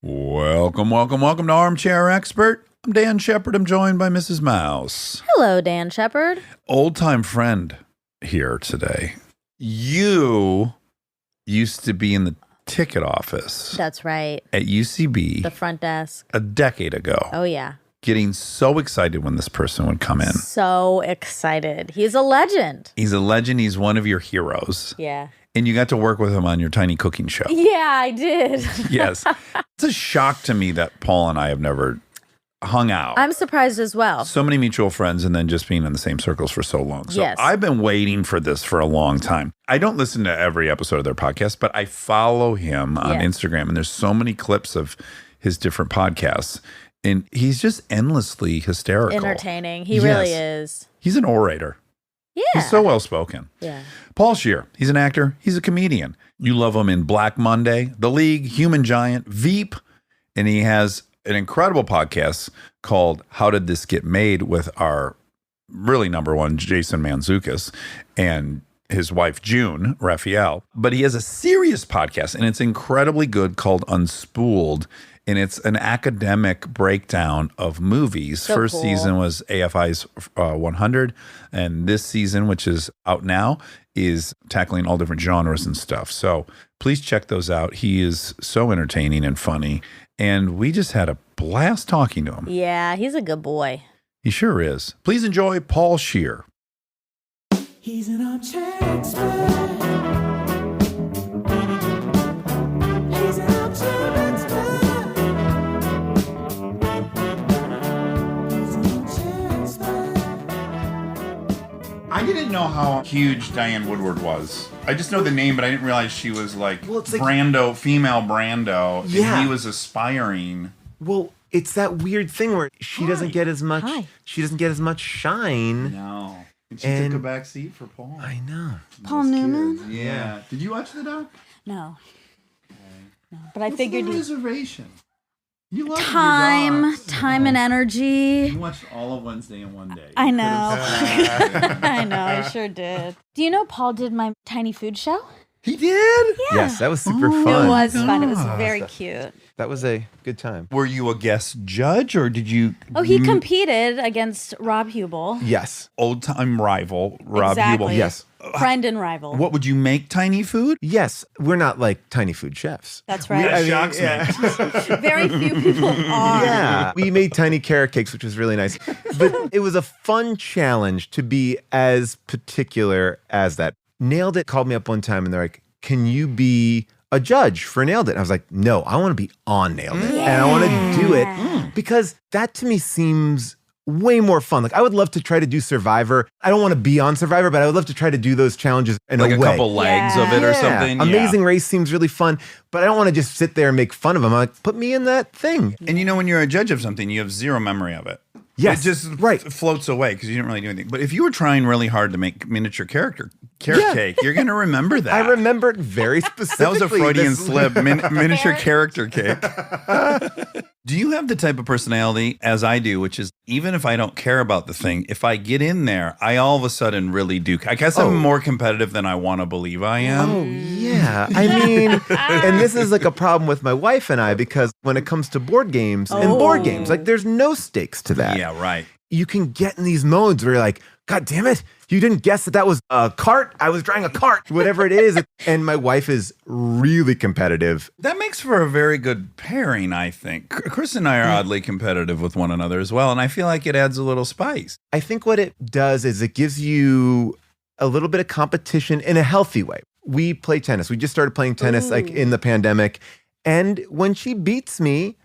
Welcome to Armchair Expert. I'm Dan Shepard. I'm joined by Mrs. Mouse. Hello, Dan Shepard. Old-time friend here today. You used to be in the ticket office. That's right. At UCB. The front desk. A decade ago. Oh, yeah. Getting so excited when this person would come in. So excited. He's a legend. He's a legend. He's one of your heroes. Yeah. And you got to work with him on your tiny cooking show. Yeah, I did. Yes. It's a shock to me that Paul and I have never hung out. I'm surprised as well. So many mutual friends and then just being in the same circles for so long. So Yes. I've been waiting for this for a long time. I don't listen to every episode of their podcast, but I follow him on Instagram. And there's so many clips of his different podcasts. And he's just endlessly hysterical. Entertaining. He really is. He's an orator. Yeah. He's so well spoken. Yeah. Paul Scheer, he's an actor. He's a comedian. You love him in Black Monday, The League, Human Giant, Veep. And he has an incredible podcast called How Did This Get Made with our really number one, Jason Mantzoukas, and his wife, June Raphael. But he has a serious podcast, and it's incredibly good, called Unspooled. And it's an academic breakdown of movies. So First cool. season was AFI's 100. And this season, which is out now, is tackling all different genres and stuff. So please check those out. He is so entertaining and funny. And we just had a blast talking to him. Yeah, he's a good boy. He sure is. Please enjoy Paul Scheer. He's an armchair expert. He's an armchair expert. He's an armchair expert. I didn't know how huge Diane Woodward was. I just know the name, but I didn't realize she was like, Brando, female Brando. Yeah. And he was aspiring. Well, it's that weird thing where she doesn't get as much. Hi. She doesn't get as much shine. No. And she And- took a back seat for Paul. I know. Paul Newman? Kids. Yeah. Did you watch the doc? No. No. But I What's figured the you. reservation. You love Time your docs. and energy. You watched all of Wednesday in one day. I You know. could've- I know, I sure did. Do you know Paul did my tiny food show? He did? Yes, that was super Oh, fun. It was fun. It was gosh. very cute. That was a good time. Were you a guest judge or did you? Oh, he competed against Rob Hubel. Yes. Old time rival, Rob Exactly. Hubel. Yes. Friend and rival. What would you make tiny food? Yes. We're not like tiny food chefs. That's right. That shocks me. Very few people are. Yeah. We made tiny carrot cakes, which was really nice. But it was a fun challenge to be as particular as that. Nailed It called me up one time and they're like, can you be a judge for Nailed It? And I was like, no, I want to be on Nailed It. And I want to do it because that to me seems way more fun. Like I would love to try to do Survivor. I don't want to be on Survivor, but I would love to try to do those challenges in Like a a way. couple legs of it or something? Amazing Race seems really fun, but I don't want to just sit there and make fun of them. I'm like, put me in that thing. And you know, when you're a judge of something, you have zero memory of it. Yes, It just right. floats away because you didn't really do anything. But if you were trying really hard to make miniature carrot cake, you're going to remember that. I remember it very That specifically. was a Freudian This- slip, miniature character cake. Do you have the type of personality as I do, which is even if I don't care about the thing, if I get in there, I all of a sudden really do. I guess I'm more competitive than I want to believe I am. Oh, yeah. I mean, and this is like a problem with my wife and I because when it comes to board games and board games, like there's no stakes to that. Yeah, right. You can get in these modes where you're like, God damn it, you didn't guess that was a cart. I was drawing a cart, whatever it is. And my wife is really competitive. That makes for a very good pairing, I think. Chris and I are oddly competitive with one another as well, and I feel like it adds a little spice. I think what it does is it gives you a little bit of competition in a healthy way. We play tennis. We just started playing tennis like in the pandemic. And when she beats me,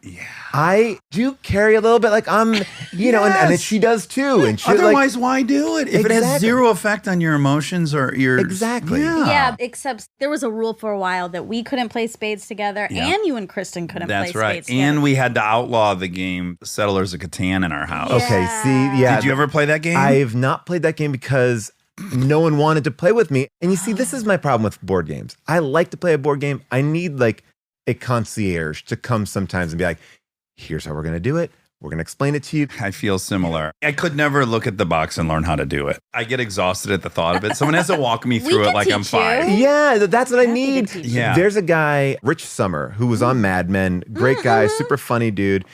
I do carry a little bit like I'm, you know, and she does too. And she Otherwise, why do it? If it has Exactly. zero effect on your emotions or your... Exactly. Yeah, except there was a rule for a while that we couldn't play spades together, and you and Kristen couldn't That's play right. spades together. And we had to outlaw the game Settlers of Catan in our house. Okay, see, yeah. Did you ever play that game? I've not played that game because no one wanted to play with me. And you see, this is my problem with board games. I like to play a board game. I need like a concierge to come sometimes and be like, here's how we're going to do it. We're going to explain it to you. I feel similar. I could never look at the box and learn how to do it. I get exhausted at the thought of it. Someone has to walk me through it can like I'm teach you. 5. Yeah, that's what I need. teach you. Yeah. There's a guy, Rich Summer, who was on Mad Men. Great guy, super funny dude.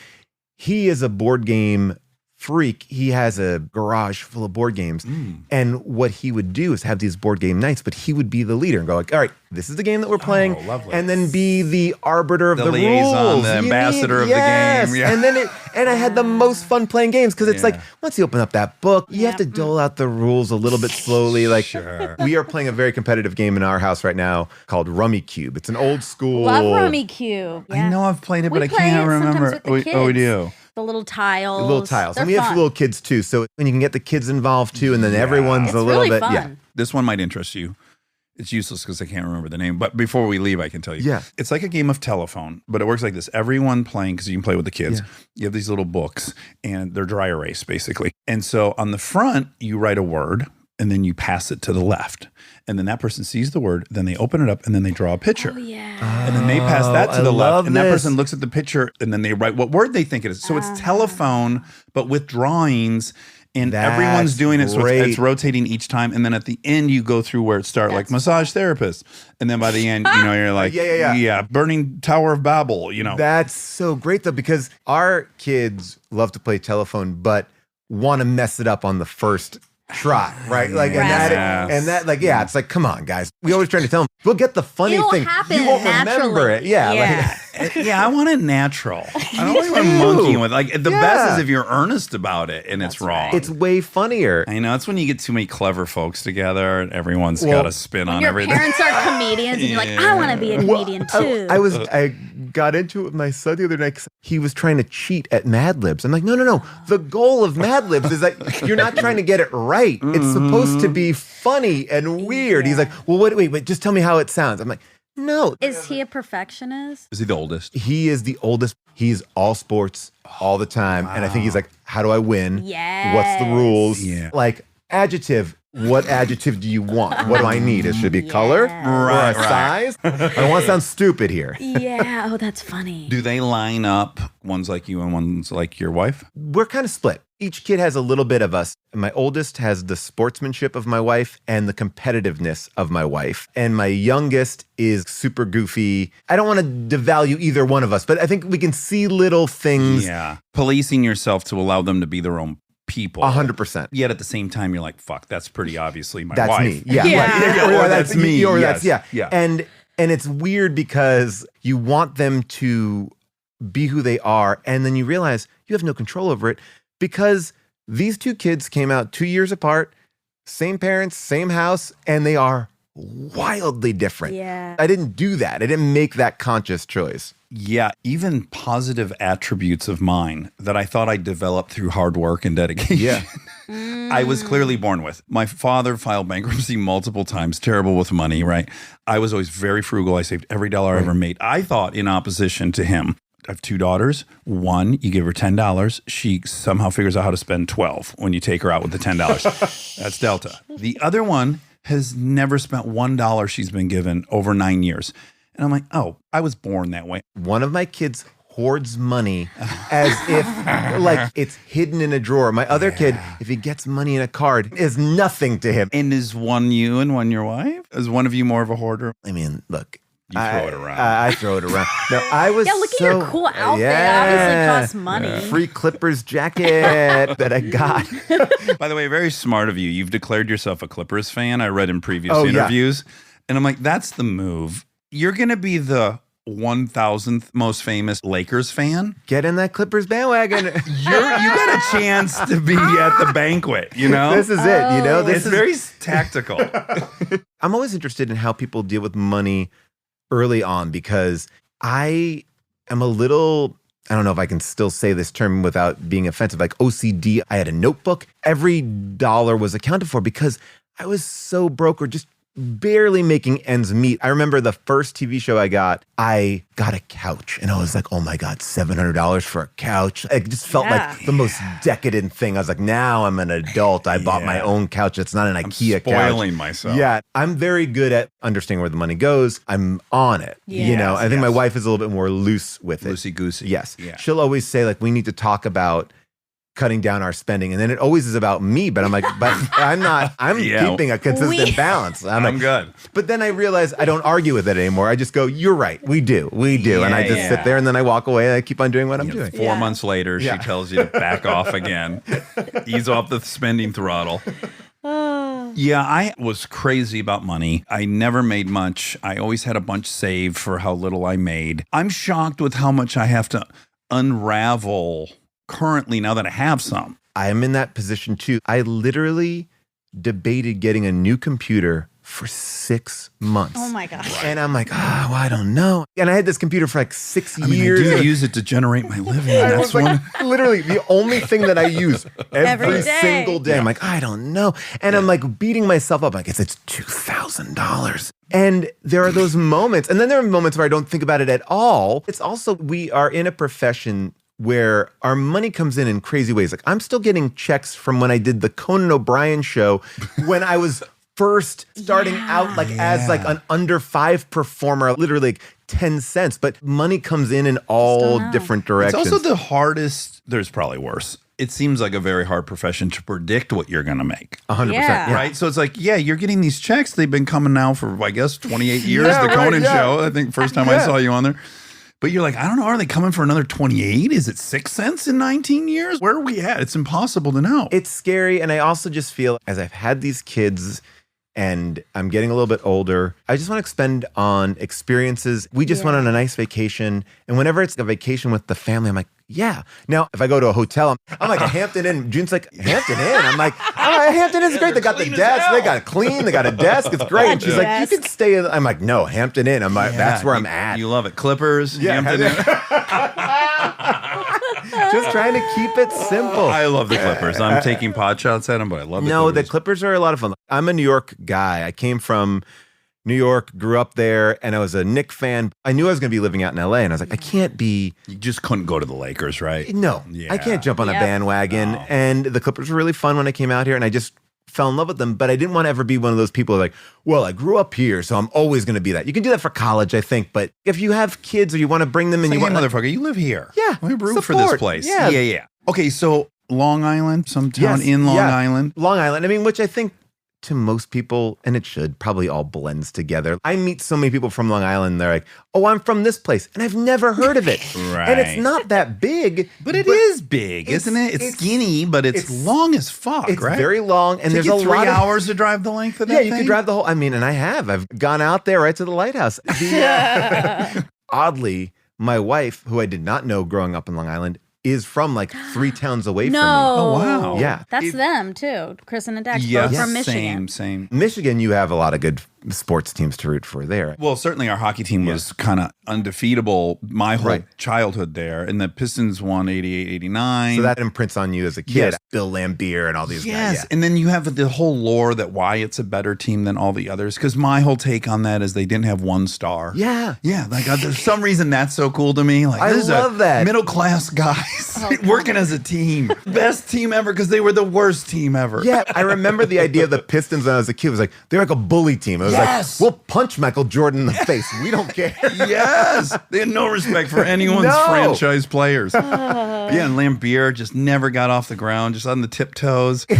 He is a board game freak. He has a garage full of board games. And what he would do is have these board game nights, but he would be the leader and go like, all right, this is the game that we're playing. Oh, lovely. And then be the arbiter of the liaison, rules. the You ambassador of the yes. game. Yeah. And I had the most fun playing games because it's like, once you open up that book, you have to Yep. dole out the rules a little bit slowly. Like Sure. we are playing a very competitive game in our house right now called Rummy Cube. It's an old school. Love Rummy Cube. I know I've played it, We but I play can't it sometimes remember. with the We kids. do. The little tiles. The little tiles. They're And we have fun. little kids too. So when you can get the kids involved too, and then everyone's It's a little really bit. fun. Yeah. This one might interest you. It's useless because I can't remember the name. But before we leave, I can tell you. Yeah. It's like a game of telephone, but it works like this. Everyone playing, because you can play with the kids, Yeah. you have these little books, and they're dry erase, basically. And so on the front, you write a word, and then you pass it to the left. And then that person sees the word, then they open it up, and then they draw a picture. Oh, yeah. And then they pass that to I the love left, and that this. person looks at the picture, and then they write what word they think it is. So it's telephone, but with drawings, and everyone's That's doing it. So great. it's rotating each time, and then at the end you go through where it starts, like massage therapist, and then by the end, you're like, Yeah. Burning Tower of Babel, That's so great though, because our kids love to play telephone, but want to mess it up on the first try, right? Like, Yes. and that, like, yeah, it's like, come on, guys. We always try to tell them, we'll get the funny It'll thing. happen You won't remember naturally. it. Yeah. Yeah. Yeah, I want it natural. I don't want to monkeying with like the best is if you're earnest about it and it's wrong. It's way funnier. I know it's when you get too many clever folks together and everyone's got a spin on Your everything. parents are comedians, and you're like, I want to be a comedian too. I got into it with my son the other night 'cause he was trying to cheat at Mad Libs. I'm like, no. The goal of Mad Libs is that you're not trying to get it right. It's supposed to be funny and weird. He's like, well, wait, just tell me how it sounds. I'm like, no. Is he a perfectionist? Is he the oldest? He is the oldest. He's all sports all the time. And I think he's like, how do I win? What's the rules? Yeah. Like, adjective. What adjective do you want? What do I need? It should be color or a size. I don't want to sound stupid here. Yeah. Oh, that's funny. Do they line up? One's like you and one's like your wife? We're kind of split. Each kid has a little bit of us. My oldest has the sportsmanship of my wife and the competitiveness of my wife. And my youngest is super goofy. I don't want to devalue either one of us, but I think we can see little things. Yeah. Policing yourself to allow them to be their own people. 100%. Yet at the same time, you're like, fuck, that's pretty obviously my That's wife. me. Yeah. Yeah. Or that's me. Or Yes. that's, yeah. Yeah. And it's weird because you want them to be who they are. And then you realize you have no control over it because these two kids came out 2 years apart, same parents, same house, and they are wildly different. Yeah. I didn't do that. I didn't make that conscious choice. Yeah, even positive attributes of mine that I thought I developed through hard work and dedication. Yeah. I was clearly born with. My father filed bankruptcy multiple times, terrible with money, right? I was always very frugal. I saved every dollar I ever made. I thought in opposition to him. I have 2 daughters. One, you give her $10. She somehow figures out how to spend 12 when you take her out with the $10. That's Delta. The other one has never spent $1 she's been given over 9 years. And I'm like, oh, I was born that way. One of my kids hoards money as if like it's hidden in a drawer. My other kid, if he gets money in a card, is nothing to him. And is one you and one your wife? Is one of you more of a hoarder? I mean, look. You throw it around. I throw it around. No, I was Yeah, look at your cool outfit. It obviously costs money. Free Clippers jacket that I got. By the way, very smart of you. You've declared yourself a Clippers fan. I read in previous Oh, yeah. interviews. And I'm like, that's the move. You're going to be the 1,000th most famous Lakers fan. Get in that Clippers bandwagon. You got a chance to be at the banquet, you know? This is it, you know? This It's is very tactical. I'm always interested in how people deal with money early on because I am a little, I don't know if I can still say this term without being offensive, like OCD. I had a notebook. Every dollar was accounted for because I was so broke or just barely making ends meet. I remember the first TV show I got a couch. And I was like, oh my God, $700 for a couch. It just felt like the most decadent thing. I was like, now I'm an adult. I bought my own couch. It's not an IKEA spoiling couch. myself. Yeah. I'm very good at understanding where the money goes. I'm on it. You know, I think my wife is a little bit more loose with it. Loosey-goosey. Yes. Yeah. She'll always say, like, we need to talk about cutting down our spending. And then it always is about me. But I'm like, but I'm not, I'm keeping a consistent balance. I'm like, good. But then I realize I don't argue with it anymore. I just go, you're right. We do. And I just sit there and then I walk away and I keep on doing what I'm doing. 4 months later, she tells you to back off again. Ease off the spending throttle. Yeah, I was crazy about money. I never made much. I always had a bunch saved for how little I made. I'm shocked with how much I have to unravel currently now that I have some. I am in that position too. I literally debated getting a new computer for 6 months. Oh my gosh. And I'm like, well, I don't know. And I had this computer for like 6 years. I do use it to generate my living. I That's was like, literally the only thing that I use every day. single day. I'm like, I don't know. And I'm like beating myself up. Like, it's $2,000. And there are those moments. And then there are moments where I don't think about it at all. It's also, we are in a profession where our money comes in crazy ways. Like, I'm still getting checks from when I did the Conan O'Brien show when I was first starting out as like an under 5 performer, literally like 10 cents. But money comes in all different directions. It's also the hardest. There's probably worse. It seems like a very hard profession to predict what you're going to make. 100%. Yeah. Right? So it's like, you're getting these checks. They've been coming now for, I guess, 28 years. The Conan show, I think first time I saw you on there. But you're like, I don't know, are they coming for another 28? Is it 6 cents in 19 years? Where are we at? It's impossible to know. It's scary. And I also just feel, as I've had these kids and I'm getting a little bit older, I just want to expend on experiences. We just went on a nice vacation. And whenever it's a vacation with the family, I'm like, yeah. Now, if I go to a hotel, I'm like a Hampton Inn. June's like, Hampton Inn? I'm like, Hampton Inn's great. They got the desk. They got it clean. They got a desk. It's great. And she's like, you can stay. I'm like, no, Hampton Inn. I'm like, that's where I'm at. You love it. Clippers. Yeah. Hampton Inn. Just trying to keep it simple. I love the Clippers. I'm taking pot shots at them, but I love the No, Clippers. the Clippers are a lot of fun. I'm a New York guy. I came from New York, grew up there, and I was a Knicks fan. I knew I was going to be living out in LA, and I was like, I can't be. You just couldn't go to the Lakers, right? No, I can't jump on a bandwagon. No. And the Clippers were really fun when I came out here, and I just fell in love with them. But I didn't want to ever be one of those people like, well, I grew up here, so I'm always going to be that. You can do that for college, I think. But if you have kids or you want to bring them and It's you like, want, hey, motherfucker, you live here. Yeah, We root for this support. place. Yeah. Okay, so Long Island, some town Yes, in Long yeah. Island. Long Island. I mean, which I think to most people, and it should, probably all blends together. I meet so many people from Long Island, they're like, oh, I'm from this place, and I've never heard of it. Right. And it's not that big. But it is big, it's- isn't it? It's skinny, but it's long as fuck, It's right? very long, and Take there's you a 3 lot of hours to drive the length of that Yeah, thing? you could drive the whole. I mean, and I have. I've gone out there right to the lighthouse. Oddly, my wife, who I did not know growing up in Long Island, is from like 3 towns away from me. Oh, wow. Yeah. That's them too. Kristen and Dax, Yes, both from Michigan. same. Michigan, you have a lot of good sports teams to root for there. Well, certainly our hockey team was kind of undefeatable my whole Right. childhood there. And the Pistons won 88, 89. So that imprints on you as a kid. Yes. Bill Lambier and all these Yes, guys. and then you have the whole lore that why it's a better team than all the others. Because my whole take on that is they didn't have one star. Yeah. Yeah, like there's some reason that's so cool to me. Like I this is love that. middle class guys working as a team, best team ever because they were the worst team ever. Yeah, I remember the idea of the Pistons when I was a kid. It was like, they're like a bully team. It was Yes. like, we'll punch Michael Jordan in the face. We don't care. Yes, they had no respect for anyone's No. franchise players. Yeah, and Lambier just never got off the ground, just on the tiptoes. By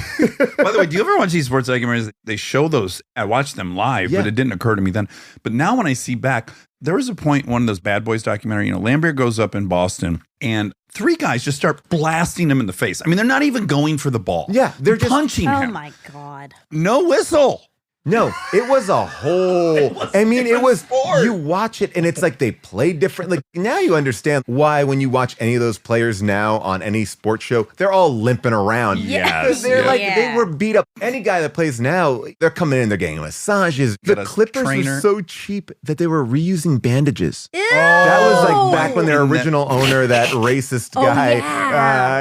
the way, do you ever watch these sports documentaries? They show those. I watched them live, Yeah. but it didn't occur to me then. But now when I see back, there was a point, one of those Bad Boys documentary, Lambier goes up in Boston and 3 guys just start blasting him in the face. I mean, they're not even going for the ball. Yeah, they're just- punching Oh him. my God. No whistle. No, it was a whole. I mean, it different was. sport. You watch it, and it's like they play different. Like now, you understand why when you watch any of those players now on any sports show, they're all limping around. Yes, they're yes. like Yeah. they were beat up. Any guy that plays now, they're coming in, they're getting massages. Got The a Clippers trainer. were so cheap that they were reusing bandages. Ew. That was like back when their And that- original owner, that racist Oh, guy,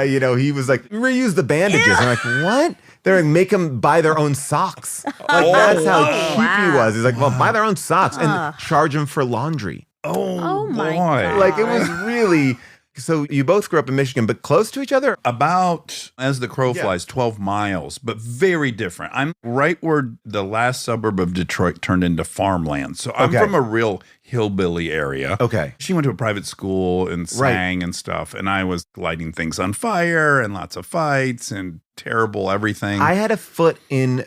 yeah. he was like, reuse the bandages. I'm like, what? They're like, make them buy their own socks. Like that's how cheap he was. He's like, well, buy their own socks and charge them for laundry. Oh my boy. God. Like it was really. So you both grew up in Michigan, but close to each other? About, as the crow flies, 12 miles, but very different. I'm right where the last suburb of Detroit turned into farmland. So I'm from a real hillbilly area. Okay. She went to a private school and sang and stuff. And I was lighting things on fire and lots of fights and terrible everything. I had a foot in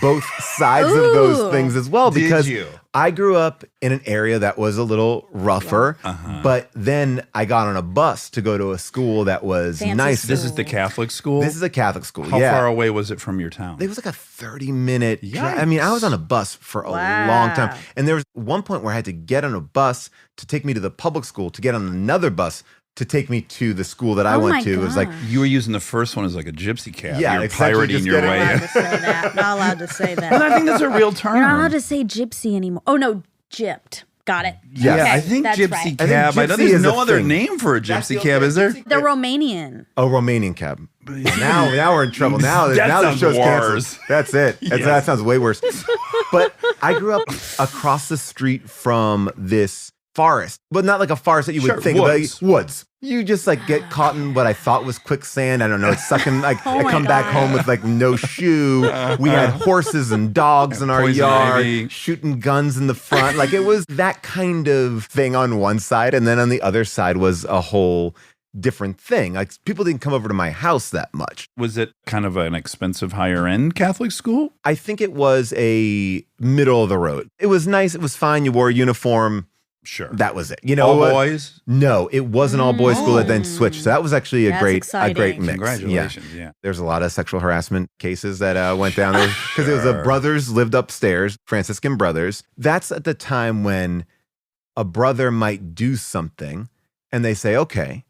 both sides of those things as well because Did you? I grew up in an area that was a little rougher, but then I got on a bus to go to a school that was Fancy nice. school. This is the Catholic school? This is a Catholic school. How far away was it from your town? It was like a 30-minute drive. I mean, I was on a bus for a long time. And there was one point where I had to get on a bus to take me to the public school, to get on another bus to take me to the school that I went to. It was like, You were using the first one as like a gypsy cab. Yeah, You're exactly, pirating just your getting way Not in. allowed to say that. Not allowed to say that. But I think that's a real term. You're not allowed to say gypsy anymore. Oh no, gypped. Got it. Yeah, Okay, I think that's gypsy right. cab. gypsy There's is no a other thing. name for a gypsy cab, is there? They're Romanian. oh, Romanian cab. Now we're in trouble. Now the sounds show's worse. canceled. That's it. That sounds way worse. But I grew up across the street from this forest, but not like a forest that you would think woods. about. Woods. You just like get caught in what I thought was quicksand. I don't know. It's sucking. Like I my come back God. home with like no shoe. We had horses and dogs in our poison yard, ivy. shooting guns in the front. Like it was that kind of thing on one side, and then on the other side was a whole different thing. Like people didn't come over to my house that much. Was it kind of an expensive higher end Catholic school? I think it was a middle of the road. It was nice. It was fine. You wore a uniform. Sure. That was it. You know All what? boys? No, it was an all boys school that then switched. So that was actually a That's great exciting. mix. Congratulations. Yeah. There's a lot of sexual harassment cases that went down there because it was the brothers lived upstairs, Franciscan brothers. That's at the time when a brother might do something and they say, okay,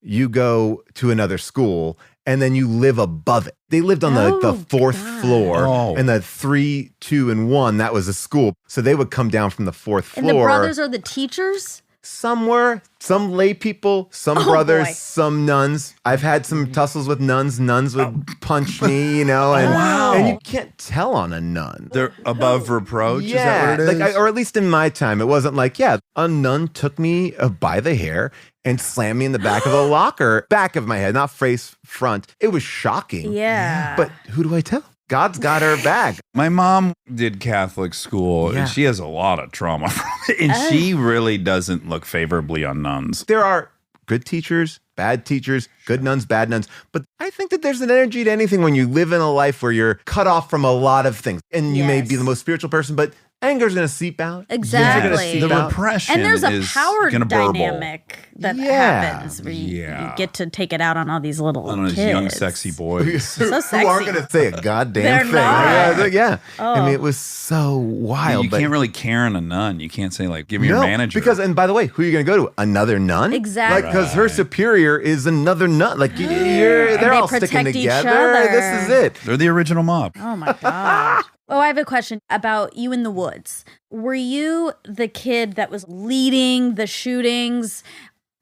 you go to another school and then you live above it. They lived on the fourth floor and the 3, 2, and 1, that was a school. So they would come down from the fourth floor. And the brothers are the teachers? Some were, some lay people, some brothers, boy. some nuns. I've had some tussles with nuns. Nuns would punch me, you know, and you can't tell on a nun. They're above reproach. Yeah, Is that what it is? like or at least in my time, it wasn't like, a nun took me by the hair and slammed me in the back of the locker, back of my head, not face front. It was shocking. Yeah. But who do I tell? God's got her back. My mom did Catholic school, Yeah. and she has a lot of trauma from it. And she really doesn't look favorably on nuns. There are good teachers, bad teachers, good nuns, bad nuns. But I think that there's an energy to anything when you live in a life where you're cut off from a lot of things. And you may be Yes. the most spiritual person, but anger's going to seep out. Exactly. You're gonna seep The out. repression And there's a is power gonna burble dynamic that Yeah. happens where you Yeah. get to take it out on all these little on those kids. young, sexy boys. So Who sexy. aren't going to say a goddamn They're thing. not. Yeah. I mean, it was so wild. You but can't really Karen a nun. You can't say, like, give me your manager. Because, and by the way, who are you going to go to? Another nun? Exactly. Like, because her superior is another nun. Like, they're they all sticking protect each together. other. This is it. they're the original mob. Oh my God. Oh, I have a question about you in the woods. Were you the kid that was leading the shootings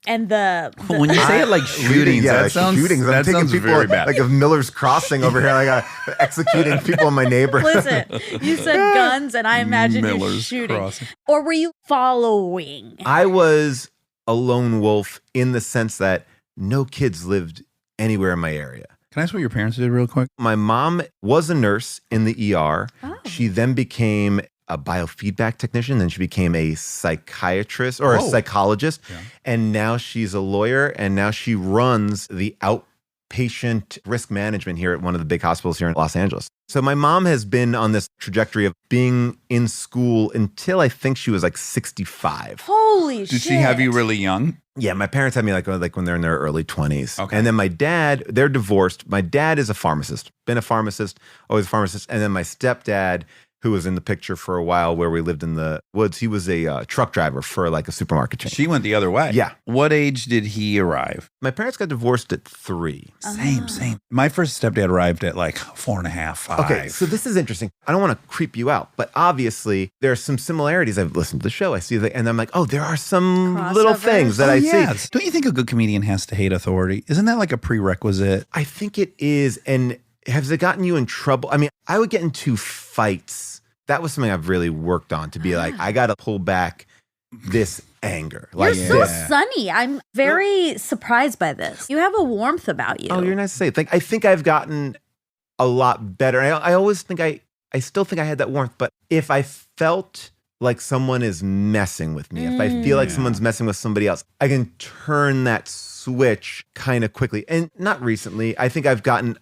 and the When you say it like shootings, Yeah, that like sounds, shootings. I'm that taking sounds people very bad. like of Miller's Crossing over here, like executing people in my neighborhood. Listen, you said guns and I imagine you Miller's shooting. Crossing. Or were you following? I was a lone wolf in the sense that no kids lived anywhere in my area. Can I ask what your parents did real quick? My mom was a nurse in the ER. Oh. She then became a biofeedback technician. Then she became a psychiatrist or a psychologist. Yeah. And now she's a lawyer. And now she runs the outpatient risk management here at one of the big hospitals here in Los Angeles. So my mom has been on this trajectory of being in school until I think she was like 65. Holy shit. Did she have you really young? Yeah, my parents had me like when they're in their early 20s. Okay. And then my dad, they're divorced. My dad is a pharmacist, been a pharmacist, always a pharmacist. And then my stepdad, who was in the picture for a while where we lived in the woods, he was a truck driver for like a supermarket chain. She went the other way. Yeah. What age did he arrive? My parents got divorced at 3. Same. My first stepdad arrived at like 4.5, 5. Okay, so this is interesting. I don't want to creep you out, but obviously there are some similarities. I've listened to the show, I see that, and I'm like, oh, there are some little Crossovers. things that I see. Don't you think a good comedian has to hate authority? Isn't that like a prerequisite? I think it is, and Has it gotten you in trouble? I mean, I would get into fights. That was something I've really worked on, to be like, I got to pull back this anger. Like You're so this. sunny. I'm very surprised by this. You have a warmth about you. Oh, you're nice to say. I think I've gotten a lot better. I always think I still think I had that warmth, but if I felt like someone is messing with me, if I feel like someone's messing with somebody else, I can turn that switch kind of quickly. And not recently. I think I've gotten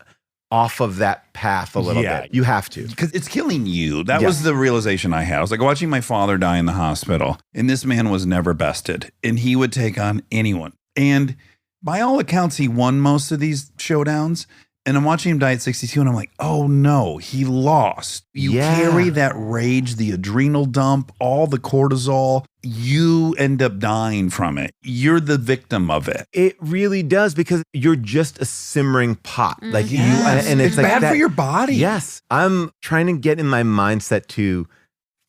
off of that path a little bit. You have to. Because it's killing you. That was the realization I had. I was like watching my father die in the hospital, and this man was never bested, and he would take on anyone. And by all accounts, he won most of these showdowns. And I'm watching him die at 62, and I'm like, oh no, he lost. You carry that rage, the adrenal dump, all the cortisol. You end up dying from it. You're the victim of it. It really does, because you're just a simmering pot. Like you, and it's like bad that, for your body. Yes. I'm trying to get in my mindset to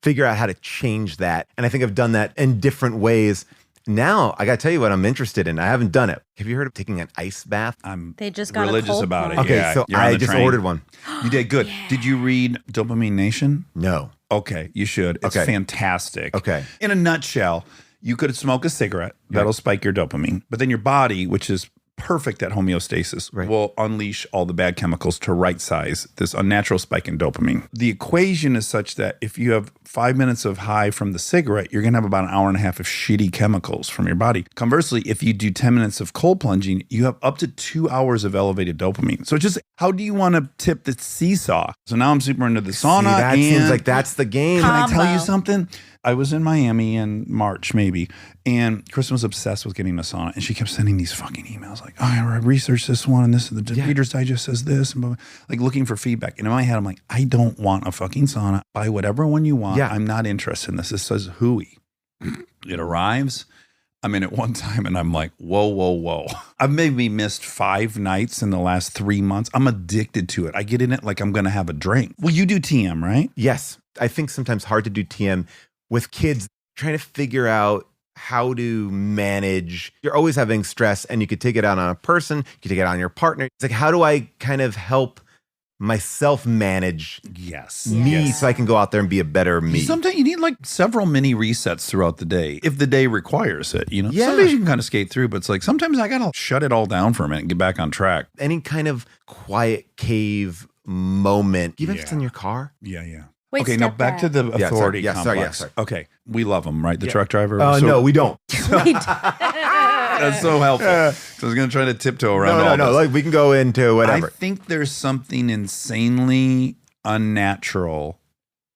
figure out how to change that. And I think I've done that in different ways. Now, I got to tell you what I'm interested in. I haven't done it. Have you heard of taking an ice bath? I'm They just got a religious cold about it. one. Okay, Yeah, so you're on I the just train. ordered one. You did good. Did you read Dopamine Nation? No. Okay, you should. It's Okay. fantastic. Okay. In a nutshell, you could smoke a cigarette. That'll spike your dopamine. But then your body, which is perfect at homeostasis, will unleash all the bad chemicals to right size this unnatural spike in dopamine. The equation is such that if you have 5 minutes of high from the cigarette, you're going to have about an hour and a half of shitty chemicals from your body. Conversely, if you do 10 minutes of cold plunging, you have up to 2 hours of elevated dopamine. So just how do you want to tip the seesaw? So now I'm super into the sauna. See, that and seems like that's the game. can I tell you Combo. something? I was in Miami in March, maybe, and Kristen was obsessed with getting a sauna, and she kept sending these fucking emails like, "Oh, I researched this one, and this the Reader's Digest says this," and blah, blah, like looking for feedback. And in my head, I'm like, I don't want a fucking sauna. Buy whatever one you want. Yeah. I'm not interested in this. This says hooey. It arrives. I'm in it one time, and I'm like, whoa, whoa, whoa. I've maybe missed 5 nights in the last 3 months. I'm addicted to it. I get in it like I'm going to have a drink. Well, you do TM, right? Yes. I think sometimes hard to do TM with kids, trying to figure out how to manage. You're always having stress, and you could take it out on a person, you could take it out on your partner. It's like, how do I kind of help myself manage Yes. me so I can go out there and be a better me? Sometimes you need like several mini resets throughout the day if the day requires it. You know, Yeah. some days you can kind of skate through, but it's like sometimes I gotta shut it all down for a minute and get back on track. Any kind of quiet cave moment. Do you have this in your car? Yeah, yeah. Wait, okay, now step back to the Yeah, sorry. authority Yeah, sorry, complex. yeah, sorry. Okay, we love them, right? The truck driver. So- No, we don't. That's so helpful. So I was gonna try to tiptoe around. all No. this. Like we can go into whatever. I think there's something insanely unnatural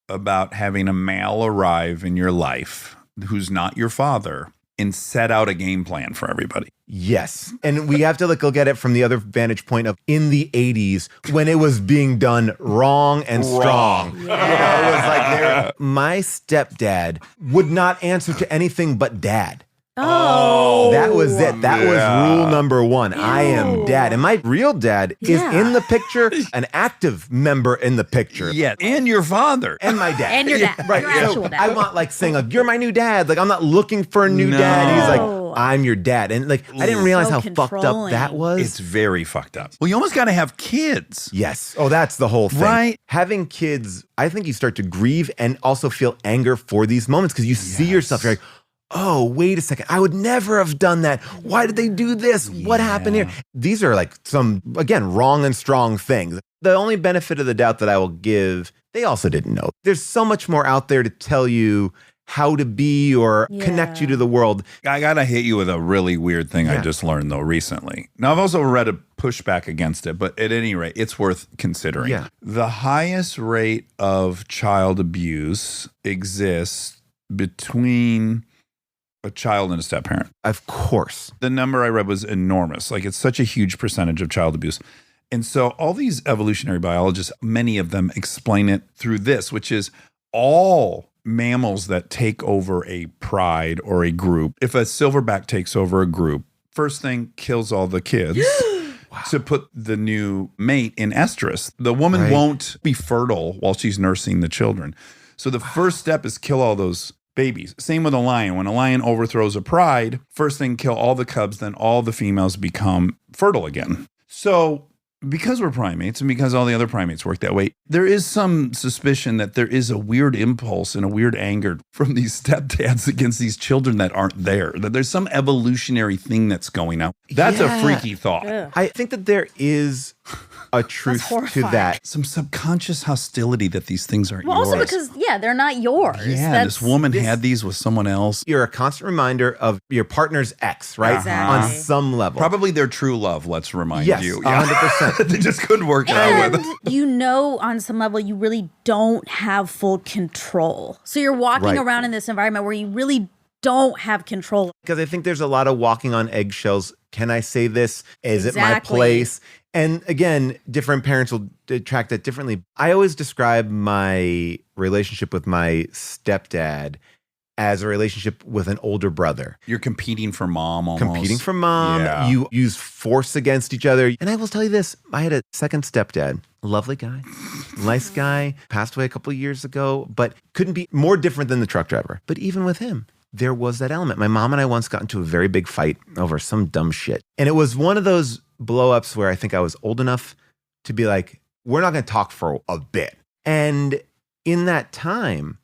about having a male arrive in your life who's not your father and set out a game plan for everybody. Yes. And we have to look at it from the other vantage point of in the 80s when it was being done wrong and strong. You know, it was like my stepdad would not answer to anything but dad. Oh. That was it. That was rule number 1. I am dad. And my real dad is in the picture, an active member in the picture. Yeah, and your father. And my dad. And your dad. Right. Your So actual dad. I'm not like saying like, you're my new dad. Like I'm not looking for a new No. dad. He's No. like, I'm your dad. And like, I didn't realize So how fucked up controlling. that was. It's very fucked up. Well, you almost got to have kids. Yes. Oh, that's the whole thing. Right. Having kids, I think you start to grieve and also feel anger for these moments because you see yourself. You're like, oh, wait a second. I would never have done that. Why did they do this? What happened here? These are like some, again, wrong and strong things. The only benefit of the doubt that I will give, they also didn't know. There's so much more out there to tell you how to be or connect you to the world. I got to hit you with a really weird thing I Yeah. just learned, though, recently. Now, I've also read a pushback against it, but at any rate, it's worth considering. Yeah. The highest rate of child abuse exists between a child and a step parent. Of course. The number I read was enormous. Like, it's such a huge percentage of child abuse. And so all these evolutionary biologists, many of them explain it through this, which is all mammals that take over a pride or a group. If a silverback takes over a group, first thing kills all the kids to put the new mate in estrus. The woman won't be fertile while she's nursing the children. So the first step is kill all those babies. Same with a lion. When a lion overthrows a pride, first thing, kill all the cubs, then all the females become fertile again. So because we're primates and because all the other primates work that way, there is some suspicion that there is a weird impulse and a weird anger from these stepdads against these children that aren't there. That there's some evolutionary thing that's going on. That's a freaky thought. Ugh. I think that there is a truth to horrifying. that. Some subconscious hostility that these things aren't Well, yours. also because they're not yours. yeah, this woman had these with someone else. You're a constant reminder of your partner's ex, right? Exactly. On some level. Probably their true love, let's remind Yes, you. 100%. They just couldn't work it out with And it. you know, on some level, you really don't have full control. So you're walking Right. around in this environment where you really don't have control. Because I think there's a lot of walking on eggshells. Can I say this? Is it my Exactly. place? And again, different parents will track that differently. I always describe my relationship with my stepdad as a relationship with an older brother. You're competing for mom almost. Competing for mom. Yeah. You use force against each other. And I will tell you this, I had a second stepdad, lovely guy, nice guy, passed away a couple of years ago, but couldn't be more different than the truck driver. But even with him, there was that element. My mom and I once got into a very big fight over some dumb shit. And it was one of those blow-ups where I think I was old enough to be like, we're not going to talk for a bit. And in that time,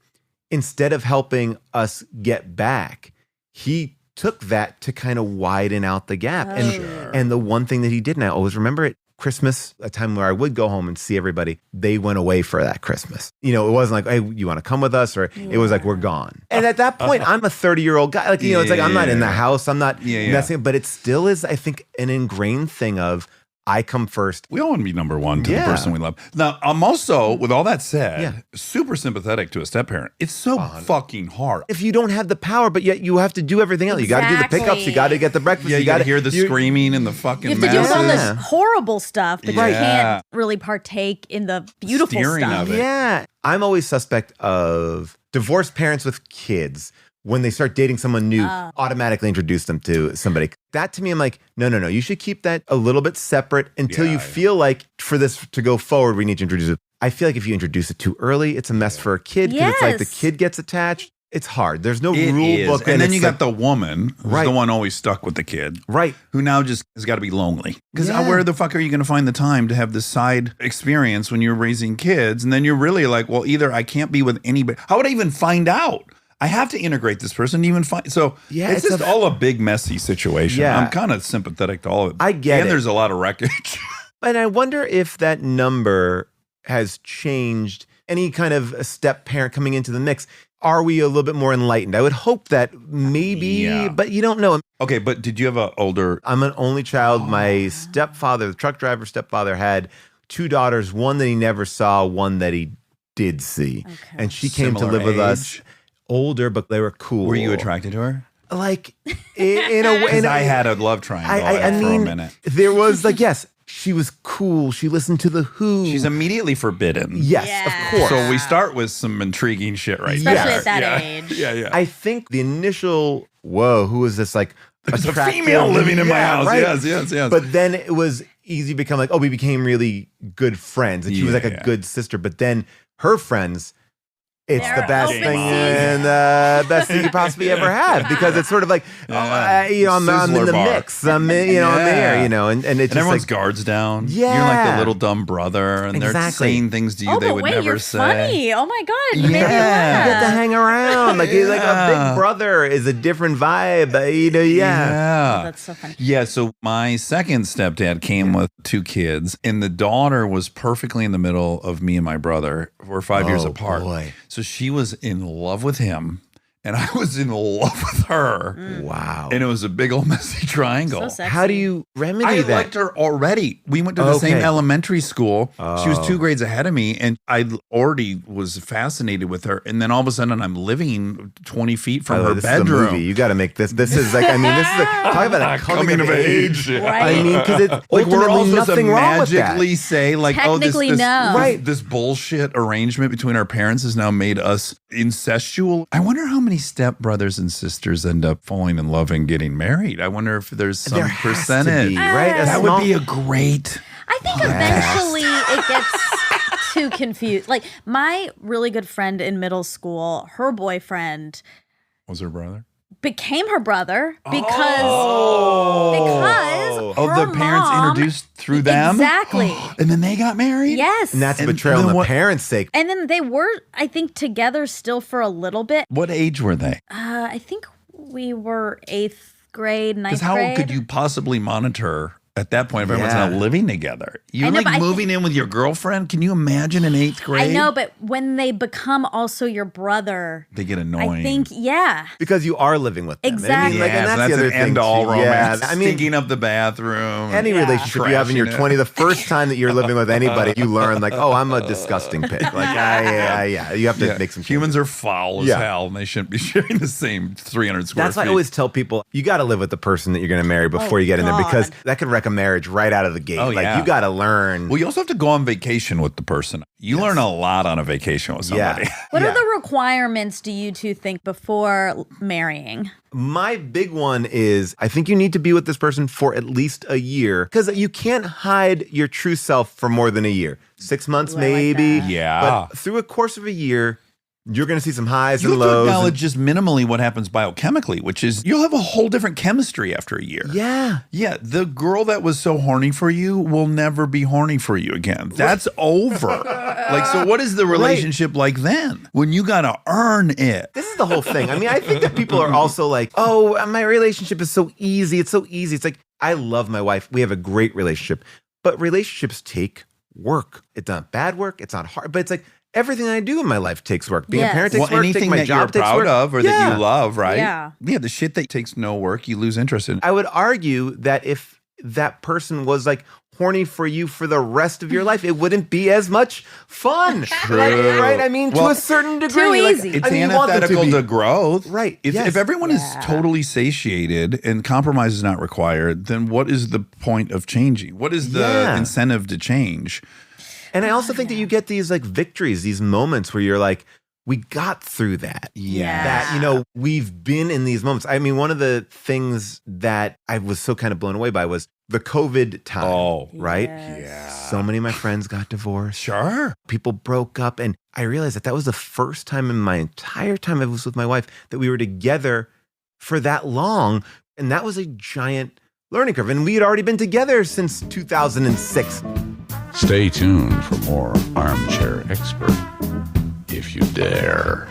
instead of helping us get back, he took that to kind of widen out the gap. Oh. And, Sure. and the one thing that he did, and I always remember it, Christmas, a time where I would go home and see everybody, they went away for that Christmas. You know, it wasn't like, hey, you want to come with us? Or it was like, we're gone. And at that point, I'm a 30-year-old guy. Like, you know, it's like, I'm not in the house. I'm not messing, but it still is, I think, an ingrained thing of, I come first. We all want to be number one to Yeah. the person we love. Now, I'm also, with all that said, Yeah. super sympathetic to a step parent. It's so fucking hard. If you don't have the power, but yet you have to do everything else. You got to do the pickups. You Exactly. got to get the breakfast. Yeah, you got to hear the you- screaming and the fucking You have to deal with all messes. this horrible stuff, but you Yeah. can't really partake in the beautiful Steering stuff. of it. Yeah. I'm always suspect of divorced parents with kids. When they start dating someone new, automatically introduce them to somebody. That to me, I'm like, no. You should keep that a little bit separate until you feel like for this to go forward, we need to introduce it. I feel like if you introduce it too early, it's a mess for a kid because it's like the Yes. kid gets attached. It's hard. There's no It rule is. book. And then it's you got the woman who's Right. the one always stuck with the kid. right. Who now just has got to be lonely. Because Yeah. where the fuck are you going to find the time to have this side experience when you're raising kids? And then you're really like, well, either I can't be with anybody. How would I even find out? I have to integrate this person to even find. So Yeah, it's it's just all a big messy situation. Yeah. I'm kind of sympathetic to all of it. I get and it. there's a lot of wreckage. And I wonder if that number has changed. Any kind of a step parent coming into the mix, are we a little bit more enlightened? I would hope that maybe, Yeah. but you don't know. Okay, but did you have an older? I'm an only child. My stepfather, the truck driver stepfather, had two daughters, one that he never saw, one that he did see. And she came to Similar live with us. age? Older, but they were cool. Were you attracted to her? Like, in a way. Because I had a love triangle I for mean, a minute. there was like, yes, she was cool. She listened to The Who. She's immediately forbidden. Yes, Yeah. of course. So we start with some intriguing shit right Especially there. at that yeah. age. Yeah. I think the initial, whoa, who is this? Like, There's a attractive- female living in my Yeah, house. right. Yes. But then it was easy to become like, oh, we became really good friends. And she was like a Yeah. good sister. But then her friends, it's They're the best open thing season. and the best thing you possibly ever have because it's sort of like, Yeah. I'm in Sizzler the bar. mix. I'm in, I'm there, and it's And just everyone's like, guards down. Yeah. You're like the little dumb brother, and they're Exactly. saying things to you Oh, they but would wait, never you're say. funny. Oh my God, you made me you Yeah. get to laugh. hang around. Like, like a Yeah. big brother is a different vibe. Yeah. That's so funny. Yeah, so my second stepdad came with two kids, and the daughter was perfectly in the middle of me and my brother. We're 5 years Oh, apart. boy. So she was in love with him, and I was in love with her. Wow. And it was a big old messy triangle. So sexy. How do you remedy I that? liked her already. We went to the same Okay. elementary school. She was Oh. 2 grades ahead of me, and I already was fascinated with her. And then all of a sudden, I'm living 20 feet from By the way, her this is a bedroom. movie. You got to make this. This is like, I mean, this is talk about a coming of age. Right. I mean, because it's Like we're all ultimately supposed to nothing wrong with that. magically say like, oh, Technically, this no. Right. this bullshit arrangement between our parents has now made us incestual. I wonder how many stepbrothers and sisters end up falling in love and getting married. I wonder if there's some There has to percentage. be, right? A That small- would be a great. I think eventually it gets too confused. Like my really good friend in middle school, her boyfriend Was her brother? became her brother because Oh. Oh, her the parents mom- introduced through them? Exactly. And then they got married? Yes. And that's a And betrayal on then the what- parents' sake. And then they were, I think, together still for a little bit. What age were they? I think we were 8th grade, 9th Because how grade. could you possibly monitor at that point if everyone's Yeah. not living together? You're I know, like but I moving in with your girlfriend? Can you imagine in 8th grade? I know, but when they become also your brother, They get annoying. I think, yeah. Because you are living with them. Exactly. I mean, like, Yeah, and so that's, that's the other an thing. end-all too. romance. Yeah, I mean, Stinking up the bathroom. any Yeah. relationship you have in your Trashing it. 20, the first time that you're living with anybody, you learn like, oh, I'm a disgusting pig. Like, yeah, you have to make some changes. Humans are foul as Yeah. hell, and they shouldn't be sharing the same 300 square That's why I feet. always tell people, you got to live with the person that you're going to marry before you get in there, because God. that could wreck a marriage right out of the gate. Oh, Like, yeah. you got to learn. Well, you also have to go on vacation with the person. You learn a lot on a vacation with somebody. Yeah. What Yeah. are the requirements, do you two think, before marrying? My big one is I think you need to be with this person for at least a year, because you can't hide your true self for more than a year. 6 months, Ooh, I like maybe. that. Yeah. But through a course of a year, you're going to see some highs You and have to lows. acknowledge just minimally what happens biochemically, which is you'll have a whole different chemistry after a year. Yeah. Yeah, the girl that was so horny for you will never be horny for you again. That's over. Like, so what is the relationship like then? When you got to earn it. This is the whole thing. I mean, I think that people are also like, oh, my relationship is so easy. It's so easy. It's like, I love my wife. We have a great relationship. But relationships take work. It's not bad work. It's not hard. But it's like, everything I do in my life takes work. Being Yes. a parent takes Well, work. anything Taking my that job you're takes proud work. of or that Yeah. you love, right? Yeah. Yeah, the shit that takes no work, you lose interest in. I would argue that if that person was like horny for you for the rest of your life, it wouldn't be as much fun. True. Right? I mean, to Well, a certain degree. too like, easy. It's I mean, you want them antithetical be- to growth. Right, If, yes. if everyone is Yeah. totally satiated and compromise is not required, then what is the point of changing? What is the Yeah. incentive to change? And I also think that you get these like victories, these moments where you're like, we got through that. Yeah. That, we've been in these moments. I mean, one of the things that I was so kind of blown away by was the COVID time. Oh, right? Yes. So many of my friends got divorced. sure. People broke up. And I realized that was the first time in my entire time I was with my wife that we were together for that long. And that was a giant learning curve. And we had already been together since 2006. Stay tuned for more Armchair Expert, if you dare.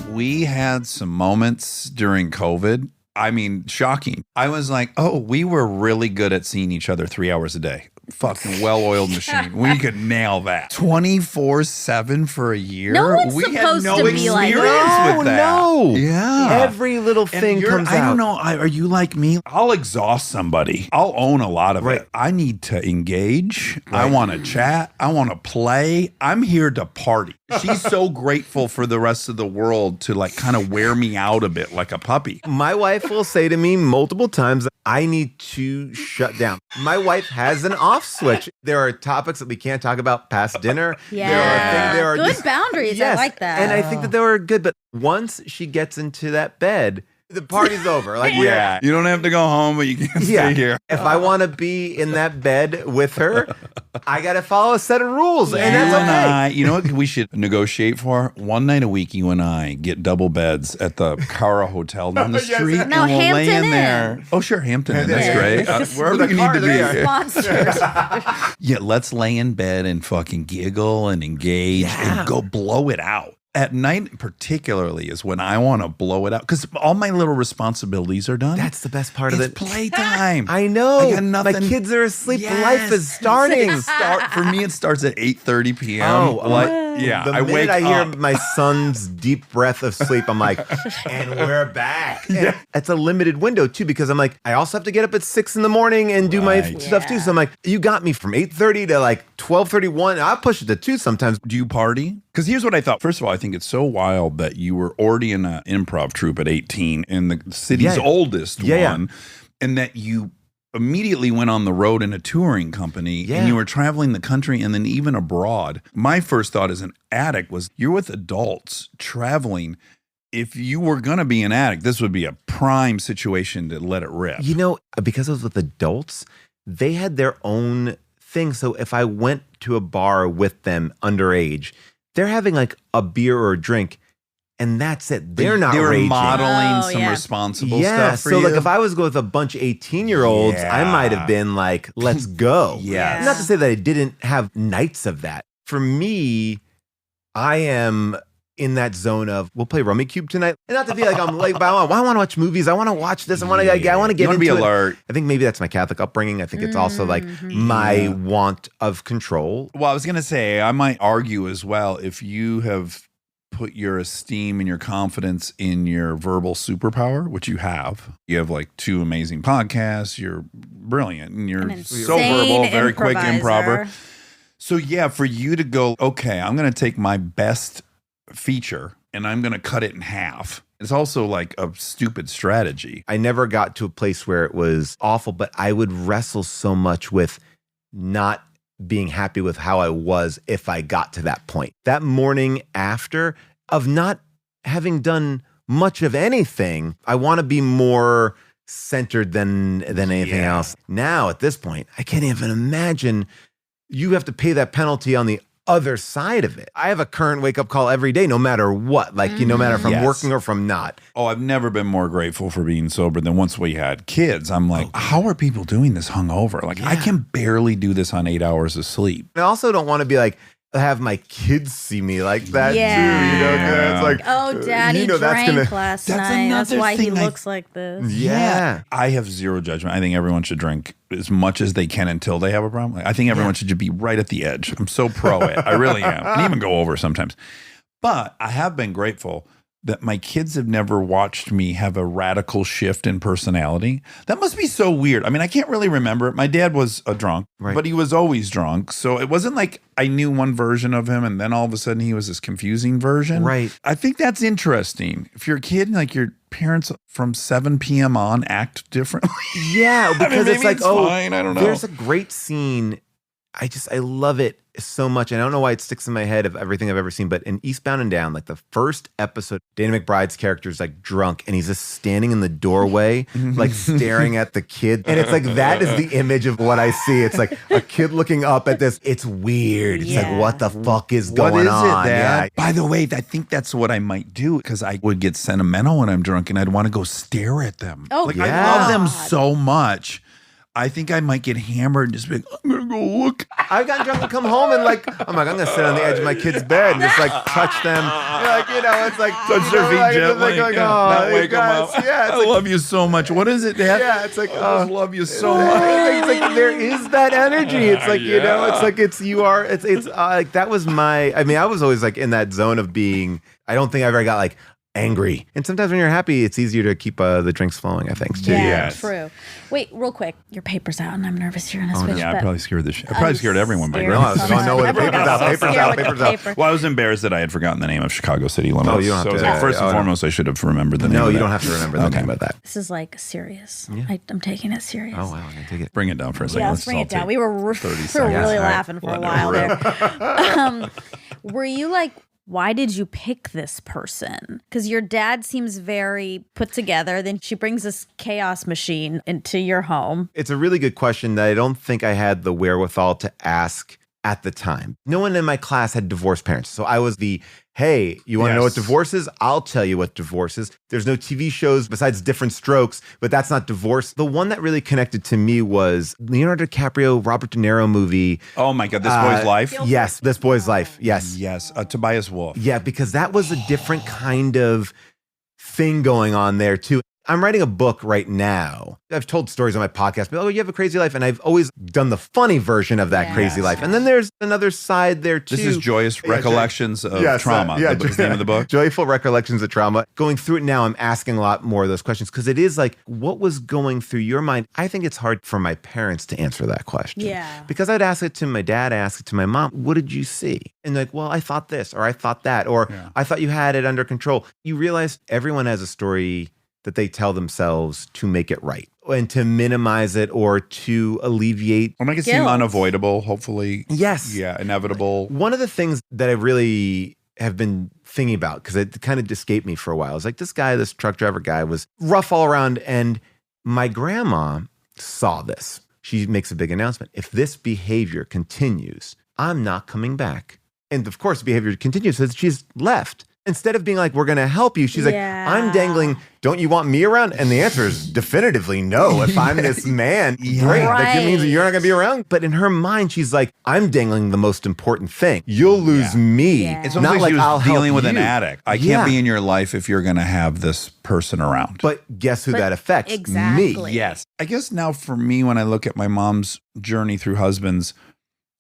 We had some moments during COVID. I mean, shocking. I was like, oh, we were really good at seeing each other 3 hours a day. Fucking well-oiled machine. We could nail that 24/7 for a year. No one's we supposed had no to be like experience that. with that. No. Yeah. Every little And thing comes I out. don't know. Are you like me? I'll exhaust somebody. I'll own a lot of Right. it. I need to engage. I Right. want to chat. I want to play. I'm here to party. She's so grateful for the rest of the world to like kind of wear me out a bit like a puppy. My wife will say to me multiple times, I need to shut down. My wife has an off switch. There are topics that we can't talk about past dinner. Yeah. There are Good just- boundaries. Yes. I like that. And I think that they were good. But once she gets into that bed, the party's over. Like, Yeah. You don't have to go home, but you can Yeah. stay here. If I want to be in that bed with her, I got to follow a set of rules. And Yeah. that's You and okay. I, you know what we should negotiate for? One night a week, you and I get double beds at the Cara Hotel down the Yes. street, No, and we'll lay Hampton in Inn. there. Oh, sure, Hampton Inn. That's Yeah. great. Wherever The you car need to there. be. Sponsored. Yeah, let's lay in bed and fucking giggle and engage Yeah. and go blow it out. At night, particularly, is when I want to blow it out because all my little responsibilities are done. That's the best part it's of it. playtime. I know. I got nothing. My kids are asleep. Yes. Life is starting. For me, it starts at 8:30 p.m. Oh, like, yeah, The I minute wake I hear up. my son's deep breath of sleep, I'm like, and we're back. And it's a limited window too, because I'm like, I also have to get up at 6 a.m. and do my Right. stuff too. So I'm like, you got me from 8:30 to like 12:31. I'll push it to 2 sometimes. Do you party? Because here's what I thought. First of all, I think it's so wild that you were already in an improv troupe at 18 in the city's Yeah. oldest Yeah. one, and that you immediately went on the road in a touring company Yeah. and you were traveling the country and then even abroad. My first thought as an addict was you're with adults traveling. If you were going to be an addict, this would be a prime situation to let it rip. You know, because I was with adults, they had their own thing. So if I went to a bar with them underage, they're having like a beer or a drink. and that's it. They're not They were raging. modeling Oh, some yeah. responsible Yeah, stuff for so you. like if I was going with a bunch of 18-year-olds, I might have been like, let's go. Yes. Not to say that I didn't have nights of that. For me, I am in that zone of we'll play Rummy Cube tonight. And not to be like I'm like, but I want to watch movies. I want to watch this. I want to get You into want to be it. alert. I think maybe that's my Catholic upbringing. I think it's also like my want of control. Well, I was going to say, I might argue as well, if you have put your esteem and your confidence in your verbal superpower, which you have like 2 amazing podcasts, you're brilliant, and you're An so insane verbal, very quick improver. improviser. So yeah, for you to go, okay, I'm going to take my best feature and I'm going to cut it in half. It's also like a stupid strategy. I never got to a place where it was awful, but I would wrestle so much with not being happy with how I was if I got to that point. That morning after of not having done much of anything, I want to be more centered than anything else. Now at this point, I can't even imagine you have to pay that penalty on the other side of it. I have a current wake up call every day, no matter what, like, no matter if I'm Yes. working or from not. Oh, I've never been more grateful for being sober than once we had kids. I'm like, how are people doing this hungover? Like, I can barely do this on 8 hours of sleep. I also don't want to be like, have my kids see me like that too. You know, 'cause it's like, Oh, Daddy you know, that's drank gonna, last that's night. That's another why he thing I- looks like this. yeah. I have zero judgment. I think everyone should drink as much as they can until they have a problem. Like, I think everyone should just be right at the edge. I'm so pro it. I really am. And even go over sometimes. But I have been grateful that my kids have never watched me have a radical shift in personality. That must be so weird. I mean, I can't really remember it. My dad was a drunk, but he was always drunk. So it wasn't like I knew one version of him and then all of a sudden he was this confusing version. Right. I think that's interesting. If you're a kid, like your parents from 7 p.m. on act differently. Yeah, because it's maybe like, it's oh, fine. I don't know. There's a great scene. I love it so much. And I don't know why it sticks in my head of everything I've ever seen, but in Eastbound and Down, like the first episode, Danny McBride's character is like drunk and he's just standing in the doorway, like staring at the kid. And it's like, that is the image of what I see. It's like a kid looking up at this. It's weird. It's like, what the fuck is going What is on? it, Dad? Yeah. By the way, I think that's what I might do because I would get sentimental when I'm drunk and I'd want to go stare at them. Oh, like, yeah. I love them so much. I think I might get hammered and just be like, I'm going to go look. I've gotten drunk and come home and like, I'm gonna sit on the edge of my kid's bed and just like touch them. Like, you know, it's like Touch their feet like, gently. Like, not oh, wake them guys, up. yeah, it's I like, love you so much. What is it, Dad? yeah, it's like, I just love you so much. it's like there is that energy. It's like, you know, it's like it's like that was I mean, I was always like in that zone of being, I don't think I ever got like angry. And sometimes when you're happy, it's easier to keep the drinks flowing, I think, too. Yeah, Yes. true. Wait, real quick. Your paper's out, and I'm nervous you're gonna switch. Yeah, I but probably scared the shit. I probably scared everyone by scared grabbing No, I was so like, oh, no, much. the Everyone paper's got out, so paper's scared out, with the paper's out. paper. Well, I was embarrassed that I had forgotten the name of Chicago City Limits. Oh, you don't have so I was to- like, first and oh, no. foremost, I should have remembered the name No, of you that. don't have to remember the name of that. This is like serious. I'm taking it serious. Oh, wow, I'm gonna take it. Bring it down for a second. Yeah, Let's let's bring all it down. take We were 30 really seconds. laughing for a while there. Were you like, why did you pick this person? Because your dad seems very put together. Then she brings this chaos machine into your home. It's a really good question that I don't think I had the wherewithal to ask at the time. No one in my class had divorced parents. So I was the, hey, you want to know what Yes. divorce is? I'll tell you what divorce is. There's no TV shows besides Different Strokes, but that's not divorce. The one that really connected to me was Leonardo DiCaprio, Robert De Niro movie. Oh my God, This Boy's Life? Yes, This Boy's Life. Yes. Yes, Tobias Wolff. Yeah, because that was a different kind of thing going on there too. I'm writing a book right now. I've told stories on my podcast, but, oh, you have a crazy life. And I've always done the funny version of that crazy life. And then there's another side there too. This is Joyous Recollections of Trauma. Yeah, the name of the book. Joyful Recollections of Trauma. Going through it now, I'm asking a lot more of those questions because it is like, what was going through your mind? I think it's hard for my parents to answer that question. Yeah. Because I'd ask it to my dad, ask it to my mom, what did you see? And like, well, I thought this, or I thought that, or I thought you had it under control. You realize everyone has a story that they tell themselves to make it right and to minimize it or to alleviate. Or make it seem Guilt. unavoidable, hopefully. Yes. Yeah, inevitable. One of the things that I really have been thinking about, because it kind of escaped me for a while, is like this guy, this truck driver guy was rough all around. And my grandma saw this. She makes a big announcement. If this behavior continues, I'm not coming back. And of course, behavior continues, so she's left. Instead of being like, we're going to help you, she's like, I'm dangling. Don't you want me around? And the answer is definitively no. If I'm this man, great. Like, it means that you're not going to be around. But in her mind, she's like, I'm dangling the most important thing. You'll lose me. Yeah. It's almost Not like she was I'll dealing help with an you. addict. I can't be in your life if you're going to have this person around. But guess who that affects? Exactly. Me. Yes. I guess now for me, when I look at my mom's journey through husbands,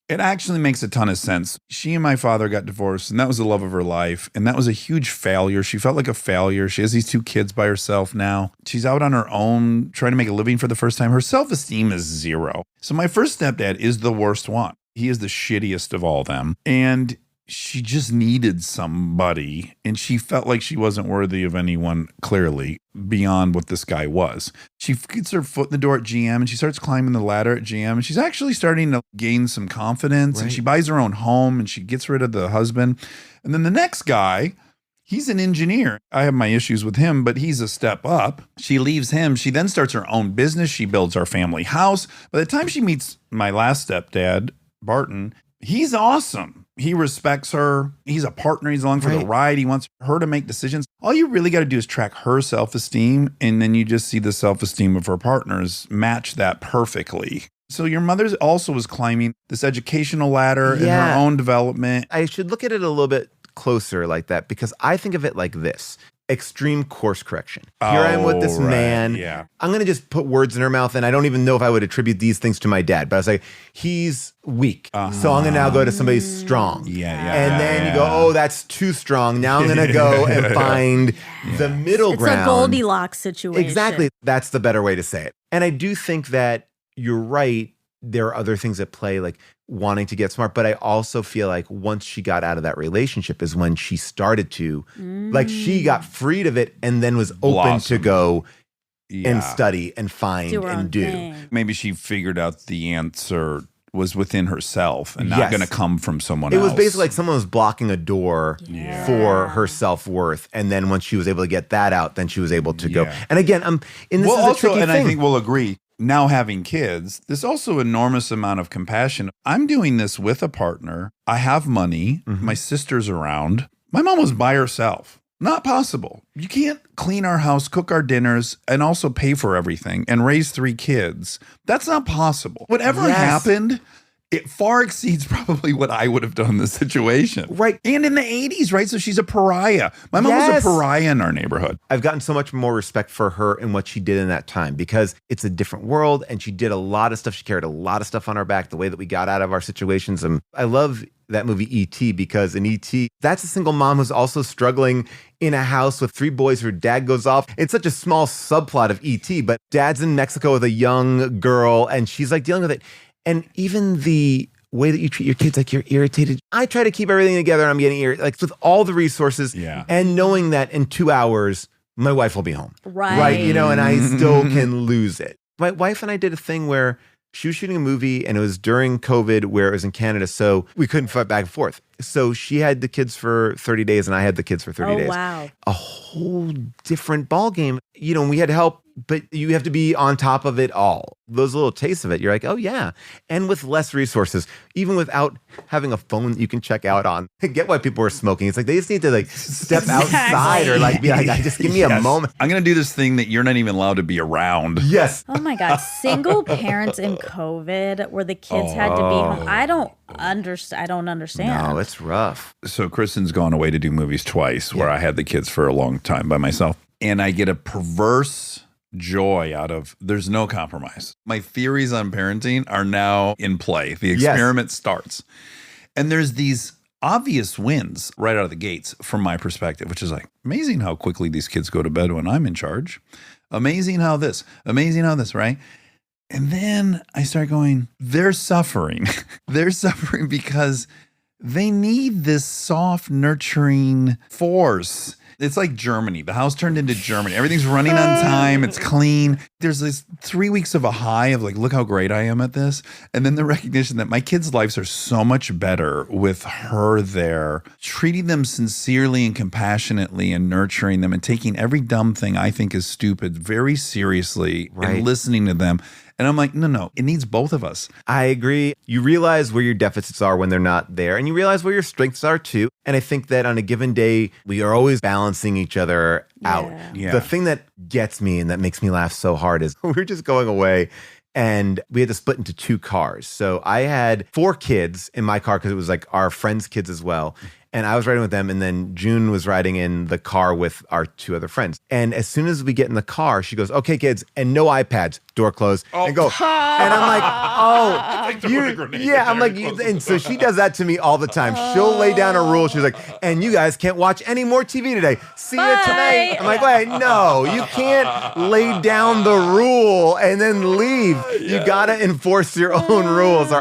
it actually makes a ton of sense. She and my father got divorced, and that was the love of her life. And that was a huge failure. She felt like a failure. She has these 2 kids by herself now. She's out on her own, trying to make a living for the first time. Her self-esteem is 0. So my first stepdad is the worst one. He is the shittiest of all them. And she just needed somebody, and she felt like she wasn't worthy of anyone, clearly, beyond what this guy was. She gets her foot in the door at GM, and she starts climbing the ladder at GM, and she's actually starting to gain some confidence, and she buys her own home, and she gets rid of the husband. And then the next guy, he's an engineer. I have my issues with him, but he's a step up. She leaves him. She then starts her own business. She builds our family house. By the time she meets my last stepdad, Barton, he's awesome. He respects her. He's a partner. He's along for the ride. He wants her to make decisions. All you really got to do is track her self-esteem, and then you just see the self-esteem of her partners match that perfectly. So your mother also was climbing this educational ladder in her own development. I should look at it a little bit closer like that, because I think of it like this. Extreme course correction. Here I am with this man. Yeah. I'm going to just put words in her mouth, and I don't even know if I would attribute these things to my dad. But I was like, he's weak. So I'm going to now go to somebody strong. And then you go, oh, that's too strong. Now I'm going to go and find the middle ground. It's a Goldilocks situation. Exactly. That's the better way to say it. And I do think that you're right. There are other things at play, like wanting to get smart. But I also feel like once she got out of that relationship is when she started to, like, she got freed of it and then was open to go and study and find and do. Maybe she figured out the answer was within herself and not going to come from someone else. It was basically like someone was blocking a door for her self-worth. And then once she was able to get that out, then she was able to go. And again, this is a tricky thing. I think we'll agree, now having kids, there's also enormous amount of compassion. I'm doing this with a partner. I have money. My sister's around. My mom was by herself. Not possible. You can't clean our house, cook our dinners, and also pay for everything and raise 3 kids. That's not possible. Whatever happened, it far exceeds probably what I would have done in this situation. Right. And in the 80s, right? So she's a pariah. My mom was a pariah in our neighborhood. I've gotten so much more respect for her and what she did in that time, because it's a different world and she did a lot of stuff. She carried a lot of stuff on her back, the way that we got out of our situations. And I love that movie E.T. because in E.T., that's a single mom who's also struggling in a house with 3 boys. Her dad goes off. It's such a small subplot of E.T., but dad's in Mexico with a young girl and she's like dealing with it. And even the way that you treat your kids, like you're irritated. I try to keep everything together. And I'm getting irritated, like with all the resources and knowing that in 2 hours, my wife will be home. Right. You know, and I still can lose it. My wife and I did a thing where she was shooting a movie and it was during COVID where it was in Canada. So we couldn't fight back and forth. So she had the kids for 30 days and I had the kids for 30 days. Wow. A whole different ballgame. You know, we had help, but you have to be on top of it all. Those little tastes of it, you're like, oh yeah. And with less resources, even without having a phone that you can check out on. I get why people are smoking. It's like they just need to like step outside or like be like, just give me a moment. I'm going to do this thing that you're not even allowed to be around. Yes. Oh my God. Single parents in COVID where the kids had to be home. I don't understand. No, it's rough. So Kristen's gone away to do movies twice where I had the kids for a long time by myself. And I get a perverse joy out of there's no compromise. My theories on parenting are now in play. The experiment starts. And there's these obvious wins right out of the gates from my perspective, which is like amazing how quickly these kids go to bed when I'm in charge. Amazing how this, right? And then I start going, they're suffering. They're suffering because they need this soft, nurturing force. It's like Germany. The house turned into Germany. Everything's running on time. It's clean. There's this 3 weeks of a high of like, look how great I am at this. And then the recognition that my kids' lives are so much better with her there, treating them sincerely and compassionately and nurturing them and taking every dumb thing I think is stupid very seriously and listening to them. And I'm like, no, it needs both of us. I agree. You realize where your deficits are when they're not there, and you realize where your strengths are too. And I think that on a given day, we are always balancing each other out. Yeah. The thing that gets me and that makes me laugh so hard is we were just going away and we had to split into 2 cars. So I had 4 kids in my car because it was like our friends' kids as well. And I was riding with them, and then June was riding in the car with our 2 other friends. And as soon as we get in the car, she goes, "Okay, kids, and no iPads, door closed, and go." And I'm like, I'm like, and so she does that to me all the time. She'll lay down a rule. She's like, "And you guys can't watch any more TV today. See you tonight." I'm like, wait, no, you can't lay down the rule and then leave. You gotta enforce your own rules, or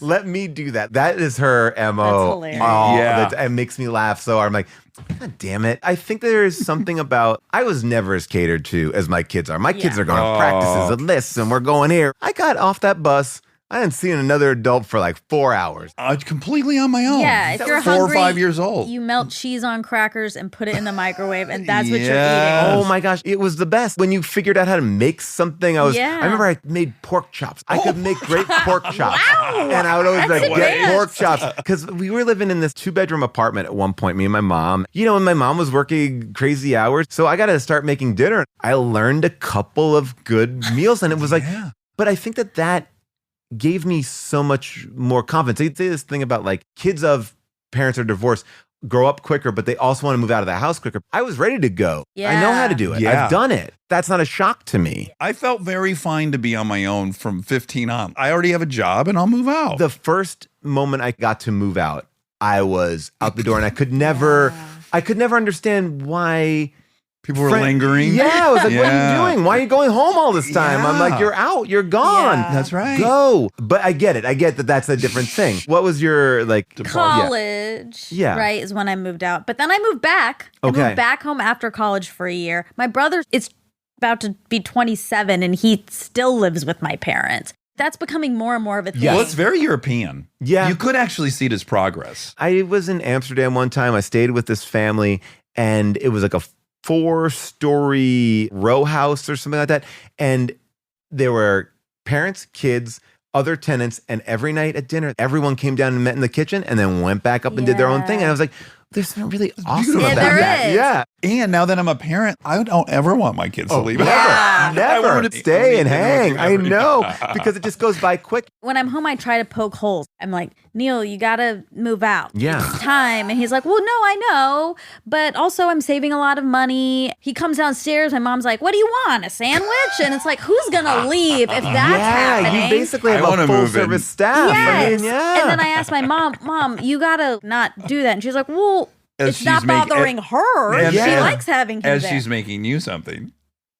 let me do that. That is her MO. That's hilarious. Yeah. It makes me laugh so hard. I'm like, God damn it. I think there is something about, I was never as catered to as my kids are. My kids are going to practices and lists, and we're going here. I got off that bus. I hadn't seen another adult for like 4 hours. Completely on my own. Yeah, if you're 4 hungry, or 5 years old. you melt cheese on crackers and put it in the microwave, and that's what Yes. you're eating. Oh my gosh, it was the best. When you figured out how to make something, I remember I made pork chops. I could make great pork chops. Wow. And I would always That's like get advanced. pork chops. Because we were living in this 2-bedroom apartment at one point, me and my mom. You know, and my mom was working crazy hours. So I got to start making dinner. I learned a couple of good meals, and it was like, but I think that gave me so much more confidence. They say this thing about like kids of parents are divorced grow up quicker, but they also want to move out of the house quicker. I was ready to go. I know how to do it. Yeah. I've done it. That's not a shock to me. I felt very fine to be on my own from 15 on. I already have a job and I'll move out. The first moment I got to move out, I was out the door, and I could never understand why People were lingering. Yeah, I was like, what are you doing? Why are you going home all this time? I'm like, you're out. You're gone. Yeah. That's right. Go. But I get it. I get that that's a different thing. What was your College, Yeah. right, is when I moved out. But then I moved back. I Okay. moved back home after college for a year. My brother is about to be 27, and he still lives with my parents. That's becoming more and more of a thing. Well, it's very European. Yeah. You could actually see it as progress. I was in Amsterdam one time. I stayed with this family, and it was like a 4-story row house or something like that. And there were parents, kids, other tenants, and every night at dinner, everyone came down and met in the kitchen and then went back up and did their own thing. And I was like, there's something really awesome Yeah, about there that. is. Yeah. And now that I'm a parent, I don't ever want my kids to leave. Never, I never want them to stay and hang. I never. know, because it just goes by quick. When I'm home, I try to poke holes. I'm like, Neil, you gotta move out. Yeah. It's time. And he's like, well, no, I know. But also, I'm saving a lot of money. He comes downstairs. My mom's like, what do you want? A sandwich? And it's like, who's gonna leave if that's happening? You basically I have wanna a move in. full service staff. I Yes. mean, yeah. And then I asked my mom, you gotta not do that. And she's like, well, As it's she's not making- bothering her. and- She Yeah. likes having him As there. she's making you something.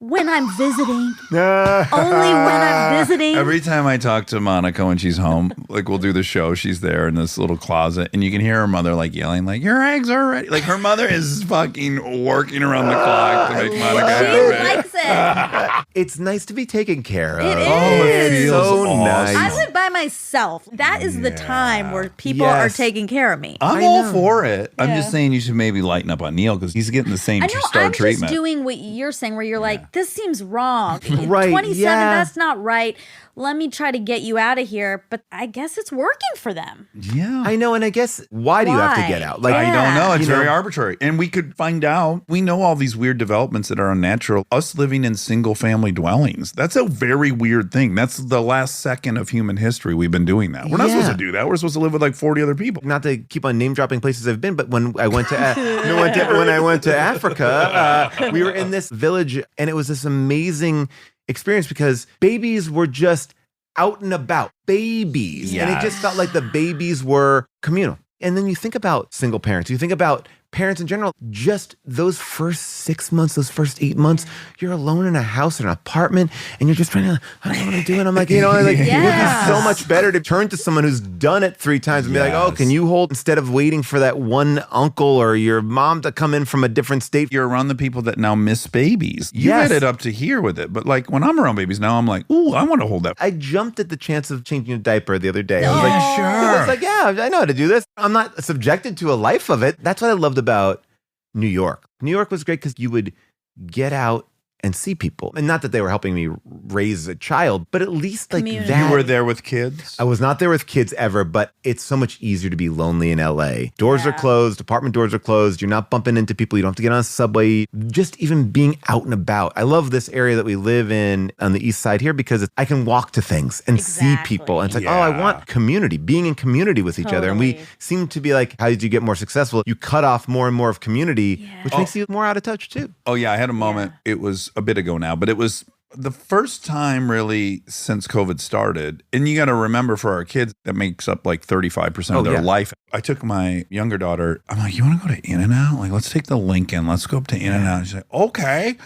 When I'm visiting, only when I'm visiting. Every time I talk to Monica when she's home, like we'll do the show, she's there in this little closet, and you can hear her mother like yelling, like, your eggs are ready. Like her mother is fucking working around the clock to make Monica She happy. likes it. It's nice to be taken care of. It Oh, it is. feels so awesome. nice. I live by myself. That is the time where people Yes. are taking care of me. I'm I all know. for it. I'm Yeah. just saying you should maybe lighten up on Neil because he's getting the same I know. two-star I'm treatment. just doing what you're saying, where you're like, this seems wrong. Right, 27, yeah. that's not right. Let me try to get you out of here. But I guess it's working for them. yeah. I know, and I guess why do you have to Why? get out? Like I don't know. It's You know- very arbitrary. And we could find out. We know all these weird developments that are unnatural. Us living in single family dwellings. That's a very weird thing. That's the last second of human history we've been doing that. We're not supposed Yeah. to do that. We're supposed to live with like 40 other people. not to keep on name dropping places I've been, but when I went to when I went to Africa, we were in this village, and it was this amazing experience because babies were just out and about, babies, and it just felt like the babies were communal. And then you think about single parents, you think about parents in general, just those first 6 months, those first 8 months, you're alone in a house or an apartment, and you're just trying to, I don't know what I'm doing. I'm like, it would be Yes. so much better to turn to someone who's done it 3 times and be like, oh, Yes. can you hold, instead of waiting for that one uncle or your mom to come in from a different state. You're around the people that now miss babies. You Yes. had it up to here with it. But like when I'm around babies now, I'm like, ooh, I want to hold that. I jumped at the chance of changing a diaper the other day. I was Oh. like, Yeah, I sure. was like, yeah, I know how to do this. I'm not subjected to a life of it. That's what I loved about New York. New York was great because you would get out and see people. And not that they were helping me raise a child, but at least like Community. that. You were there with kids? I was not there with kids ever, but it's so much easier to be lonely in LA. Doors are closed, apartment doors are closed. You're not bumping into people. You don't have to get on a subway. Just even being out and about. I love this area that we live in on the east side here because I can walk to things and see people. And it's like, oh, I want community, being in community with each other. And we seem to be like, how did you get more successful? You cut off more and more of community, which makes you more out of touch too. Oh, yeah. I had a moment. It was a bit ago now, but it was the first time really since COVID started. And you got to remember for our kids, that makes up like 35% of their life. I took my younger daughter. I'm like, you want to go to In-N-Out? Like, let's take the Lincoln. Let's go up to In-N-Out. She's like, okay.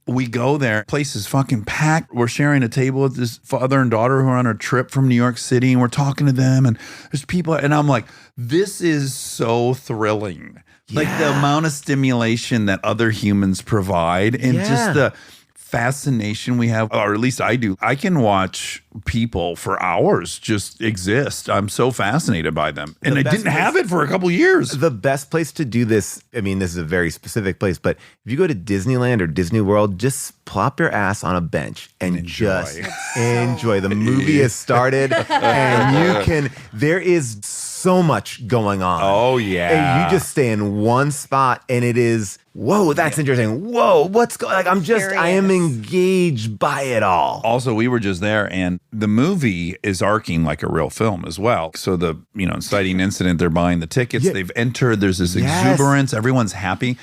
We go there. Place is fucking packed. We're sharing a table with this father and daughter who are on a trip from New York City, and we're talking to them. And there's people, and I'm like, this is so thrilling. Like the amount of stimulation that other humans provide, and just the fascination we have, or at least I do. I can watch people for hours just exist. I'm so fascinated by them. And I didn't have it for a couple years. The best place to do this, I mean, this is a very specific place, but if you go to Disneyland or Disney World, just plop your ass on a bench and just enjoy. The movie has started and there is so much going on. Oh, yeah. And you just stay in one spot and it is, whoa, that's interesting. Whoa, what's going on? I am engaged by it all. Also, we were just there, and the movie is arcing like a real film as well. So the, inciting incident, they're buying the tickets, they've entered, there's this exuberance, everyone's happy.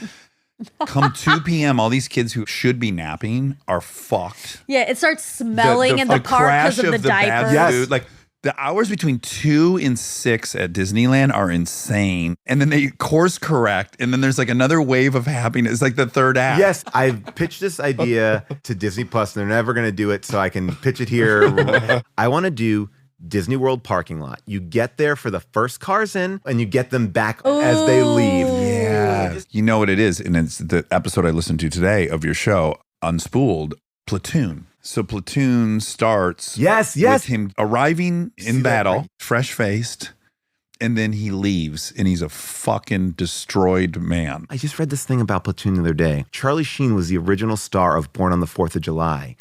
Come 2 p.m., all these kids who should be napping are fucked. Yeah, it starts smelling in the park because of the diapers. Bad food, like the hours between 2 and 6 at Disneyland are insane. And then they course correct. And then there's like another wave of happiness. It's like the third act. Yes, I've pitched this idea to Disney Plus, and they're never going to do it, so I can pitch it here. I want to do Disney World parking lot. You get there for the first cars in, and you get them back as they leave. Yeah. You know what it is? And it's the episode I listened to today of your show, Unspooled, Platoon. So Platoon starts with him arriving in battle, fresh-faced, and then he leaves, and he's a fucking destroyed man. I just read this thing about Platoon the other day. Charlie Sheen was the original star of Born on the 4th of July.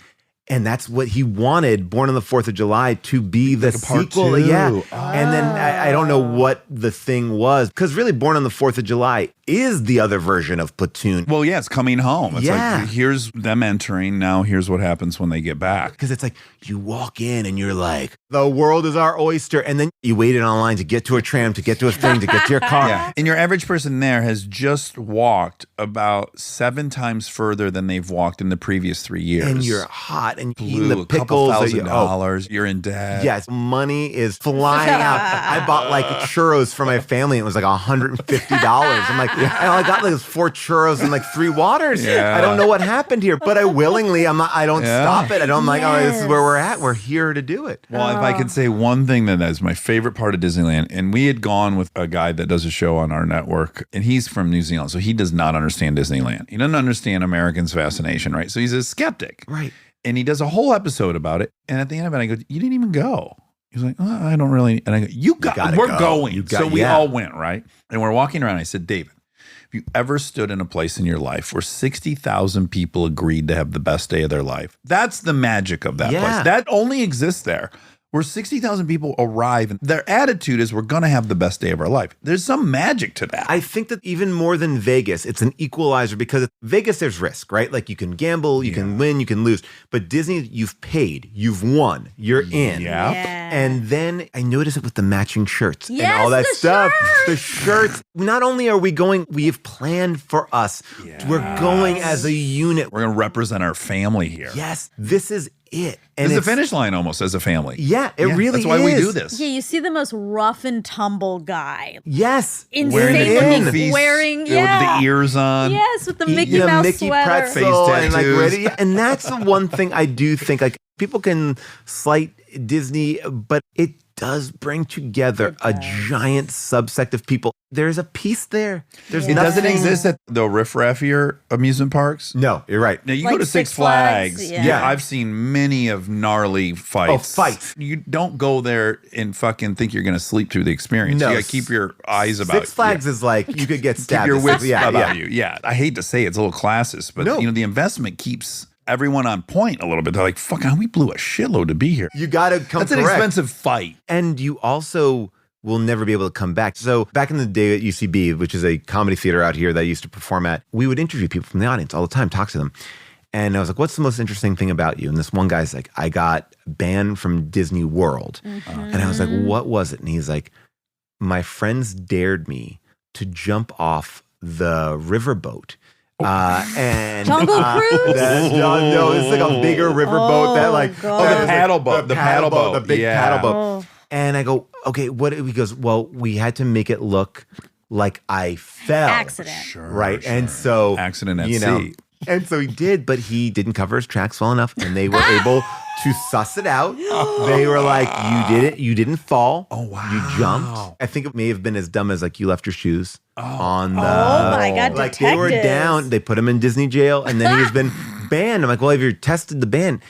And that's what he wanted, Born on the 4th of July, to be the sequel. Two. Yeah. And then I don't know what the thing was. Because really, Born on the 4th of July is the other version of Platoon. Well, yeah, it's coming home. It's like, here's them entering. Now here's what happens when they get back. Because it's like, you walk in and you're like, the world is our oyster. And then you waited online to get to a tram, to get to a thing, to get to your car. Yeah. And your average person there has just walked about 7 times further than they've walked in the previous 3 years. And you're hot and Blew eating the a couple pickles. $1,000. You're in debt. Yes, money is flying out. I bought like churros for my family. And it was like $150. I'm like, and I got like 4 churros and like 3 waters. Yeah. I don't know what happened here, but I don't stop it. I'm like, oh, this is where we're at. We're here to do it. Well, if I could say one thing that is my favorite part of Disneyland, and we had gone with a guy that does a show on our network, and he's from New Zealand, so he does not understand Disneyland. He doesn't understand Americans' fascination, right? So he's a skeptic. Right. And he does a whole episode about it. And at the end of it, I go, you didn't even go. He's like, oh, I don't really. And I go, we're going. So we all went, right? And we're walking around. I said, David, have you ever stood in a place in your life where 60,000 people agreed to have the best day of their life? That's the magic of that place. That only exists there. Where 60,000 people arrive and their attitude is we're going to have the best day of our life. There's some magic to that. I think that even more than Vegas, it's an equalizer because Vegas, there's risk, right? Like you can gamble, you can win, you can lose. But Disney, you've paid, you've won, you're in. Yeah. And then I noticed it with the matching shirts and all that stuff. The shirts. Not only are we going, we have planned for us. Yes. We're going as a unit. We're going to represent our family here. Yes. This is it. And it's the finish line almost as a family. Yeah, it really is. That's why we do this. Yeah, you see the most rough and tumble guy. Yes. Insane looking, wearing, with the ears on. Yes, with the Mickey Mouse Mickey sweater. Pretzel and like ready. And that's the one thing I do think, like, people can slight Disney, but it does bring together a giant subsect of people. There's a piece there. It doesn't exist at the riff-raffier amusement parks. No, you're right. Now, you Like go to Six Flags. Yeah. I've seen many of gnarly fights. Oh, fights. You don't go there and fucking think you're going to sleep through the experience. No. You got to keep your eyes about Six Flags is like, you could get stabbed. Keep your wits Yeah, about you. Yeah. I hate to say it's a little classist, but No. the investment keeps everyone on point a little bit. They're like, fuck, we blew a shitload to be here. You got to come That's an correct. expensive fight. And you also will never be able to come back. So back in the day at UCB, which is a comedy theater out here that I used to perform at, we would interview people from the audience all the time, talk to them. And I was like, what's the most interesting thing about you? And this one guy's like, I got banned from Disney World. And I was like, what was it? And he's like, my friends dared me to jump off the riverboat. And Jungle Cruise? No, it's like a bigger riverboat that like God. The paddle boat. The paddle boat. the big Yeah. paddle boat. Oh. And I go, okay, what? He goes, well, we had to make it look like I fell. Accident. Right. And so, Accident at you know, sea. and so he did, but he didn't cover his tracks well enough, and they were able to suss it out. They were like, you didn't fall. Oh, wow. You jumped. I think it may have been as dumb as like you left your shoes on the. Oh my God, Like they were detectives. down. They put him in Disney jail, and then he's been banned. I'm like, well, have you tested the ban?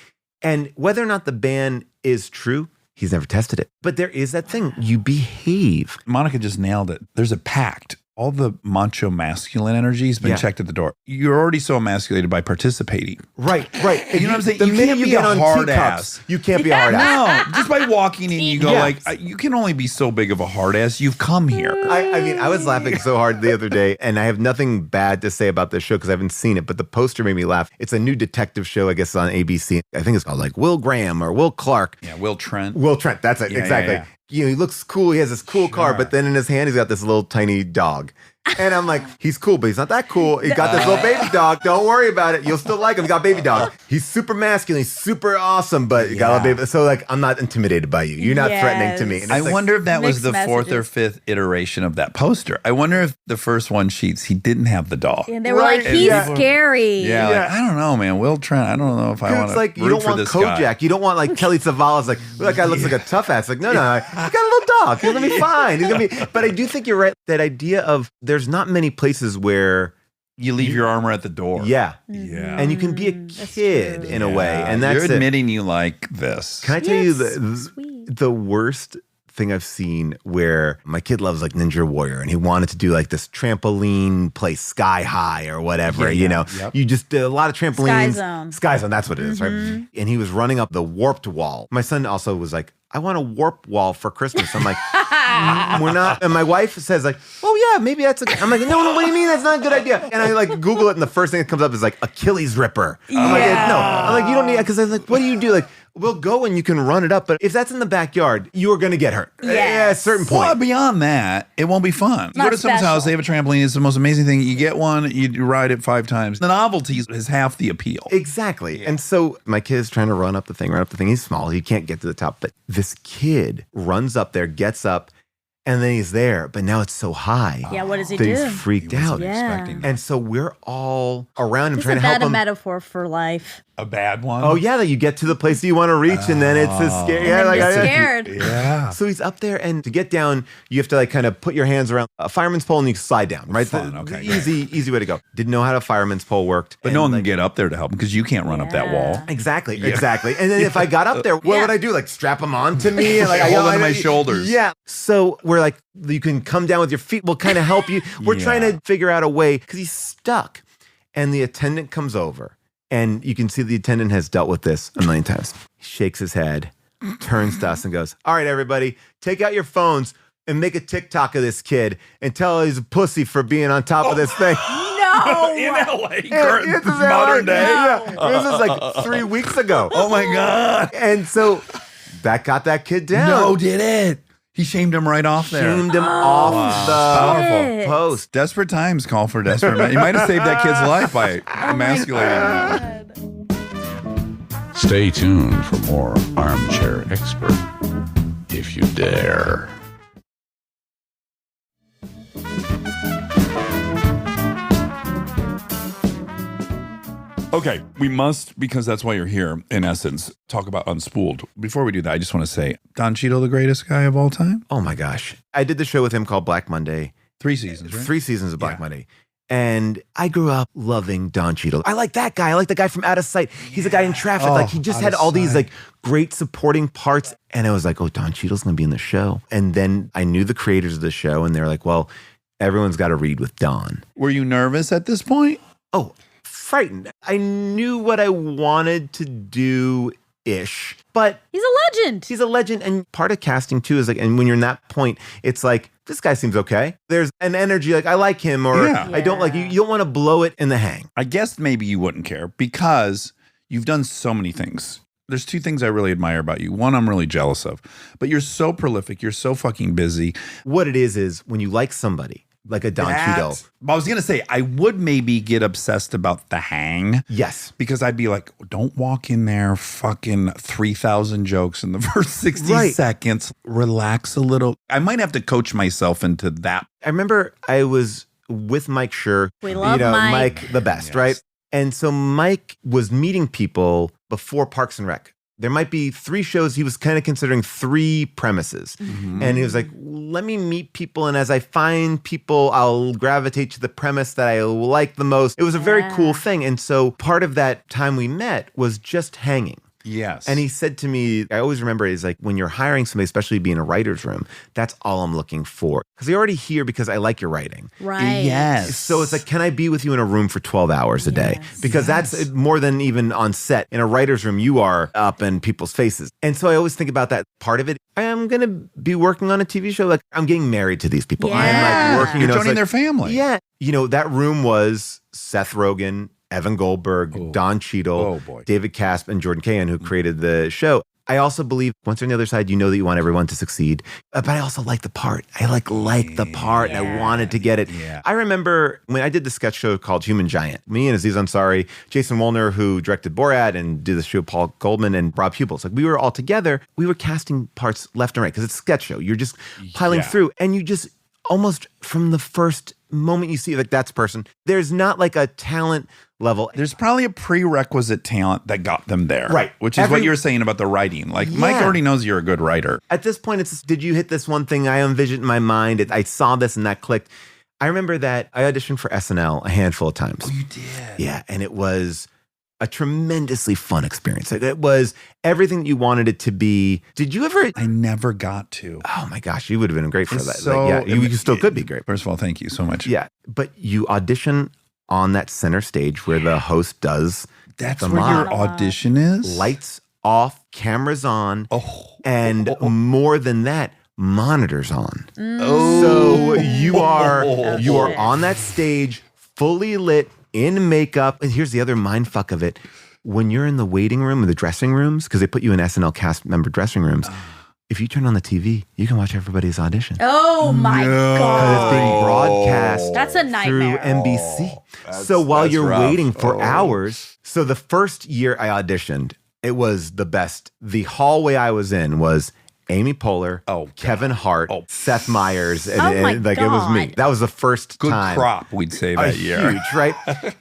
And whether or not the ban is true, he's never tested it. But there is that thing. You behave. Monica just nailed it. There's a pact. All the macho masculine energy has been Yeah. checked at the door. You're already so emasculated by participating. Right. You know what I'm saying? The You minute can't you be get a on hard teacups, ass. you can't be a hard ass. No, just by walking in, you go Yeah. like, you can only be so big of a hard ass. You've come here. I mean, I was laughing so hard the other day, and I have nothing bad to say about this show because I haven't seen it, but the poster made me laugh. It's a new detective show, I guess, on ABC. I think it's called like Will Graham or Will Clark. Yeah, Will Trent. Will Trent, that's it, Yeah, exactly. yeah. You know, he looks cool. He has this cool car, but then in his hand, he's got this little tiny dog. And I'm like, he's cool, but he's not that cool. He got this little baby dog. Don't worry about it. You'll still like him. He got a baby dog. He's super masculine. He's super awesome, but you got a little baby. So like, I'm not intimidated by you. You're not threatening to me. And I it's like, wonder if that was mixed the fourth or messages. fifth iteration of that poster. I wonder if the first one sheets, he didn't have the dog. And they were Right, like, he's yeah. scary. Yeah, Yeah. like, I don't know, man. Will Trent, I don't know if I want It's to like you root don't for want this Kojak. guy. You don't want like Kelly Savalas. Like that guy looks like a tough ass. Like no, he got a little dog. He's gonna be fine. He's gonna be. But I do think you're right. That idea of there's not many places where You leave your armor at the door. yeah, Yeah. and you can be a kid in a way, and that's You're it. admitting you like this. Can I tell you Sweet. the worst thing I've seen where my kid loves like Ninja Warrior and he wanted to do like this trampoline place, Sky High or whatever, you know. Yep. You just did a lot of trampolines. Zone. Sky Zone, that's what it is, right? And he was running up the warped wall. My son also was like, I want a warp wall for Christmas. I'm like, we're not. And my wife says like, oh yeah, maybe that's a. I'm like, no, what do you mean? That's not a good idea. And I like Google it and the first thing that comes up is like Achilles ripper. I'm like, no. I'm like, you don't need it. Because I was like, what do you do? Like, we'll go and you can run it up. But if that's in the backyard, you are going to get hurt. Yes. At a certain point. Well, beyond that, it won't be fun. You Not go to someone's house, special. they have a trampoline. It's the most amazing thing. You get one, you ride it 5 times. The novelty is half the appeal. Exactly. And so my kid is trying to run up the thing. He's small. He can't get to the top. But this kid runs up there, gets up, and then he's there. But now it's so high. Yeah, what does he that do? he's freaked out. Yeah. Expecting that. And so we're all around him Isn't trying to help that a him. metaphor for life? A bad one. Oh yeah, that you get to the place you want to reach, and then it's as scary. And then you're I- scared. Yeah. So he's up there, and to get down, you have to like kind of put your hands around a fireman's pole, and you slide down. Right, Fun, okay, the easy way to go. Didn't know how a fireman's pole worked, But and, no one like, can get up there to help him because you can't run up that wall. Exactly. And then if I got up there, what Yeah. would I do? Like strap him onto me and like Hold I onto my shoulders. Yeah. So we're like, you can come down with your feet. We'll kind of help you. We're trying to figure out a way because he's stuck. And the attendant comes over, and you can see the attendant has dealt with this a million times. He shakes his head, turns to us, and goes, "All right, everybody, take out your phones and make a TikTok of this kid and tell he's a pussy for being on top of this thing." No. In LA, It's modern day. Yeah. This is like 3 weeks ago. Oh my God. And so that got that kid down. No, did it? He shamed him right off there. Shamed him off the Powerful. post. Desperate times call for desperate men. You might have saved that kid's life by emasculating him. Stay tuned for more Armchair Expert, if you dare. Okay, we must, because that's why you're here, in essence, talk about Unspooled. Before we do that, I just want to say, Don Cheadle, the greatest guy of all time? Oh my gosh. I did the show with him called Black Monday. 3 seasons, right? 3 seasons of Black Yeah. Monday. And I grew up loving Don Cheadle. I like that guy. I like the guy from Out of Sight. He's a guy in Traffic. Like he just Out had of all these Sight. like great supporting parts. And I was like, oh, Don Cheadle's going to be in the show. And then I knew the creators of the show, and they're like, well, everyone's got to read with Don. Were you nervous at this point? Oh, frightened. I knew what I wanted to do-ish, but He's a legend. he's a legend. And part of casting too is like, and when you're in that point, it's like, this guy seems okay. There's an energy like, I like him, or Yeah. I don't like you. You don't want to blow it in the hang. I guess maybe you wouldn't care because you've done so many things. There's two things I really admire about you. One, I'm really jealous of, but you're so prolific. You're so fucking busy. What it is when you like somebody, like a Don Cheadle. I was going to say, I would maybe get obsessed about the hang. Yes. Because I'd be like, don't walk in there fucking 3,000 jokes in the first 60 Right. seconds. Relax a little. I might have to coach myself into that. I remember I was with Mike Scheer. We love Mike. Mike the best, Yes. right? And so Mike was meeting people before Parks and Rec. There might be 3 shows. He was kind of considering 3 premises. And he was like, let me meet people. And as I find people, I'll gravitate to the premise that I like the most. It was a very cool thing. And so part of that time we met was just hanging. Yes. And he said to me, I always remember, is like, when you're hiring somebody, especially be in a writer's room, that's all I'm looking for. Because you're already here because I like your writing. Right. Yes. So it's like, can I be with you in a room for 12 hours a day? Yes. Because that's more than even on set. In a writer's room, you are up in people's faces. And so I always think about that part of it. I am going to be working on a TV show. Like, I'm getting married to these people. I'm Yeah. like working. You're it's joining like- their family. Yeah. That room was Seth Rogen, Evan Goldberg, Oh. Don Cheadle, Oh, boy. David Casp, and Jordan Cahan, who created the show. I also believe once you're on the other side, you know that you want everyone to succeed. But I also like the part. I like the part, and I wanted to get it. Yeah. I remember when I did the sketch show called Human Giant. Me and Aziz Ansari, Jason Wolner, who directed Borat, and did the show Paul Goldman and Rob Hubels. Like, we were all together. We were casting parts left and right because it's a sketch show. You're just piling Yeah. through, and you just almost from the first moment you see like that's person. There's not like a talent level. There's probably a prerequisite talent that got them there. Right. Which is what you were saying about the writing. Like, Mike Yeah. already knows you're a good writer. At this point, it's did you hit this one thing I envisioned in my mind? I saw this and that clicked. I remember that I auditioned for SNL a handful of times. You did. Yeah, and it was a tremendously fun experience. Like, it was everything that you wanted it to be. Did you ever? I never got to. Oh my gosh, you would have been great for It's that. so- Like, yeah, you still could be great. First of all, thank you so much. Yeah, but you audition on that center stage where the host does That's the where your monologue. audition is? Lights off, cameras on, Oh. and more than that, monitors on. Oh. So you are shit. on that stage, fully lit, in makeup. And here's the other mind fuck of it. When you're in the waiting room or the dressing rooms, because they put you in SNL cast member dressing rooms, if you turn on the TV, you can watch everybody's audition. Oh my Because God. it's being broadcast That's a through nightmare. NBC. So while that's you're rough. waiting for Oh. hours, so the first year I auditioned, it was the best. The hallway I was in was Amy Poehler, Oh, God. Kevin Hart, Oh. Seth Meyers, and, Oh, my and, like it was me. God. That was the first Good time. crop, we'd say that year. Huge, right?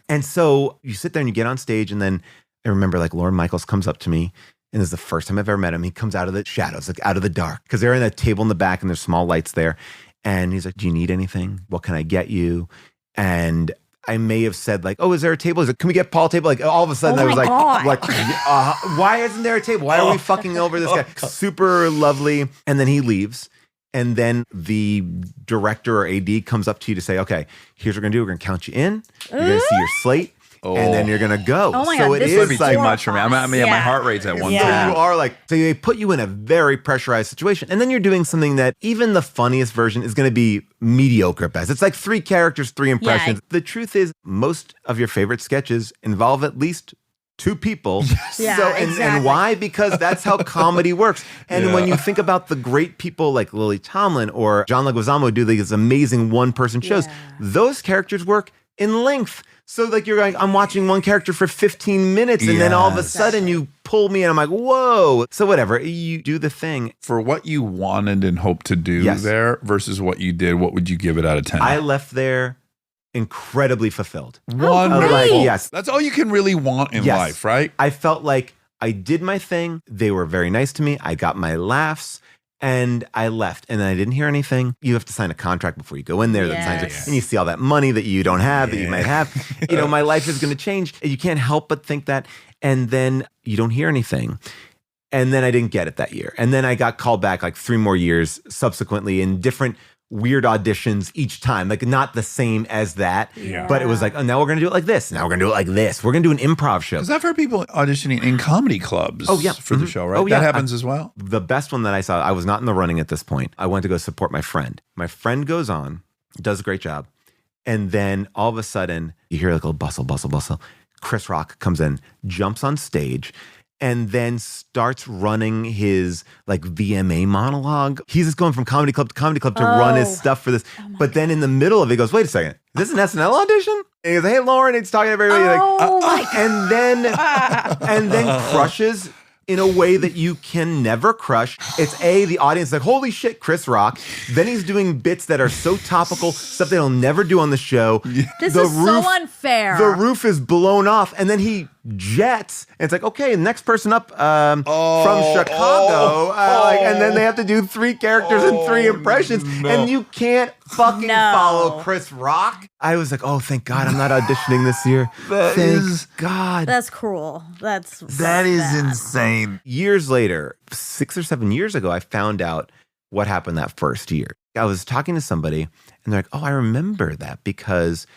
And so you sit there and you get on stage, and then I remember like Lorne Michaels comes up to me, and this is the first time I've ever met him. He comes out of the shadows, like out of the dark, because they're in a table in the back and there's small lights there. And he's like, "Do you need anything? What can I get you?" And I may have said like, "Oh, is there a table?" He's like, "Can we get Paul a table?" Like all of a sudden Oh I was my God. like, why isn't there a table? Why are we fucking over this guy? Super lovely. And then he leaves. And then the director or AD comes up to you to say, "Okay, here's what we're gonna do. We're gonna count you in. You're gonna see your slate, and then you're gonna go." Oh my so God, it this is would Be like too much for me. I mean, my Yeah. heart rate's at one Yeah. so time. you are like, so they put you in a very pressurized situation. And then you're doing something that even the funniest version is going to be mediocre at best. It's like 3 characters, 3 impressions. The truth is, most of your favorite sketches involve at least 2 people. Yeah, and exactly. why? Because that's how comedy works. And when you think about the great people like Lily Tomlin or John Leguizamo do these amazing one-person shows, those characters work in length. So like you're like, I'm watching one character for 15 minutes and then all of a Yes. sudden you pull me and I'm like, whoa. So whatever, you do the thing. For what you wanted and hoped to do Yes. there versus what you did, what would you give it out of 10? I left there incredibly fulfilled. Wonderful. Like, yes. That's all you can really want in Yes. life, right? I felt like I did my thing. They were very nice to me. I got my laughs. And I left, and I didn't hear anything. You have to sign a contract before you go in there. That signs it, Yes. and you see all that money that you don't have, that you might have. You know, my life is going to change. You can't help but think that. And then you don't hear anything. And then I didn't get it that year. And then I got called back like 3 more years subsequently in different weird auditions each time, like not the same as that. Yeah. But it was like, oh, now we're going to do it like this. Now we're going to do it like this. We're going to do an improv show. Because I've heard people auditioning in comedy clubs for the show, right? Oh, yeah. That happens as well. The best one that I saw, I was not in the running at this point. I went to go support my friend. My friend goes on, does a great job. And then all of a sudden, you hear like a little bustle, bustle, bustle. Chris Rock comes in, jumps on stage, and then starts running his like VMA monologue. He's just going from comedy club to run his stuff for this. But then in the middle of it, he goes, wait a second, is this an SNL audition? And he goes, hey, Lauren, it's talking to everybody. And then crushes in a way that you can never crush. It's the audience like, holy shit, Chris Rock. Then he's doing bits that are so topical, stuff that he'll never do on the show. This is so unfair. The roof is blown off, and then he jets, and it's like, okay, next person up from Chicago. And then they have to do 3 characters and 3 impressions, and you can't fucking follow Chris Rock. I was like, oh, thank God I'm not auditioning this year. Thank God. That's cruel. That is insane. Years later, 6 or 7 years ago, I found out what happened that first year. I was talking to somebody, and they're like, oh, I remember that because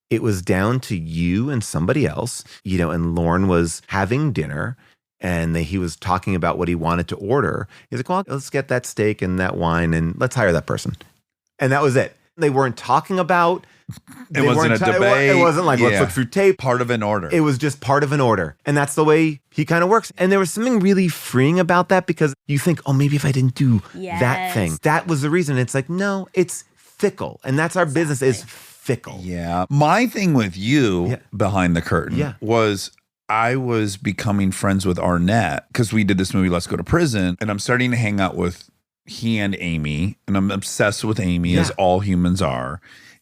it was down to you and somebody else, and Lauren was having dinner, and he was talking about what he wanted to order. He's like, well, let's get that steak and that wine, and let's hire that person. And that was it. They weren't talking about... It wasn't a debate. It wasn't like, let's look through tape. Part of an order. It was just part of an order. And that's the way he kind of works. And there was something really freeing about that because you think, oh, maybe if I didn't do that thing. That was the reason. It's like, no, it's fickle. And that's our business is fickle. Yeah. My thing with you behind the curtain was I was becoming friends with Arnett because we did this movie, Let's Go to Prison. And I'm starting to hang out with he and Amy. And I'm obsessed with Amy as all humans are.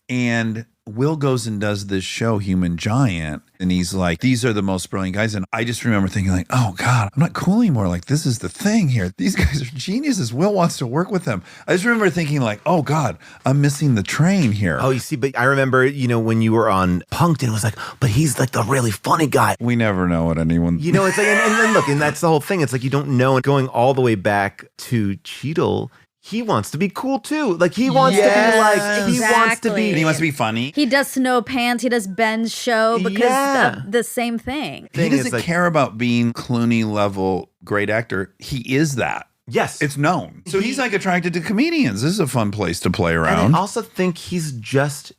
And Will goes and does this show, Human Giant, and he's like, these are the most brilliant guys. And I just remember thinking like, oh God, I'm not cool anymore. Like, this is the thing here. These guys are geniuses. Will wants to work with them. I just remember thinking like, oh God, I'm missing the train here. Oh, you see, but I remember, when you were on Punked, and it was like, but he's like the really funny guy. We never know what anyone... It's like, and then look, and that's the whole thing. It's like, you don't know. And going all the way back to Cheadle, he wants to be cool too. Like he wants to be like, he wants to be. And he wants to be funny. He does Snow Pants. He does Ben's show because of the same thing. He doesn't care about being Clooney level great actor. He is that. Yes. It's known. So he's like attracted to comedians. This is a fun place to play around. And I also think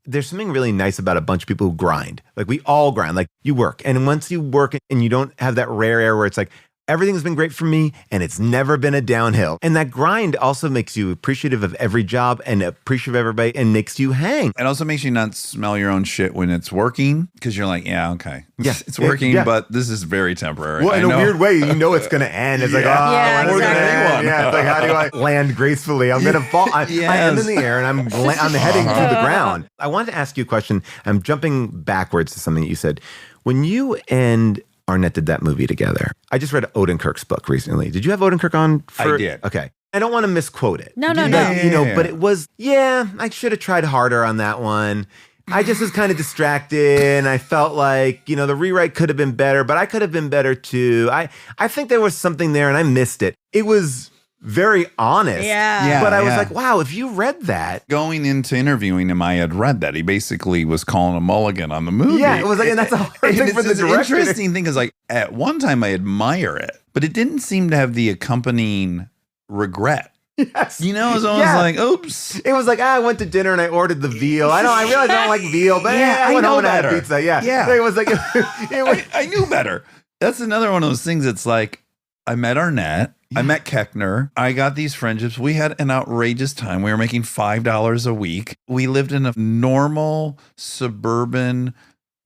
there's something really nice about a bunch of people who grind. Like we all grind. Like you work. And once you work and you don't have that rare air where it's like, everything's been great for me, and it's never been a downhill. And that grind also makes you appreciative of every job and appreciative of everybody and makes you hang. It also makes you not smell your own shit when it's working because you're like, yeah, okay. Yeah, it's working, but this is very temporary. Well, in a weird way, it's going to end. It's like, more than anyone. Yeah, it's like, how do I land gracefully? I'm going to fall. I am in the air, and I'm heading to the ground. I wanted to ask you a question. I'm jumping backwards to something that you said. When you and Arnett did that movie together. I just read Odenkirk's book recently. Did you have Odenkirk on? I did. Okay. I don't want to misquote it. No. But it was, I should have tried harder on that one. I just was kind of distracted, and I felt like, the rewrite could have been better, but I could have been better too. I think there was something there, and I missed it. It was very honest. But I was like, wow, if you read that. Going into interviewing him, I had read that. He basically was calling a mulligan on the movie. Yeah, it was like, and that's a hard thing for the director. Interesting thing is like, at one time I admire it, but it didn't seem to have the accompanying regret. Yes. It was almost like, oops. It was like, I went to dinner and I ordered the veal. I realized I don't like veal, but I went home and had pizza. Yeah. It was like, I knew better. That's another one of those things. It's like, I met Arnett. I met Keckner. I got these friendships. We had an outrageous time. We were making $5 a week. We lived in a normal, suburban,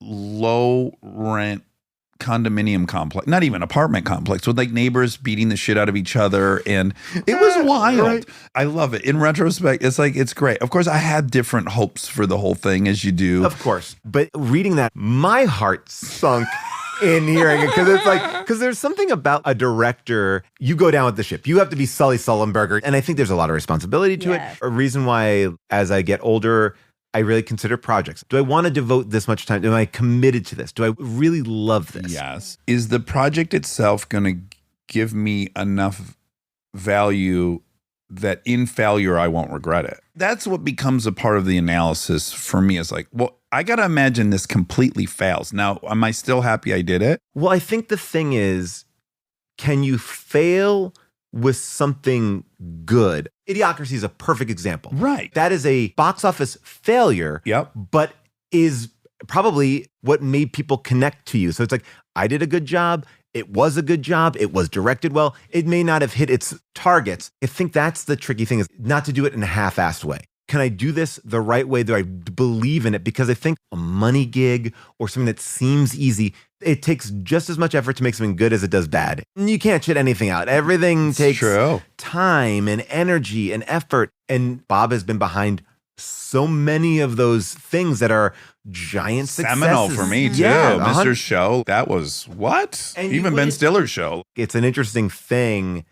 low-rent condominium complex, not even apartment complex, with like neighbors beating the shit out of each other. And it was wild. Right. I love it. In retrospect, it's great. Of course, I had different hopes for the whole thing, as you do. Of course. But reading that, my heart sunk. In hearing it, because there's something about a director, you go down with the ship. You have to be Sully Sullenberger. And I think there's a lot of responsibility to it. A reason why, as I get older, I really consider projects. Do I want to devote this much time? Am I committed to this? Do I really love this? Yes. Is the project itself going to give me enough value that in failure, I won't regret it. That's what becomes a part of the analysis for me is like, well, I got to imagine this completely fails. Now, am I still happy I did it? Well, I think the thing is, can you fail with something good? Idiocracy is a perfect example. Right. That is a box office failure, Yep. but is probably what made people connect to you. So it's like, I did a good job. It was a good job. It was directed well. It may not have hit its targets. I think that's the tricky thing, is not to do it in a half-assed way. Can I do this the right way? Do I believe in it? Because I think a money gig or something that seems easy, it takes just as much effort to make something good as it does bad. And you can't shit anything out. Everything takes true. time and energy and effort. And Bob has been behind so many of those things that are giant Seminal successes. for me, too. Yeah, Mr. Show, that was what? And Even Ben Stiller's show. it's an interesting thing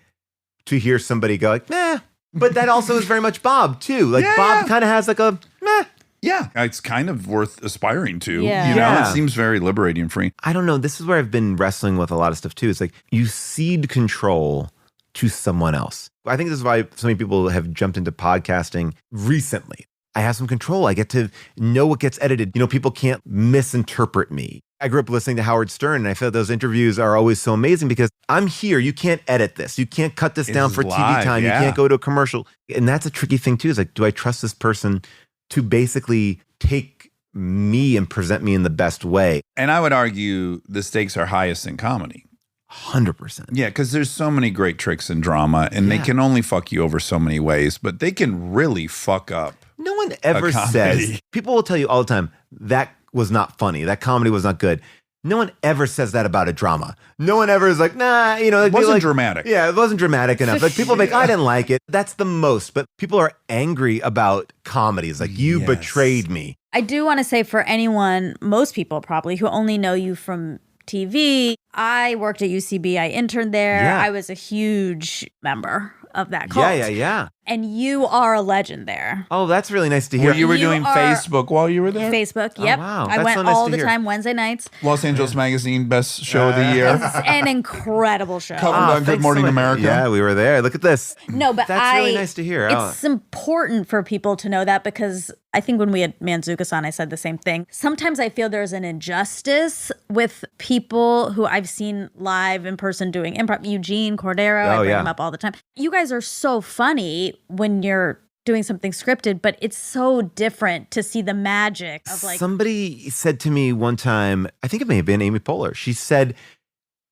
to hear somebody go like, meh. But that also is very much Bob, too. Like, Yeah. Bob kind of has like a meh. Yeah, it's kind of worth aspiring to. Yeah. You know, Yeah. it seems very liberating and free. I don't know. This is where I've been wrestling with a lot of stuff, too. It's like you cede control to someone else. I think this is why so many people have jumped into podcasting recently. I have some control. I get to know what gets edited. You know, people can't misinterpret me. I grew up listening to Howard Stern, and I feel those interviews are always so amazing because I'm here. You can't edit this. You can't cut this down It's for TV live, time. yeah. You can't go to a commercial. And that's a tricky thing, too, is like, do I trust this person to basically take me and present me in the best way? And I would argue the stakes are highest in comedy. 100%. Yeah, because there's so many great tricks in drama, and they Yeah. can only fuck you over so many ways, but they can really fuck up. No one ever comedy. says, people will tell you all the time, that was not funny. That comedy was not good. No one ever says that about a drama. No one ever is like, nah, you know. It it'd be wasn't like, dramatic. Yeah, it wasn't dramatic enough. Like people make, I didn't like it. That's the most. But people are angry about comedies. Like, you Yes. betrayed me. I do want to say for anyone, most people probably, who only know you from TV, I worked at UCB. I interned there. Yeah. I was a huge member of that cult. Yeah. And you are a legend there. Oh, that's really nice to hear. Where you were You doing are- Facebook while you were there? Facebook, Oh, yep. wow. I That's went so nice all to the hear. time, Wednesday nights. Los Angeles Magazine Best Show of the Year. It's an incredible show. Covered on Good thanks Morning so much. America. Yeah, we were there. Look at this. No, but That's really nice to hear. Oh. It's important for people to know that, because I think when we had Manzukis on, I said the same thing. Sometimes I feel there's an injustice with people who I've seen live in person doing improv. Eugene Cordero, I Oh, bring yeah. him up all the time. You guys are so funny when you're doing something scripted, but it's so different to see the magic of like, Somebody said to me one time, I think it may have been Amy Poehler. She said,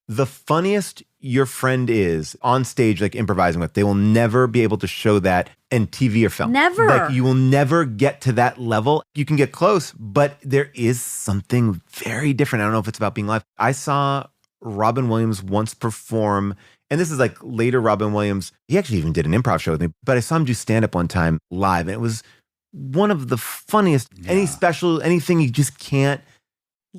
the funniest your friend is on stage, like improvising with, they will never be able to show that in TV or film. Never. Like, you will never get to that level. You can get close, but there is something very different. I don't know if it's about being live. I saw Robin Williams once perform, and this is like later Robin Williams. He actually even did an improv show with me, but I saw him do stand-up one time live, and it was one of the funniest. Any special, anything, you just can't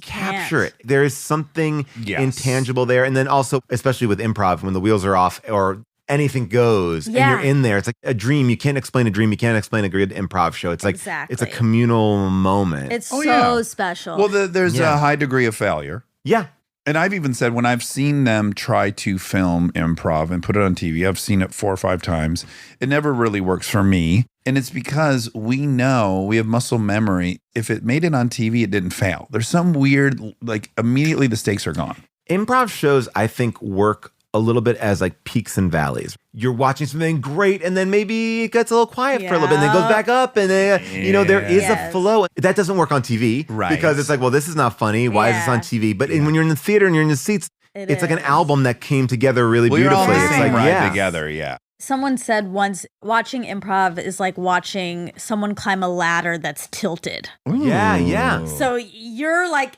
capture it. There is something Yes. intangible there. And then also, especially with improv, when the wheels are off or anything goes and Yeah. you're in there, it's like a dream. You can't explain a dream. You can't explain a good improv show. It's like, it's a Exactly. communal moment. It's Oh, so yeah. special. Well, there's Yeah. a high degree of failure. yeah. And I've even said when I've seen them try to film improv and put it on TV, I've seen it 4 or 5 times. It never really works for me. And it's because we know, we have muscle memory. If it made it on TV, it didn't fail. There's some weird, like immediately the stakes are gone. Improv shows, I think, work a little bit as like peaks and valleys. You're watching something great, and then maybe it gets a little quiet for a little bit, and then it goes back up, and then, there is a Yes. flow. That doesn't work on TV, Right. Because it's like, well, this is not funny. Why is this Yeah. on TV? But when you're in the theater and you're in the seats, It it's like an is. album that came together really Well, you're all beautifully. on the It's same like, ride yeah. together. Yeah. Someone said once, watching improv is like watching someone climb a ladder that's tilted. Yeah. So you're like,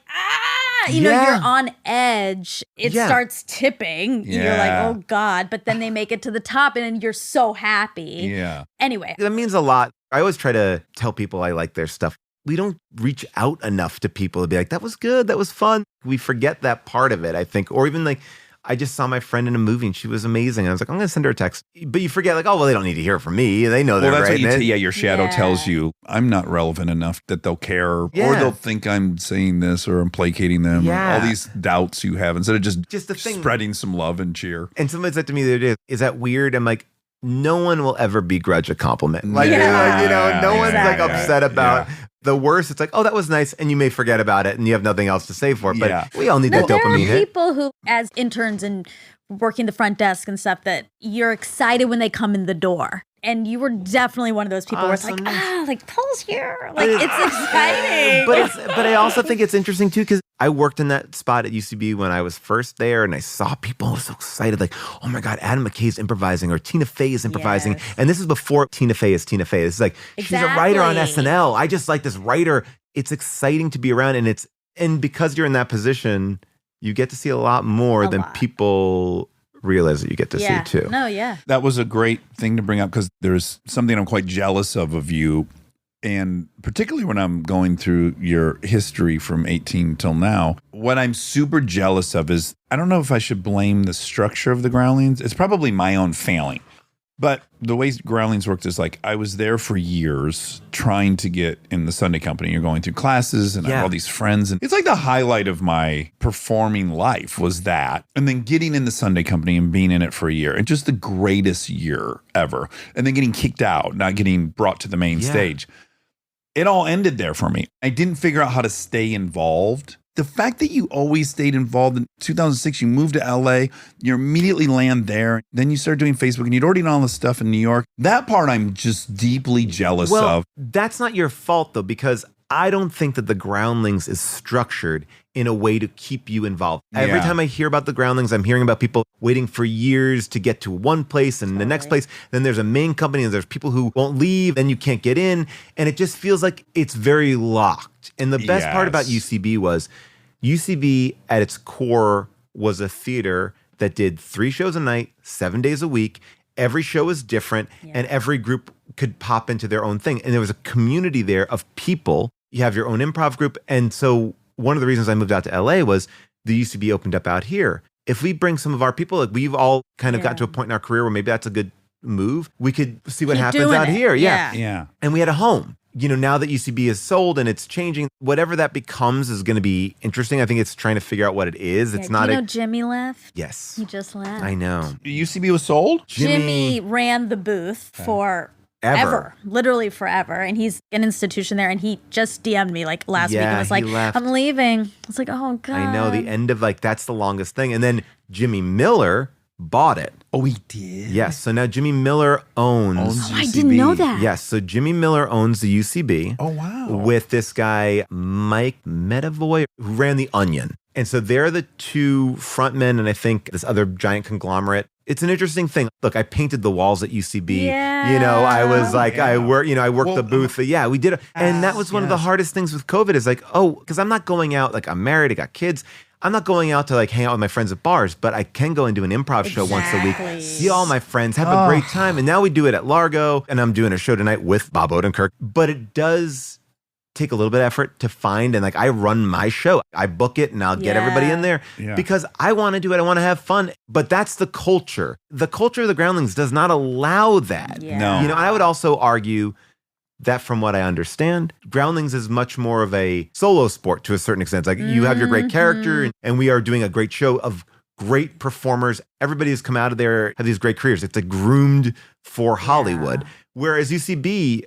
you're Yeah. on edge. It Yeah. starts tipping. You're Yeah. like, oh God. But then they make it to the top and you're so happy. Yeah. Anyway, That means a lot. I always try to tell people I like their stuff. We don't reach out enough to people to be like, that was good, that was fun. We forget that part of it, I think. Or even like, I just saw my friend in a movie and she was amazing. I was like, I'm going to send her a text. But you forget, like, oh, well, they don't need to hear it from me. They know they're Well, that's right. what your shadow Yeah. tells you. I'm not relevant enough that they'll care, or Yeah. they'll think I'm saying this or I'm placating them. Yeah. Or all these doubts you have instead of just Just the thing. spreading some love and cheer. And somebody said to me the other day, is that weird? I'm like, no one will ever begrudge a compliment. Like, Yeah. no one's like Exactly. upset about the worst. It's like, oh, that was nice. And you may forget about it and you have nothing else to say for it. But Yeah. we all need No, that there dopamine are hit. people who, as interns and working the front desk and stuff, that you're excited when they come in the door. And you were definitely one of those people where it's like, like Paul's here. Like, it's exciting. But I also think it's interesting too, because I worked in that spot at UCB when I was first there, and I saw people so excited, like, oh my God, Adam McKay's improvising, or Tina Fey is improvising. Yes. And this is before Tina Fey is Tina Fey. This is like, she's a writer on Exactly. SNL. I just like this writer. It's exciting to be around, and because you're in that position, you get to see a lot more A than lot. people realize that you get to see too. No, yeah. That was a great thing to bring up because there's something I'm quite jealous of you. And particularly when I'm going through your history from 18 till now, what I'm super jealous of is, I don't know if I should blame the structure of the Groundlings. It's probably my own failing. But the way Groundlings worked is like, I was there for years trying to get in the Sunday company. You're going through classes and I have all these friends. And it's like the highlight of my performing life was that. And then getting in the Sunday company and being in it for a year. And just the greatest year ever. And then getting kicked out, not getting brought to the main stage. It all ended there for me. I didn't figure out how to stay involved. The fact that you always stayed involved in 2006, you moved to LA, you immediately land there. Then you started doing Facebook and you'd already done all this stuff in New York. That part I'm just deeply jealous of. That's not your fault though, because I don't think that the Groundlings is structured in a way to keep you involved. Every time I hear about the Groundlings, I'm hearing about people waiting for years to get to one place and the next place. Then there's a main company and there's people who won't leave and you can't get in. And it just feels like it's very locked. And the best part about UCB was UCB at its core was a theater that did 3 shows a night, 7 days a week. Every show is different and every group could pop into their own thing. And there was a community there of people. You have your own improv group. And so one of the reasons I moved out to LA was the UCB opened up out here. If we bring some of our people, like we've all kind of got to a point in our career where maybe that's a good move. We could see what Keep happens doing out it. here. Yeah. And we had a home. You know, now that UCB is sold and it's changing, whatever that becomes is going to be interesting. I think it's trying to figure out what it is. It's not Do you know Jimmy left? Yes. He just left. I know. UCB was sold? Jimmy ran the booth for ever, literally forever. And he's an institution there. And he just DM'd me like last week and was like, he left. I'm leaving. I was like, oh, God. I know, the end of like, that's the longest thing. And then Jimmy Miller bought it. Oh, he did? Yes. So now Jimmy Miller owns. Oh, I didn't know that. Yes. So Jimmy Miller owns the UCB. Oh, wow. With this guy, Mike Medavoy, who ran The Onion. And so they're the two frontmen, and I think this other giant conglomerate. It's an interesting thing. Look, I painted the walls at UCB. Yeah. You know, I was like, I worked the booth. Yeah, we did it. And that was one of the hardest things with COVID is like, because I'm not going out, like I'm married, I got kids. I'm not going out to like hang out with my friends at bars, but I can go and do an improv show once a Exactly. week, see all my friends, have a great time. And now we do it at Largo, and I'm doing a show tonight with Bob Odenkirk. But it does take a little bit of effort to find, and like I run my show. I book it and I'll get everybody in there because I want to do it. I want to have fun. But that's the culture. The culture of the Groundlings does not allow that. Yeah. No. You know, I would also argue that from what I understand, Groundlings is much more of a solo sport to a certain extent. Like you have your great character and we are doing a great show of great performers. Everybody who's come out of there have these great careers. It's like groomed for Hollywood. Whereas UCB,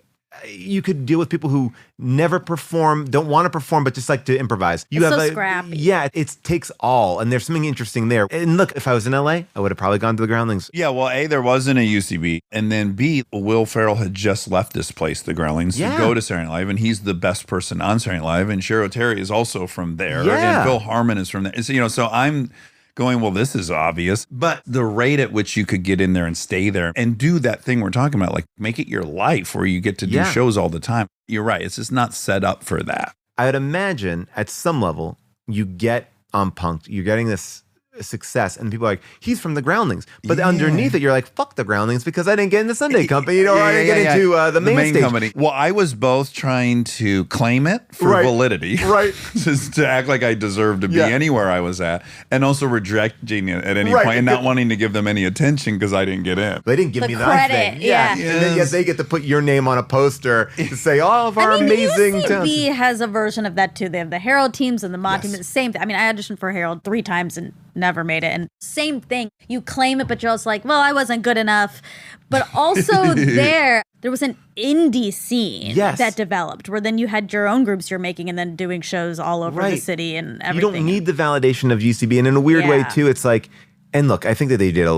you could deal with people who never perform, don't want to perform, but just like to improvise. You It's have so scrappy. Yeah, it takes all. And there's something interesting there. And look, if I was in LA, I would have probably gone to the Groundlings. Yeah, well, A, there wasn't a UCB. And then B, Will Ferrell had just left this place, the Groundlings, to go to Saturday Night Live. And he's the best person on Saturday Night Live. And Cheryl Terry is also from there. Yeah. And Phil Harmon is from there. So, so I'm going, well, this is obvious. But the rate at which you could get in there and stay there and do that thing we're talking about, like make it your life where you get to do shows all the time. You're right. It's just not set up for that. I would imagine at some level, you get punked, you're getting this success, and people are like, he's from the Groundlings. But underneath it, you're like, fuck the Groundlings because I didn't get in the Sunday company, or I didn't get into the main stage. Company. Well, I was both trying to claim it for validity, just to act like I deserved to be anywhere I was at, and also rejecting it at any point and not wanting to give them any attention because I didn't get in. They didn't give The me credit, that thing. yeah. And then yet they get to put your name on a poster to say all of our amazing UCB talents. has a version of that too. They have the Herald teams and the Mod team. It's the same thing. I mean, I auditioned for Herald 3 times and never made it. And same thing. You claim it, but you're also like, well, I wasn't good enough. But also there was an indie scene that developed where then you had your own groups you're making and then doing shows all over the city and everything. You don't need the validation of UCB. And in a weird way, too, it's like, and look, I think that they did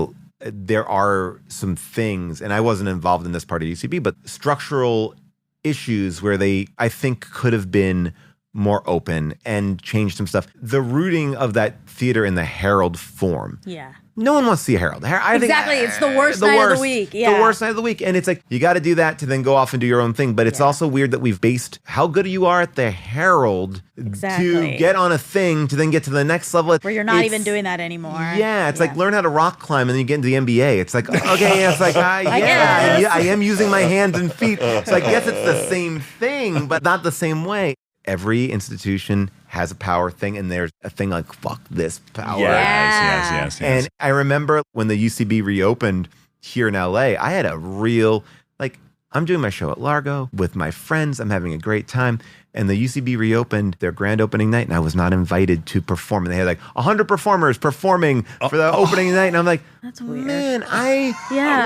there are some things, and I wasn't involved in this part of UCB, but structural issues where they, I think, could have been more open and changed some stuff. The rooting of that theater in the Herald form. Yeah. No one wants to see a Herald. Exactly. It's the worst night of the week. Yeah. The worst night of the week. And it's like, you got to do that to then go off and do your own thing. But it's also weird that we've based how good you are at the Herald to get on a thing to then get to the next level. Where you're not even doing that anymore. Yeah. It's like learn how to rock climb and then you get into the NBA. It's like, okay, it's like, I am using my hands and feet. So I guess it's the same thing, but not the same way. Every institution has a power thing, and there's a thing like, fuck this power. Yes. And I remember when the UCB reopened here in LA, I had a real, like, I'm doing my show at Largo with my friends. I'm having a great time. And the UCB reopened their grand opening night, and I was not invited to perform. And they had like 100 performers performing for the opening night. And I'm like, that's weird. Man, I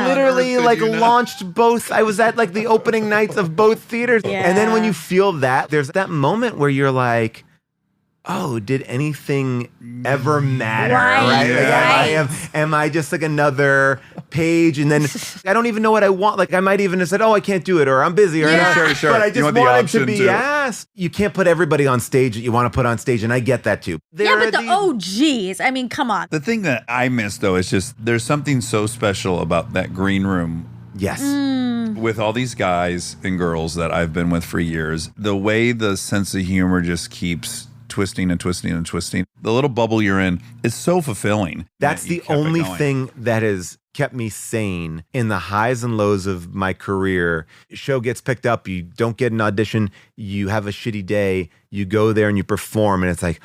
literally like launched both. I was at like the opening nights of both theaters. Yeah. And then when you feel that, there's that moment where you're like, oh, did anything ever matter? Right. Like, am I just like another page? And then I don't even know what I want. Like I might even have said, oh, I can't do it, or I'm busy, or Sure. But I You just want the wanted to option be to- asked. You can't put everybody on stage that you want to put on stage, and I get that too. Yeah, but the OGs, I mean, come on. The thing that I miss, though, is just there's something so special about that green room Yes. with all these guys and girls that I've been with for years. The way the sense of humor just keeps twisting and twisting and twisting. The little bubble you're in is so fulfilling. That's that you the kept it only going. thing that has kept me sane in the highs and lows of my career. Show gets picked up, you don't get an audition, you have a shitty day, you go there and you perform, and it's like,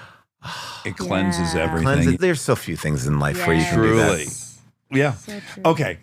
It cleanses Yeah. everything. There's so few things in life where you can do Truly. that. Yeah. So true. Okay.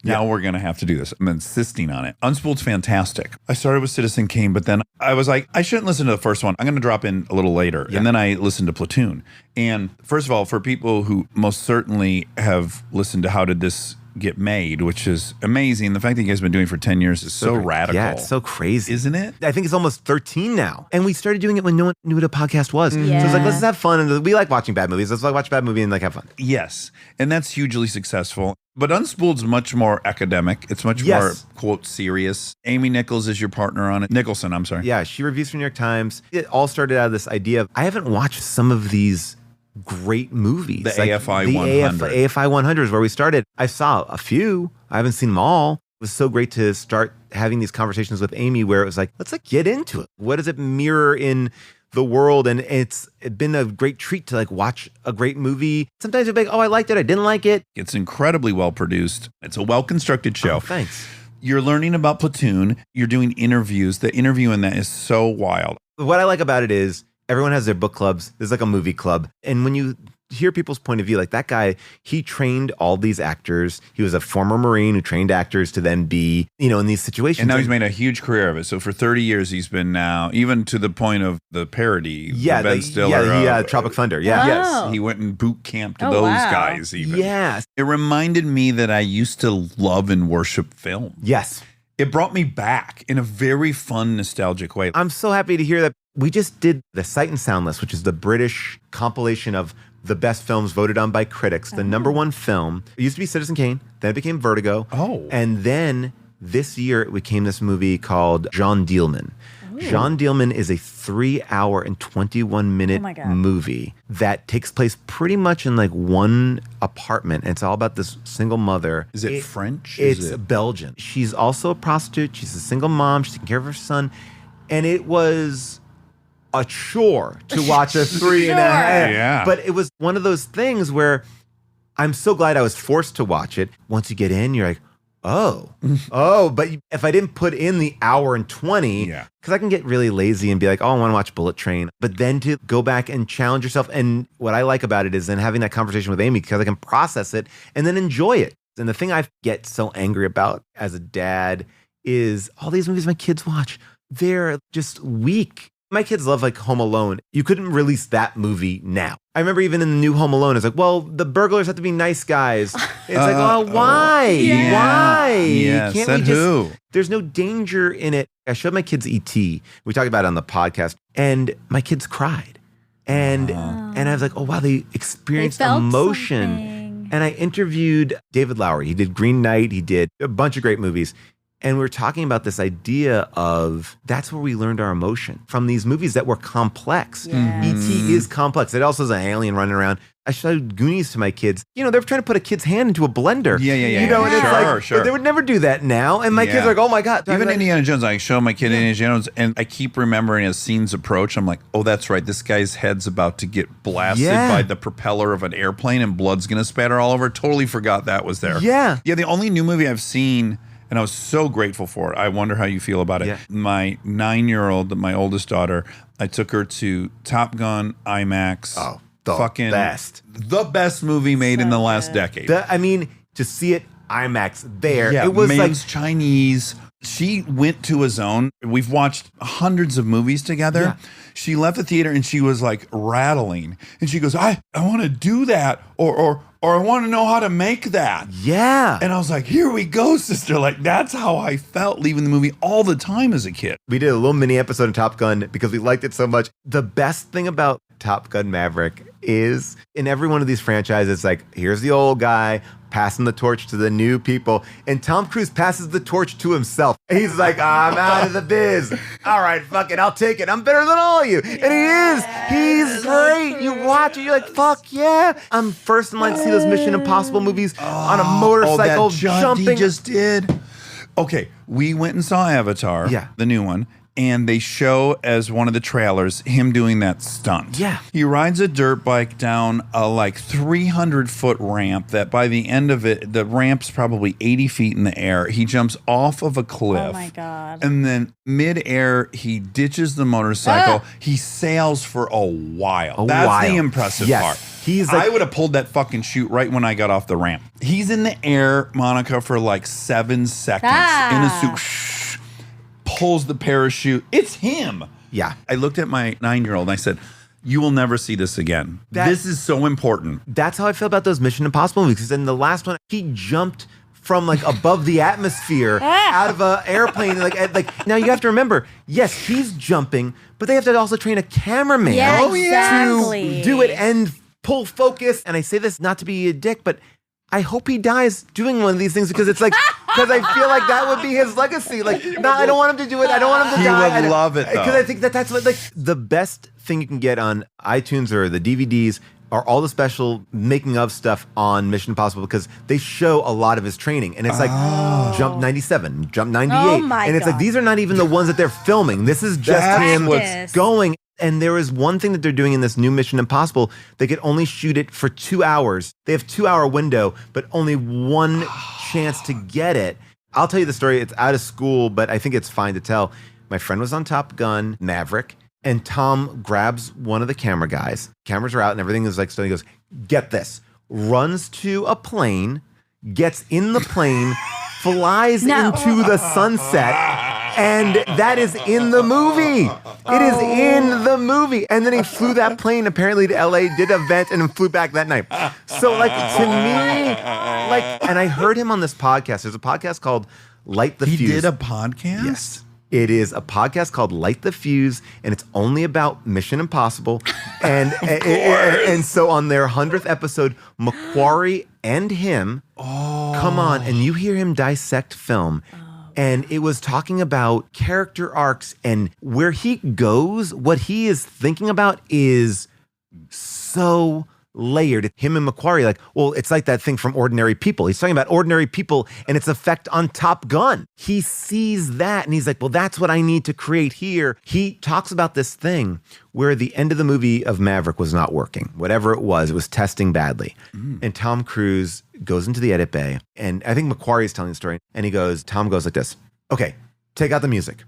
Now we're going to have to do this. I'm insisting on it. Unspooled's fantastic. I started with Citizen Kane, but then I was like, I shouldn't listen to the first one. I'm going to drop in a little later. Yeah. And then I listened to Platoon. And first of all, for people who most certainly have listened to How Did This Get Made, which is amazing. The fact that you guys have been doing it for 10 years is so radical. Yeah, it's so crazy. Isn't it? I think it's almost 13 now. And we started doing it when no one knew what a podcast was. So it's like, let's just have fun. And we like watching bad movies. Let's like watch a bad movie and like have fun. Yes. And that's hugely successful. But Unspooled's much more academic. It's much more, quote, serious. Amy Nichols is your partner on it. Nicholson, I'm sorry. Yeah, she reviews for New York Times. It all started out of this idea of, I haven't watched some of these great movies. The AFI 100. AFI 100 is where we started. I saw a few. I haven't seen them all. It was so great to start having these conversations with Amy where it was like, let's like get into it. What does it mirror in the world? And it's been a great treat to like watch a great movie. Sometimes you'll be like, oh, I liked it. I didn't like it. It's incredibly well produced. It's a well-constructed show. Oh, thanks. You're learning about Platoon. You're doing interviews. The interview in that is so wild. What I like about it is everyone has their book clubs. There's like a movie club. And when you hear people's point of view, like that guy, he trained all these actors. He was a former Marine who trained actors to then be, in these situations. And now he's made a huge career of it. So for 30 years, he's been now, even to the point of the parody. Yeah, Ben Stiller. Tropic Thunder. Yeah. Yes, he went in boot camp to those guys even. Yes. It reminded me that I used to love and worship film. Yes. It brought me back in a very fun, nostalgic way. I'm so happy to hear that we just did the Sight and Sound list, which is the British compilation of the best films voted on by critics. The number one film, it used to be Citizen Kane, then it became Vertigo. Oh. And then this year it became this movie called Jean Dielman. Jean Dielman is a 3-hour and 21-minute my God. movie that takes place pretty much in like one apartment. And it's all about this single mother. Is it French? It's Belgian. She's also a prostitute. She's a single mom. She's taking care of her son. And it was a chore to watch a 3.5. Yeah. But it was one of those things where I'm so glad I was forced to watch it. Once you get in, you're like, oh, but if I didn't put in the hour and 20, because I can get really lazy and be like, oh, I want to watch Bullet Train. But then to go back and challenge yourself. And what I like about it is then having that conversation with Amy because I can process it and then enjoy it. And the thing I get so angry about as a dad is all these movies my kids watch. They're just weak. My kids love like Home Alone. You couldn't release that movie now. I remember even in the new Home Alone, it's like, well, the burglars have to be nice guys. It's like, oh, why? Yeah. Why? Yeah, Can't said we just, who? There's no danger in it. I showed my kids E.T. We talked about it on the podcast, and my kids cried. And I was like, oh, wow, they experienced felt emotion. something. And I interviewed David Lowery. He did Green Knight. He did a bunch of great movies. And we were talking about this idea of that's where we learned our emotion from these movies that were complex. Yes. E.T. is complex. It also is an alien running around. I showed Goonies to my kids. You know, they're trying to put a kid's hand into a blender. Yeah. You know, and it's Sure, like, sure. they would never do that now. And my kids Yeah. are like, oh my God. Even like, Indiana Jones, I show my kid Indiana Jones, and I keep remembering as scenes approach, I'm like, oh, that's right. This guy's head's about to get blasted Yeah. by the propeller of an airplane and blood's going to spatter all over. Totally forgot that was there. Yeah. Yeah, the only new movie I've seen, and I was so grateful for it. I wonder how you feel about it. Yeah. My 9-year-old, my oldest daughter, I took her to Top Gun IMAX. Oh, the fucking best. The best movie made in the last decade. I mean, to see it IMAX there, Yeah, it was Man's like, Chinese. She went to a zone. We've watched hundreds of movies together. Yeah. She left the theater and she was like rattling. And she goes, I want to do that or I want to know how to make that. yeah. And I was like, here we go, sister. Like, that's how I felt leaving the movie all the time as a kid. We did a little mini episode of Top Gun because we liked it so much. The best thing about Top Gun Maverick is in every one of these franchises, like, here's the old guy passing the torch to the new people. And Tom Cruise passes the torch to himself. He's like, I'm out of the biz. All right, fuck it. I'll take it. I'm better than all of you. And he is. He's great. You watch it. You're like, fuck yeah. I'm first in line to see those Mission Impossible movies on a motorcycle that jump jumping. he just did. Okay, we went and saw Avatar, Yeah. the new one, and they show as one of the trailers him doing that stunt. Yeah. He rides a dirt bike down a like 300-foot ramp that by the end of it, the ramp's probably 80 feet in the air. He jumps off of a cliff. Oh my God. And then mid-air, he ditches the motorcycle. He sails for a while. That's while. the impressive Yes. part. He's like- I would have pulled that fucking chute right when I got off the ramp. He's in the air, Monica, for like 7 seconds in a suit. Pulls the parachute. It's him. Yeah. I looked at my 9-year-old and I said, you will never see this again. This is so important. That's how I feel about those Mission Impossible movies. Because in the last one, he jumped from like above the atmosphere out of an airplane. Like now you have to remember, yes, he's jumping, but they have to also train a cameraman Yeah, exactly. to do it and pull focus. And I say this not to be a dick, but I hope he dies doing one of these things because it's like, because I feel like that would be his legacy. Like, no, I don't want him to do it. I don't want him to He die. would love it, though. Because I think that's what, like, the best thing you can get on iTunes or the DVDs are all the special making of stuff on Mission Impossible because they show a lot of his training. And it's like jump 97, jump 98. Oh my and it's like, God. these are not even the ones that they're filming. This is just That's him what's- going. And there is one thing that they're doing in this new Mission Impossible. They could only shoot it for 2 hours. They have 2-hour window, but only one chance to get it. I'll tell you the story. It's out of school, but I think it's fine to tell. My friend was on Top Gun Maverick, and Tom grabs one of the camera guys. Cameras are out and everything is like still. He goes, get this. Runs to a plane, gets in the plane, flies No. into the sunset, and that is in the movie. It is in the movie. And then he flew that plane apparently to LA, did an event, and then flew back that night. So like to me, like, and I heard him on this podcast. There's a podcast called Light the He Fuse. did a podcast? Yes. It is a podcast called Light the Fuse, and it's only about Mission Impossible. And so on their 100th episode, Macquarie and him come on, and you hear him dissect film. And it was talking about character arcs and where he goes, what he is thinking about is so layered. Him and Macquarie, like, well, it's like that thing from Ordinary People. He's talking about Ordinary People and its effect on Top Gun. He sees that and he's like, well, that's what I need to create here. He talks about this thing where the end of the movie of Maverick was not working. Whatever it was testing badly. And Tom Cruise goes into the edit bay, and I think Macquarie is telling the story, and Tom goes like this, okay, take out the music.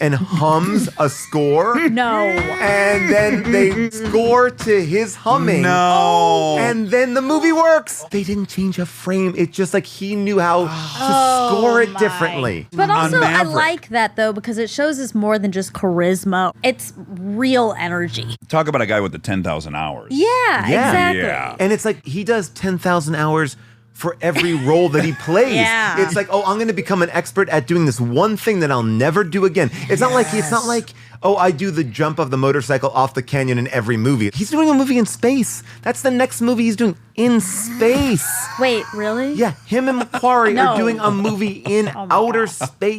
and hums a score. No. And then they score to his humming. No. And then the movie works. They didn't change a frame. It's just like he knew how to score it differently. But also, I Maverick. like that though because it shows us more than just charisma. It's real energy. Talk about a guy with the 10,000 hours. Yeah, exactly. Yeah. And it's like he does 10,000 hours for every role that he plays. Yeah. It's like, oh, I'm going to become an expert at doing this one thing that I'll never do again. It's not like, oh, I do the jump of the motorcycle off the canyon in every movie. He's doing a movie in space. That's the next movie he's doing in space. Wait, really? Yeah, him and Macquarie No. are doing a movie in outer space.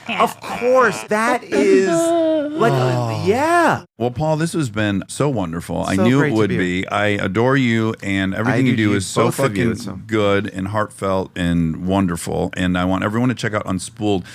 can't. Of course, that is like, yeah. Well, Paul, this has been so wonderful. I So knew great it to would be be. I adore you, and everything you do is so both of you. fucking It's so- good and heartfelt and wonderful. And I want everyone to check out Unspooled.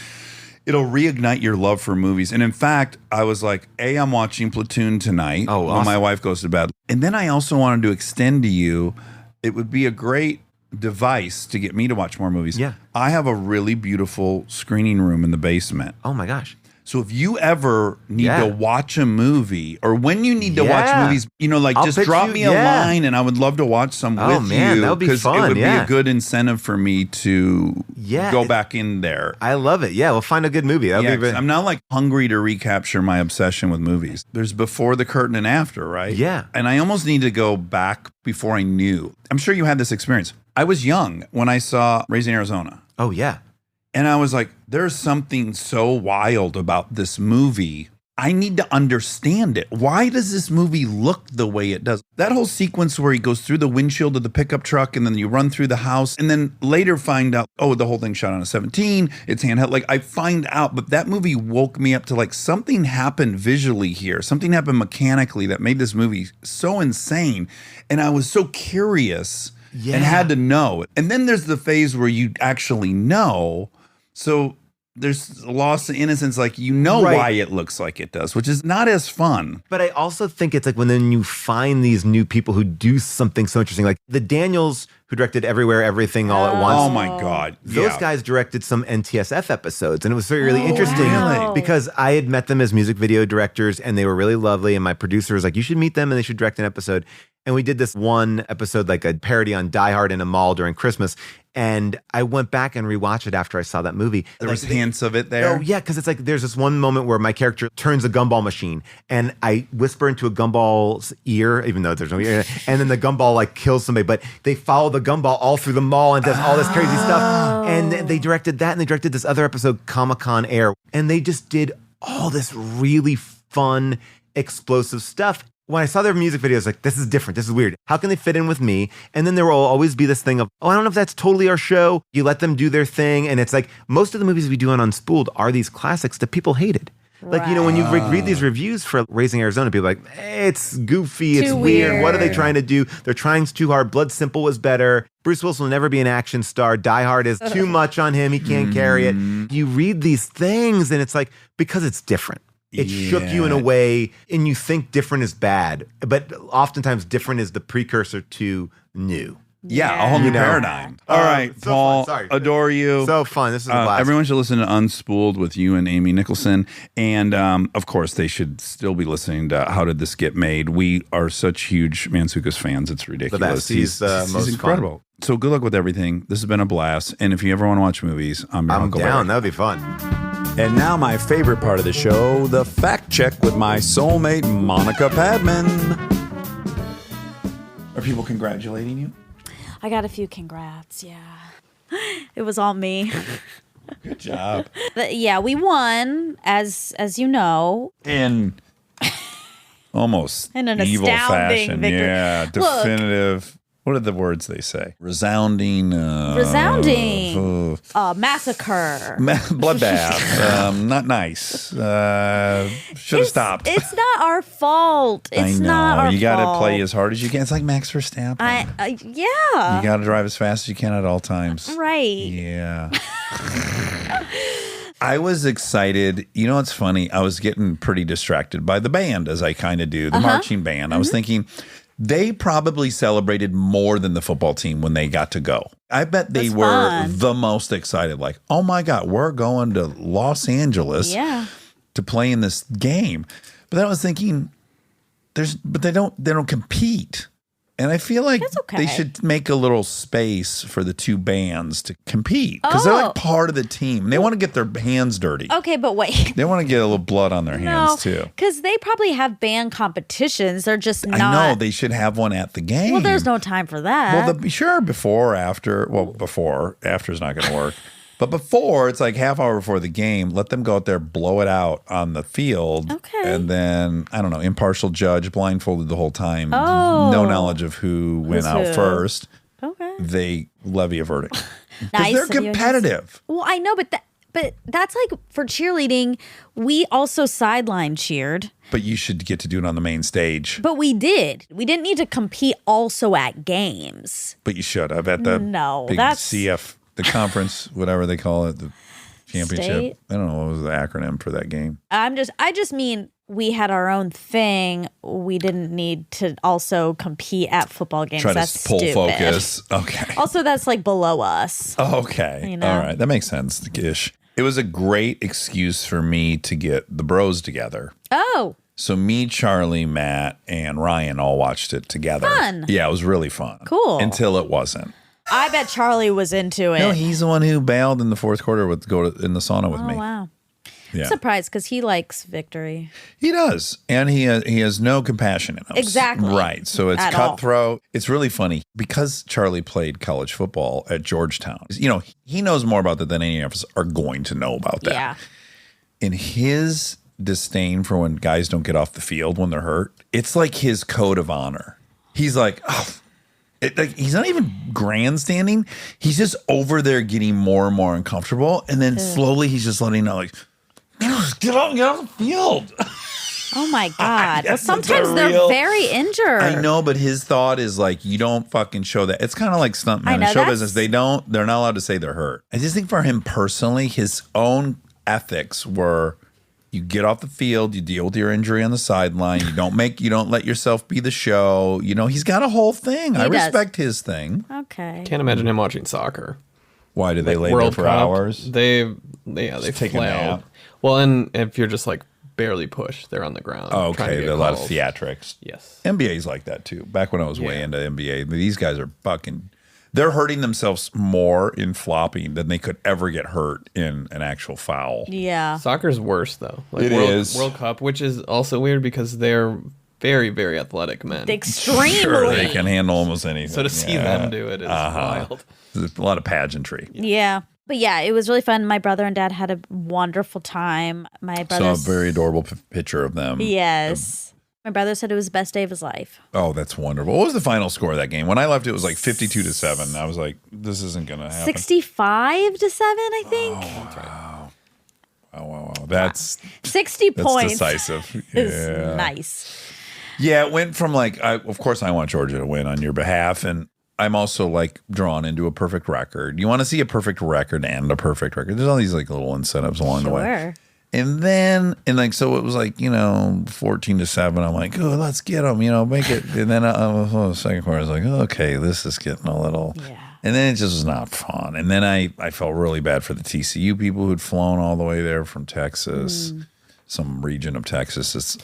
It'll reignite your love for movies. And in fact, I was like, I'm watching Platoon tonight Oh, when my awesome. wife goes to bed. And then I also wanted to extend to you, it would be a great device to get me to watch more movies. Yeah. I have a really beautiful screening room in the basement. Oh my gosh. So if you ever need Yeah. to watch a movie, or when you need to watch Yeah. movies, like I'll just pitch drop you- me a yeah. line, and I would love to watch some Oh, with man, you. that would be 'cause fun, it would be yeah. a good incentive for me to Yeah, go back in there. I love it. Yeah, we'll find a good movie. That'll Yeah, be 'cause very, I'm now like hungry to recapture my obsession with movies. There's before the curtain and after, right? Yeah. And I almost need to go back before I knew. I'm sure you had this experience. I was young when I saw Raising Arizona. oh yeah. And I was like, there's something so wild about this movie. I need to understand it. Why does this movie look the way it does? That whole sequence where he goes through the windshield of the pickup truck and then you run through the house and then later find out, oh, the whole thing's shot on a 17. It's handheld. Like I find out, but that movie woke me up to like something happened visually here. Something happened mechanically that made this movie so insane. And I was so curious Yeah. and had to know. And then there's the phase where you actually know. So there's a loss of innocence, like Right. why it looks like it does, which is not as fun. But I also think it's like when then you find these new people who do something so interesting, like the Daniels who directed Everywhere, Everything, All at Once. Oh my God. Those Yeah. guys directed some NTSF episodes, and it was really interesting wow. because I had met them as music video directors, and they were really lovely. And my producer was like, "You should meet them, and they should direct an episode." And we did this one episode, like a parody on Die Hard in a mall during Christmas. And I went back and rewatched it after I saw that movie. There Like, was hints of it there. Oh yeah, because it's like there's this one moment where my character turns a gumball machine, and I whisper into a gumball's ear, even though there's no ear, and then the gumball like kills somebody. But they follow the gumball all through the mall and does all this crazy stuff. And they directed that, and they directed this other episode, Comic-Con Air, and they just did all this really fun, explosive stuff. When I saw their music videos, like, this is different. This is weird. How can they fit in with me? And then there will always be this thing of, oh, I don't know if that's totally our show. You let them do their thing. And it's like, most of the movies we do on Unspooled are these classics that people hated. Like, when you read these reviews for Raising Arizona, people are like, it's goofy, it's Too weird. What are they weird. trying to do? They're trying too hard. Blood Simple was better. Bruce Willis will never be an action star. Die Hard is too much on him. He can't carry it. You read these things, and it's like, because it's different. It shook you in a way, and you think different is bad, but oftentimes different is the precursor to new. Yeah, a whole new paradigm. All right, so Paul, fun. Sorry. adore you. So fun. This is a blast. Everyone should listen to Unspooled with you and Amy Nicholson. And of course, they should still be listening to How Did This Get Made? We are such huge Mansukas fans. It's ridiculous. best. He's most fun. incredible. So good luck with everything. This has been a blast. And if you ever want to watch movies, I'm your I'm Huckleberry. down. That would be fun. And now my favorite part of the show, the fact check with my soulmate, Monica Padman. Are people congratulating you? I got a few congrats. Yeah. It was all me. Good job. But yeah, we won, as you know. In almost In an evil astounding fashion. victory. Yeah, Look. definitive. What are the words they say? Resounding. Resounding. Massacre. Bloodbath. Not nice. Should have stopped. It's not our fault. It's I know. not our You got to fault. play as hard as you can. It's like Max Verstappen. Yeah. You got to drive as fast as you can at all times. Right. Yeah. I was excited. You know what's funny? I was getting pretty distracted by the band, as I kind of do, the marching band. I was thinking they probably celebrated more than the football team when they got to go. I bet they That's were fun. the most excited. Like, oh my God, we're going to Los Angeles to play in this game. But then I was thinking, but they don't compete. And I feel like That's okay. they should make a little space for the two bands to compete because they're like part of the team. They want to get their hands dirty. Okay, but wait. They want to get a little blood on their hands too. Because they probably have band competitions. They're just not. I know they should have one at the game. Well, there's no time for that. Well, sure, before or after. Well, before. After is not going to work. But before, it's like half hour before the game. Let them go out there, blow it out on the field. Okay. And then, I don't know, impartial judge, blindfolded the whole time. No knowledge of who went out first. Okay. They levy a verdict. Because Nice they're of you, I guess. competitive. Well, I know, but that's like for cheerleading. We also sideline cheered, But you should get to do it on the main stage. but we did. We didn't need to compete also at games. But you should have at the No, big that's- CF, the conference, whatever they call it, the championship. State? I don't know what was the acronym for that game. I just mean we had our own thing. We didn't need to also compete at football games. Try to That's pull stupid. focus. Okay. Also, that's like below us. Okay. You know? All right. That makes sense. Ish. It was a great excuse for me to get the bros together. Oh, So me, Charlie, Matt, and Ryan all watched it together. Fun. Yeah, it was really fun. Cool. Until it wasn't. I bet Charlie was into it. No, he's the one who bailed in the fourth quarter with go in the sauna with oh me. wow. Yeah. Surprised because he likes victory. He does. And he has no compassion in us. Exactly. Right. So it's At all. cutthroat. It's really funny because Charlie played college football at Georgetown. You know, he knows more about that than any of us are going to know about that. Yeah. In his disdain for when guys don't get off the field when they're hurt, it's like his code of honor. He's like, he's not even grandstanding. He's just over there getting more and more uncomfortable. And then slowly he's just letting out, like, get off the field. Oh my God. Well, Yes, sometimes it's they're real- very injured. I know, but his thought is like, you don't fucking show that. It's kind of like stuntmen I in know, show that's- business. They're not allowed to say they're hurt. I just think for him personally, his own ethics were, you get off the field, you deal with your injury on the sideline, you don't let yourself be the show. You know, he's got a whole thing. I does. respect his thing. Okay. Can't imagine him watching soccer. Why do they lay there World for Cup, hours? They take a flailed. nap. Well, and if you're just like barely pushed, they're on the ground. trying to Okay, get a lot of calls. theatrics. Yes. NBA's like that too. Back when I was way Yeah. into NBA, these guys are they're hurting themselves more in flopping than they could ever get hurt in an actual foul. Yeah. Soccer's worse though. Like It is. World Cup, which is also weird because they're very, very athletic men. Extremely. Sure, they can handle almost anything. So to see them do it is wild. There's a lot of pageantry. Yeah. But yeah, it was really fun. My brother and dad had a wonderful time. My Saw a brother. very adorable picture of them. Yes. My brother said it was the best day of his life. Oh, that's wonderful. What was the final score of that game? When I left, it was like 52-7. I was like, this isn't going to happen. 65-7, I think. Wow. That's 60 points. decisive. Is Yeah. nice. Yeah, it went from like, of course, I want Georgia to win on your behalf. And I'm also like drawn into a perfect record. You want to see a perfect record and a perfect record. There's all these like little incentives along the way. Sure. And then, so it was like, 14-7. I'm like, oh, let's get them, make it. And then the second quarter, I was like, okay, this is getting a little. Yeah. And then it just was not fun. And then I felt really bad for the TCU people who'd flown all the way there from Texas, some region of Texas that's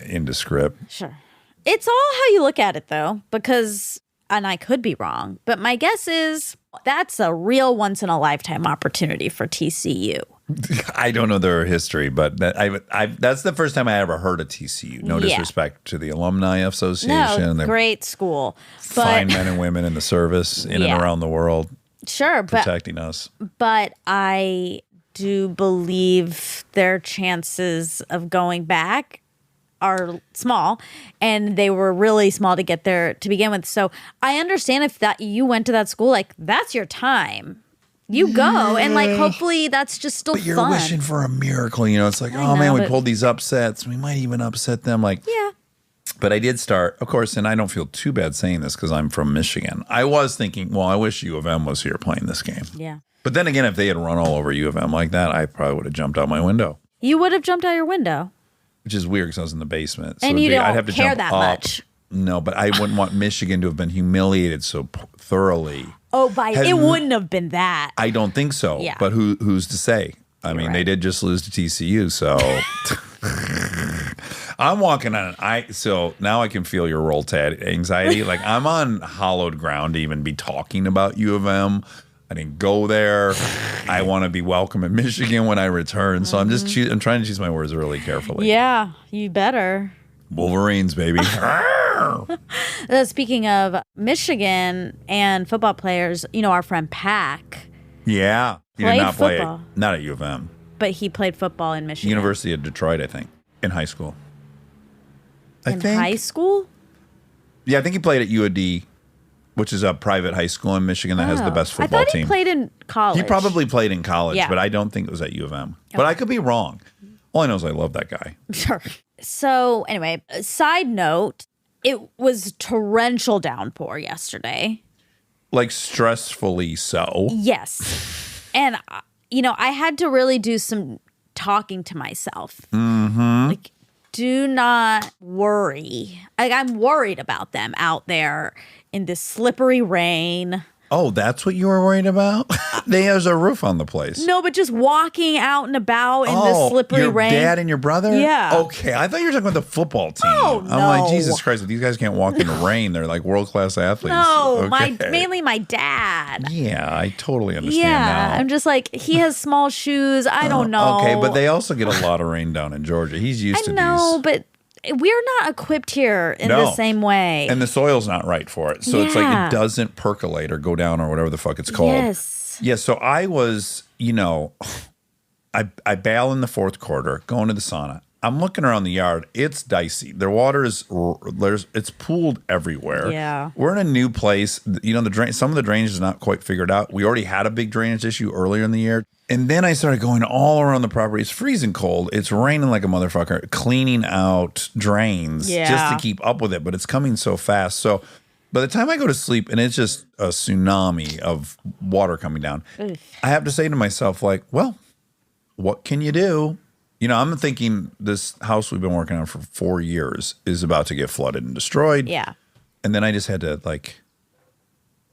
indescript. Sure. It's all how you look at it, though, because, and I could be wrong, but my guess is that's a real once in a lifetime opportunity for TCU. I don't know their history, but that's the first time I ever heard of TCU. No Yeah. disrespect to the Alumni Association. No, They're great school. fine But men and women in the service in Yeah. and around the world sure, protecting us. but I do believe their chances of going back are small, and they were really small to get there to begin with. So I understand if that you went to that school, like that's your time. You go and like hopefully that's just still But you're fun. wishing for a miracle, It's like, I oh man, know, we but- pulled these upsets. We might even upset them. Like, Yeah. But I did start, of course, and I don't feel too bad saying this because I'm from Michigan. I was thinking, well, I wish U of M was here playing this game. Yeah. But then again, if they had run all over U of M like that, I probably would have jumped out my window, You would have jumped out your window. which is weird because I was in the basement. And it'd you don't I'd have to care jump that up. much. No, but I wouldn't want Michigan to have been humiliated so thoroughly It wouldn't have been that. I don't think so. Yeah. But who's to say? I mean, they right. did just lose to TCU, so I'm walking on so now I can feel your roll tide anxiety. Like I'm on hallowed ground to even be talking about U of M. I didn't go there. I want to be welcome in Michigan when I return. So I'm just I'm trying to choose my words really carefully. Yeah, you better. Wolverines, baby. Speaking of Michigan and football players, our friend Pack, Yeah. He Played did not play football. not at U of M. but he played football in Michigan. University of Detroit, I think, in high school. In high school? Yeah, I think he played at UAD, which is a private high school in Michigan that has the best football I thought team. he played in college. He probably played in college, Yeah. but I don't think it was at U of M. But I could be wrong. All I know is I love that guy. Sure. So anyway, side note, it was torrential downpour yesterday. Like stressfully so. Yes. And, I had to really do some talking to myself. Mm-hmm. Like, do not worry. Like, I'm worried about them out there in this slippery rain. Oh, that's what you were worried about? There's a roof on the place. No, but just walking out and about in this slippery your rain. dad and your brother? Yeah. Okay, I thought you were talking about the football team. Oh, I'm no. like, Jesus Christ, if these guys can't walk in the rain, they're like world-class athletes. No, Okay. mainly my dad. Yeah, I totally understand Yeah, now. I'm just like, he has small shoes. I don't know. Okay, but they also get a lot of rain down in Georgia. He's used I to know, these. but we're not equipped here in No. the same way. And the soil's not right for it. So it's like Yeah. it doesn't percolate or go down or whatever the fuck it's called. Yes. Yeah, so I was, I bail in the fourth quarter, going to the sauna. I'm looking around the yard. It's dicey. Their water is it's pooled everywhere. Yeah. We're in a new place. Some of the drainage is not quite figured out. We already had a big drainage issue earlier in the year. And then I started going all around the property. It's freezing cold. It's raining like a motherfucker, cleaning out drains just Yeah. to keep up with it. But it's coming so fast. So by the time I go to sleep and it's just a tsunami of water coming down, I have to say to myself, like, well, what can you do? I'm thinking this house we've been working on for 4 years is about to get flooded and destroyed. Yeah. And then I just had to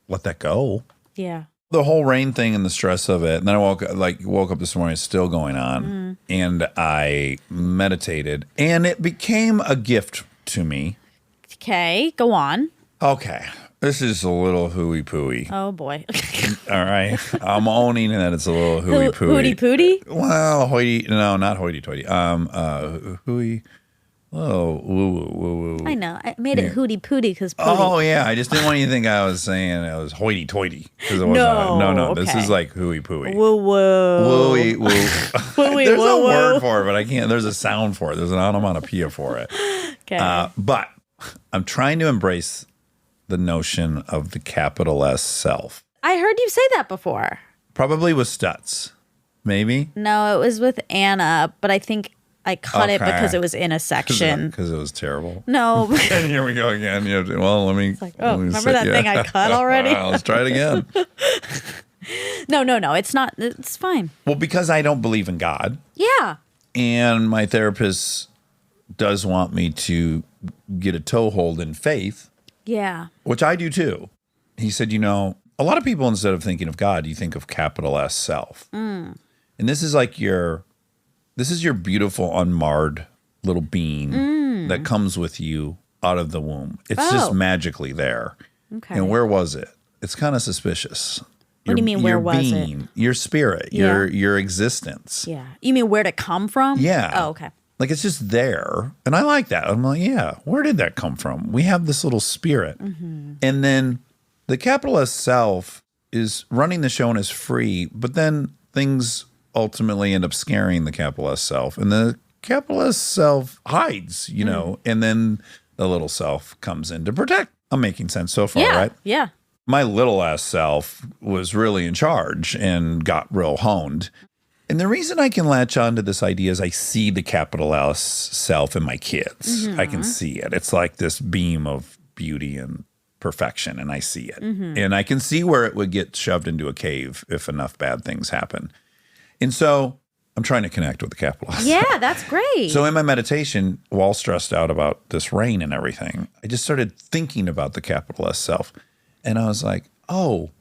let that go. Yeah. The whole rain thing and the stress of it. And then I woke up this morning, it's still going on. And I meditated and it became a gift to me. Okay, go on. Okay. This is a little hooey-pooey. Oh, boy. All right. I'm owning that it's a little hooey-pooey. Hooty pooty? Well, not hoity-toity. Hooey. Oh, woo-woo. I know. I made it hooty pooty because pooty. Oh, yeah. I just didn't want you to think I was saying it was hoity-toity. Because it wasn't. No. This okay. is like hooey-pooey. Woo woo. Wooey, woo. Wooey, There's woo, a word woo. for it, but I can't. There's a sound for it. There's an onomatopoeia for it. Okay. But I'm trying to embrace the notion of the capital S self. I heard you say that before. Probably with Stutz. Maybe. No, it was with Anna, but I think I cut it Okay. because it was in a section. Because it was terrible. No. And here we go again. Let me. Remember that thing I cut already? Let's try it again. No. It's not. It's fine. Well, because I don't believe in God, Yeah. and my therapist does want me to get a toehold in faith, Yeah. which I do too. He said, a lot of people, instead of thinking of God, you think of capital S self. And this is like your beautiful, unmarred little being that comes with you out of the womb. It's just magically there. Okay. And where was it? It's kind of suspicious. What do you mean, where your was it? being, your spirit, Yeah. your existence. Yeah. You mean where to come from? Yeah. Oh, okay. Like it's just there. And I like that. I'm like, yeah, where did that come from? We have this little spirit. And then the capital S self is running the show and is free, but then things ultimately end up scaring the capital S self. And the capital S self hides, and then the little self comes in to protect. I'm making sense so far, Yeah. right? Yeah. My little S self was really in charge and got real honed. And the reason I can latch on to this idea is I see the capital S self in my kids. I can see it. It's like this beam of beauty and perfection, and I see it. And I can see where it would get shoved into a cave if enough bad things happen. And so I'm trying to connect with the capital S. Yeah, that's great. So in my meditation, while stressed out about this rain and everything, I just started thinking about the capital S self. And I was like, oh,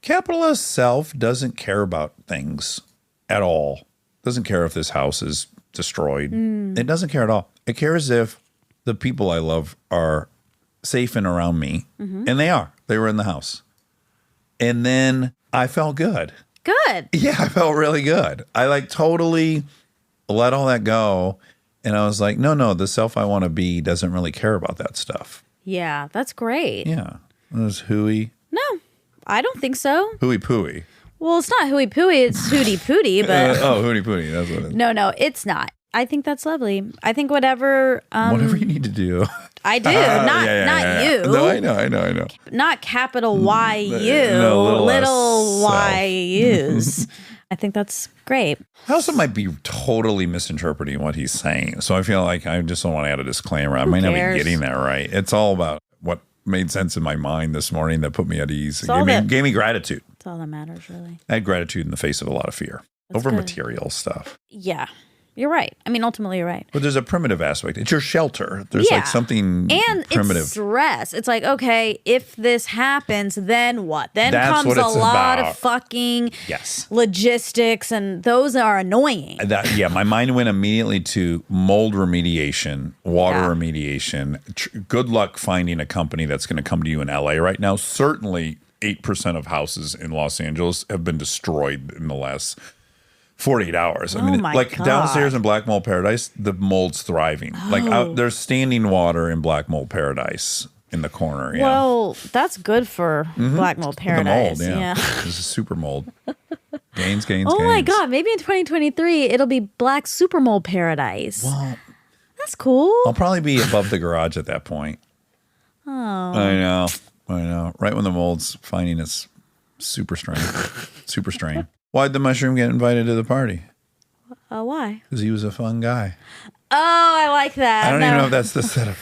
Capitalist self doesn't care about things at all. Doesn't care if this house is destroyed. It doesn't care at all. It cares if the people I love are safe and around me. And they are. They were in the house. And then I felt good. Good. Yeah, I felt really good. I like totally let all that go. And I was like, no, the self I want to be doesn't really care about that stuff. Yeah, that's great. Yeah. It was hooey. No, I don't think so. Hooey pooey. Well, it's not hooey pooey, it's hooty pooty, but Hooty pooty. That's what it is. no, it's not. I think that's lovely. I think whatever Whatever you need to do. I do, not you. No, I know. Not capital Y U, No, little less Y U's. I think that's great. I also might be totally misinterpreting what he's saying. So I feel like I just don't want to add a disclaimer. I might not cares? be getting that right. It's all about what made sense in my mind this morning that put me at ease. all that- Gave me gratitude. That's all that matters, really. I had gratitude in the face of a lot of fear over good. material stuff. Yeah, you're right. I mean, ultimately, you're right. But there's a primitive aspect. It's your shelter. There's like something and primitive. it's stress. It's like, okay, if this happens, then what? Then That's comes what a it's lot about. of fucking Yes. logistics, and those are annoying. My mind went immediately to mold remediation, water Yeah. remediation. Good luck finding a company that's going to come to you in LA right now. Certainly 8% of houses in Los Angeles have been destroyed in the last 48 hours. I mean, my like God. downstairs in Black Mold Paradise, the mold's thriving. Like there's standing water in Black Mold Paradise in the corner. Yeah. Well, that's good for Black Mold Paradise. The mold, yeah. This is super mold. Gains. Oh my God, maybe in 2023 it'll be Black Super Mold Paradise. Well, That's cool. I'll probably be above the garage at that point. Oh. I know. Right when the mold's finding its super strain. Why'd the mushroom get invited to the party? Why? Because he was a fun guy. Oh, I like that. I don't even know if that's the setup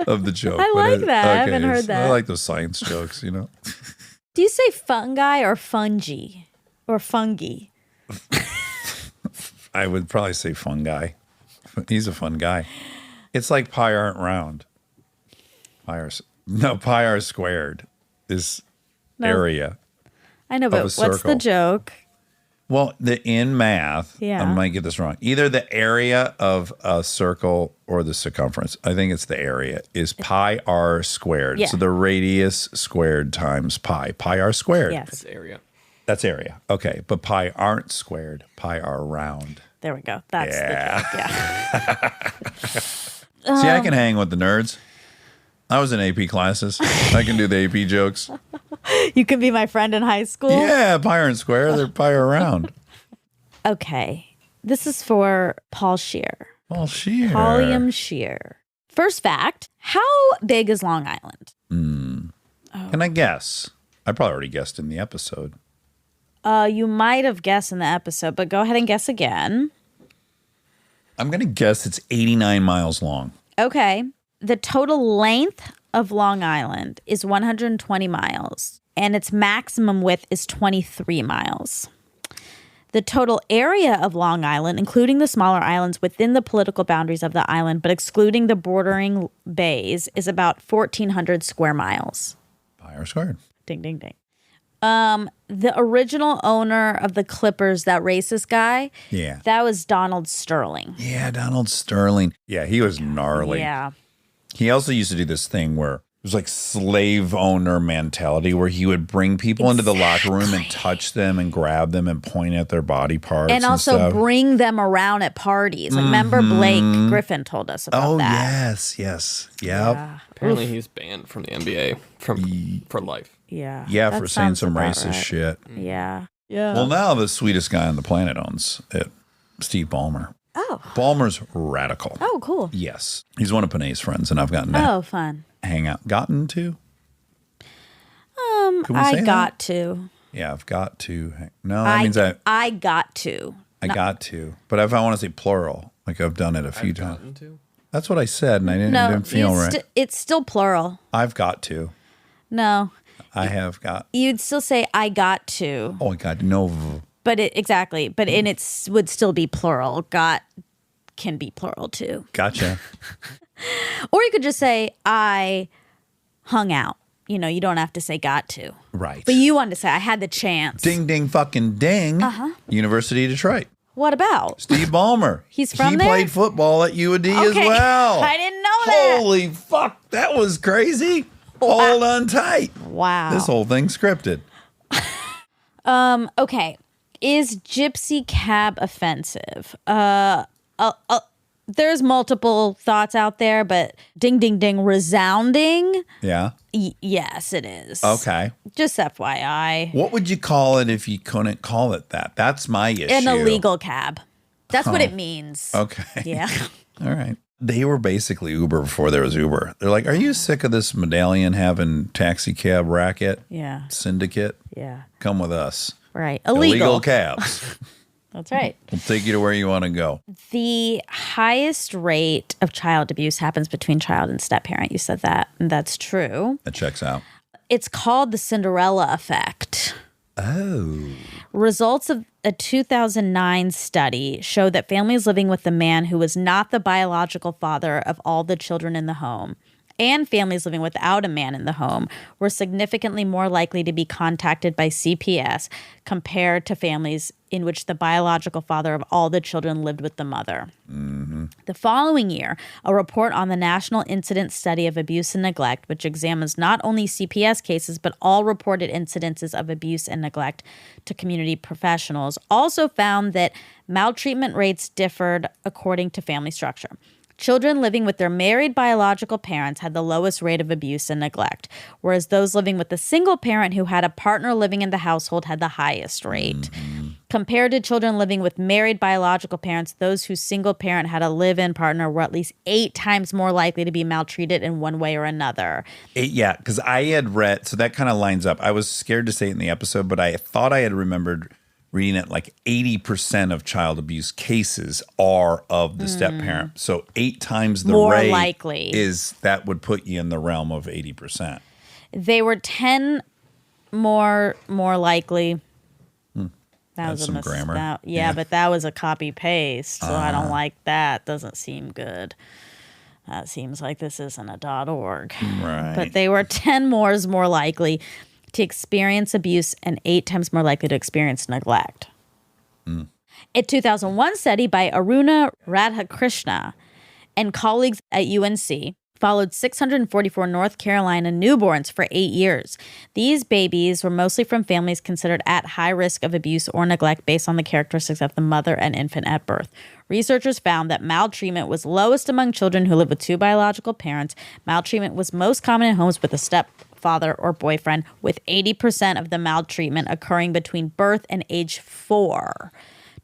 of the joke. I but like that. I haven't heard I that. like those science jokes, you know. Do you say fungi or fungi? Or fungi? I would probably say fun guy. He's a fun guy. It's like pi aren't round. Pi r squared is area. I know, but a what's the circle. joke? Well, in math, Yeah. I might get this wrong. Either the area of a circle or the circumference. I think it's the area is pi r squared. Yeah. So the radius squared times pi. Pi r squared. Yes. That's area. That's area. Okay. But pi aren't squared. Pi are round. There we go. That's Yeah. the joke. Yeah. See, I can hang with the nerds. I was in AP classes. I can do the AP jokes. You can be my friend in high school. Yeah, pi aren't square. They're pi are round. Okay. This is for Paul Scheer. Well, Scheer. Paulium Scheer. First fact, how big is Long Island? Can I guess? I probably already guessed in the episode. You might have guessed in the episode, but go ahead and guess again. I'm going to guess it's 89 miles long. Okay. The total length of Long Island is 120 miles, and its maximum width is 23 miles. The total area of Long Island, including the smaller islands within the political boundaries of the island, but excluding the bordering bays, is about 1,400 square miles. Pi r squared. Ding, ding, ding. The original owner of the Clippers, that racist guy, Yeah. that was Donald Sterling. Yeah, Donald Sterling. Yeah, he was gnarly. Yeah. He also used to do this thing where it was like slave owner mentality where he would bring people into the locker room and touch them and grab them and point at their body parts. And also stuff. bring them around at parties. Like, remember Blake Griffin told us about Oh, that. yes. Yep. Apparently, he's banned from the NBA for life. Yeah. Yeah, That for saying sounds some about racist right. shit. Yeah. Yeah. Well, now the sweetest guy on the planet owns it, Steve Ballmer. Oh. Ballmer's radical. Oh, cool. Yes. He's one of Panay's friends, and I've gotten to Oh, fun. hang out. Gotten to? Can we say I that? got to. Yeah, I've got to. No, that means I got to. I got to. But if I want to say plural, like I've done it a few times. Gotten to? That's what I said, and I didn't, it No, didn't feel right. It's still plural. I've got to. No. I have got. You'd still say I got to. Oh, I got no. But exactly. But in it would still be plural. Got can be plural too. Gotcha. Or you could just say I hung out. you don't have to say got to. Right. But you wanted to say I had the chance. Ding, ding, fucking ding. University of Detroit. What about? Steve Ballmer. He's from He there? played football at UAD as Okay. well. I didn't know that. Holy fuck. That was crazy. Hold on tight. Wow. This whole thing's scripted. Okay. Is gypsy cab offensive? There's multiple thoughts out there, but ding, ding, ding, resounding. Yeah. Yes, it is. Okay. Just FYI. What would you call it if you couldn't call it that? That's my issue. An illegal cab. That's what it means. Okay. Yeah. All right. They were basically Uber before there was Uber. They're like, are you sick of this medallion having taxi cab racket Yeah. syndicate? Yeah. Come with us. Right. Illegal Illegal. cabs. That's right. We'll take you to where you want to go. The highest rate of child abuse happens between child and step parent. You said that, and that's true. That checks out. It's called the Cinderella effect. Oh. Results of a 2009 study show that families living with the man who was not the biological father of all the children in the home and families living without a man in the home were significantly more likely to be contacted by CPS compared to families in which the biological father of all the children lived with the mother. The following year, a report on the National Incident Study of Abuse and Neglect, which examines not only CPS cases, but all reported incidences of abuse and neglect to community professionals, also found that maltreatment rates differed according to family structure. Children living with their married biological parents had the lowest rate of abuse and neglect, whereas those living with a single parent who had a partner living in the household had the highest rate. Compared to children living with married biological parents, those whose single parent had a live-in partner were at least 8 times more likely to be maltreated in one way or another. Yeah, because I had read, so that kind of lines up. I was scared to say it in the episode, but I thought I had remembered reading it like 80% of child abuse cases are of the step parent. So 8 times the More rate likely. is that would put you in the realm of 80%. They were 10 more likely. That That's was a some grammar. Yeah, but that was a copy paste, so I don't like that. Doesn't seem good. That seems like this isn't a .org. Right. But they were 10 more likely to experience abuse and 8 times more likely to experience neglect. A 2001 study by Aruna Radhakrishna and colleagues at UNC followed 644 North Carolina newborns for 8 years. These babies were mostly from families considered at high risk of abuse or neglect based on the characteristics of the mother and infant at birth. Researchers found that maltreatment was lowest among children who live with 2 biological parents. Maltreatment was most common in homes with a stepfather or boyfriend, with 80% of the maltreatment occurring between birth and age 4.